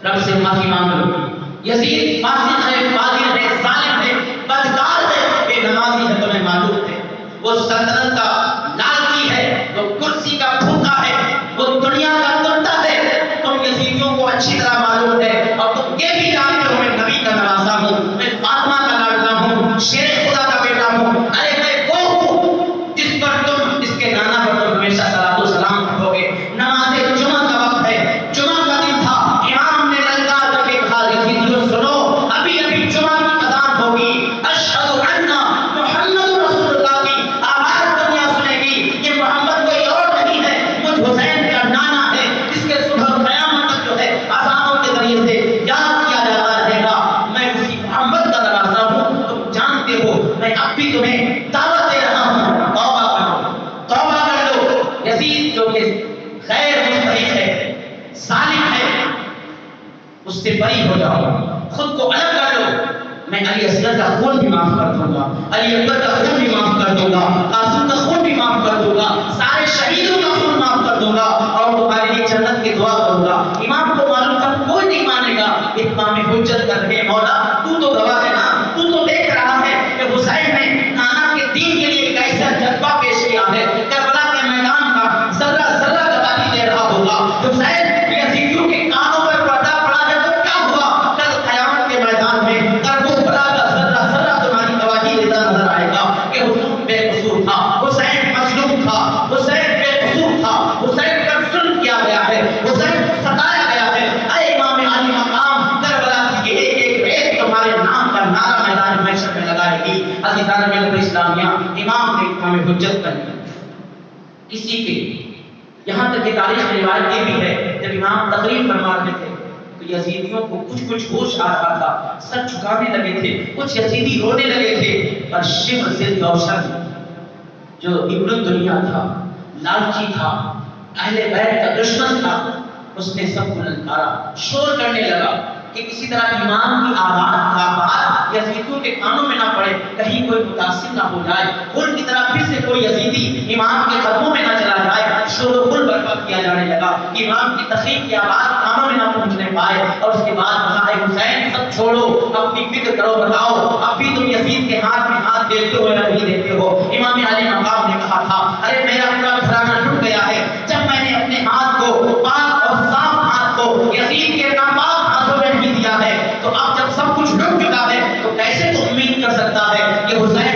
رب سے معافی مانگ لو، یزید فاسق ہے، فاجر ہے، ظالم ہے، بدکار ہے، بے نمازی ہے، تمہیں معلوم ہے، وہ سلطنت کا لالچی ہے، وہ کرسی کا بھوکا ہے، وہ دنیا کا کتا ہے۔ تم یزیدیوں کو اچھی طرح معلوم ہے، اور تم یہ بھی جانتے ہو میں نبی کا نواسا ہوں، میں فاطمہ کا لاڈلا ہوں، شیر خدا کا بیٹا ہوں۔ ارے میں وہ ہوں جس پر تم، جس کے نانا پر تم ہمیشہ صلاۃ و سلام پڑھو گے۔ نماز جمعہ کا وقت ہے، جمعہ کا دن تھا، امام نے للکار کر کے کہا یزیدیوں سنو، ابھی ابھی جمعہ کی اذان ہوگی، اشہد ان محمد رسول اللہ کی آواز دنیا سنے گی۔ یہ محمد کوئی اور نہیں ہے، مجھ حسین کا نانا ہے، جس کے صبح قیامت تک جو ہے اذانوں کے ذریعے سے یاد کیا جاتا رہے گا۔ میں اسی محمد کا نواسا ہوں، تم جانتے ہو، میں اب بھی تمہیں دعوت دے رہا ہوں، توبہ کر لو، توبہ کر لو۔ یزید جو کہ غیر مستحق ہے، ظالم ہے، اس سے بری ہو جاؤ، خود کو الگ کر لو۔ میں علی اصغر کا خون بھی معاف کر دوں گا، علی اکبر کا خون بھی معاف کر دوں گا، قاسم کا خون بھی معاف کر دوں گا، سارے شہیدوں کا خون معاف کر دوں گا، اور تمہارے لیے جنت کی دعا کروں گا۔ امام کو معلوم تھا کوئی نہیں مانے گا، اتمام حجت کر رہے مولا تو گواہ ہے نا، تو دیکھ رہا ہے کہ حسین نے نانا کے دین کے لیے کیسا جذبہ پیش کیا ہے، کربلا کے میدان کا ذرہ ذرہ گواہی دے رہا ہوگا۔ حسین یزیدیوں کے کانوں پر پردہ پڑا ہے تو کیا ہوا، کل قیامت کے میدان میں کربلا کا ذرہ ذرہ تمہاری گواہی دیتا نظر آئے گا کہ حسین بے قصور تھا، حسین مظلوم تھا، حسین بے قصور تھا، حسین پر ظلم کیا گیا ہے، حسین کو ستایا گیا ہے۔ اے امام علی مقام، کربلا کی یہ ایک ایک تمہارے نام کا نعرہ میدان محشر میں لگائے گی۔ عزیزان ملت اسلامیہ، امام نے اتمام حجت کر دی کسی کے، یہاں تک کہ تاریخ میں روایت یہ بھی ہے جب امام تقریر فرما رہے تھے تو یزیدیوں کو کچھ ہوش آ رہا تھا، سر جھکانے لگے تھے، کچھ یزیدی رونے لگے تھے، پر شبر ضد روشن جو ابن الدنیا تھا، لالچی تھا، اہل بیت کا دشمن تھا، اس نے سب کو للکارا، شور کرنے لگا کہ کسی طرح ایمان کی آواز کا بات یزیدیوں کے کانوں میں نہ پڑے، کہیں کوئی متاثر نہ ہو جائے، غل کی طرح پھر سے کوئی یزیدی امام کے قدموں میں نہ چلا جائے۔ شور و غل برپا کیا جانے لگا، امام کی تقریر کی آواز کانوں میں نہ پہنچنے پائے، اور اس کے بعد کہا اے حسین سب چھوڑو، اپنی فکر کرو، بتاؤ اب بھی تم یزید کے ہاتھ میں ہاتھ دیتے ہو یا نہیں دیتے ہو؟ امام علی مقام نے کہا تھا ارے میرا پورا گھرانہ ٹوٹ گیا ہے، جب میں نے اپنے ہاتھ کو، پاک اور صاف ہاتھ کو یزید کے ناپاک ہاتھوں میں نہیں دیا ہے، تو اب جب سب کچھ ڈوب چکا ہے تو کیسے تو امید کر سکتا ہے کہ حسین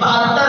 72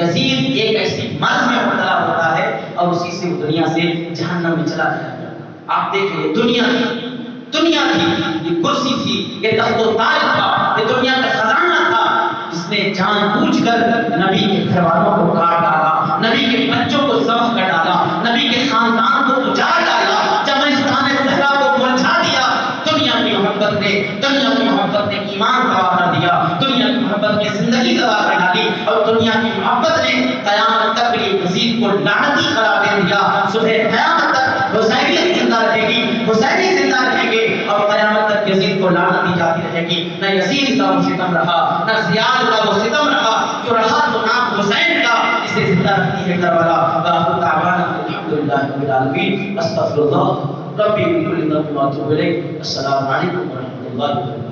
یزید ایک ایسی مرض میں مبتلا ہوتا ہے اور اسی سے وہ دنیا سے جہنم میں چلا جاتا ہے۔ آپ دیکھیں دنیا کی یہ کرسی تھی، یہ تخت و تاج تھا، یہ دنیا کا خزانہ تھا، جس نے جان بوجھ کر نبی کے گھر والوں کو کاٹ ڈالا، نبی کے بچوں کو ذبح کر ڈالا، نبی کے خاندان کو اجاڑ ڈالا، جمعستان زہرا کو مرجھا دیا۔ دنیا کی محبت نے ایمان تباہ کر دیا، دنیا کی محبت نے زندگی تباہ کر ڈالی، اور دنیا کی محبت نے قیامت تک یہ یزید کو لعنتی قرار دے دیا۔ صبح قیامت تک حسینیت زندہ رہے گی، حسینی زندہ رہیں گے، اور قیامت تک یزید کو لعنت دی جاتی رہے گی۔ نہ یزید کا وہ ستم رہا، نہ زیاد کا وہ ستم رہا، جو رہا تو نام حسین کا، جسے زندہ رکھتی ہے کربلا۔ وآخر دعوانا الحمدللہ رب العالمین، استغفر اللہ ربی من کل ذنب واتوب الیہ۔ السلام علیکم ورحمۃ اللہ وبرکاتہ۔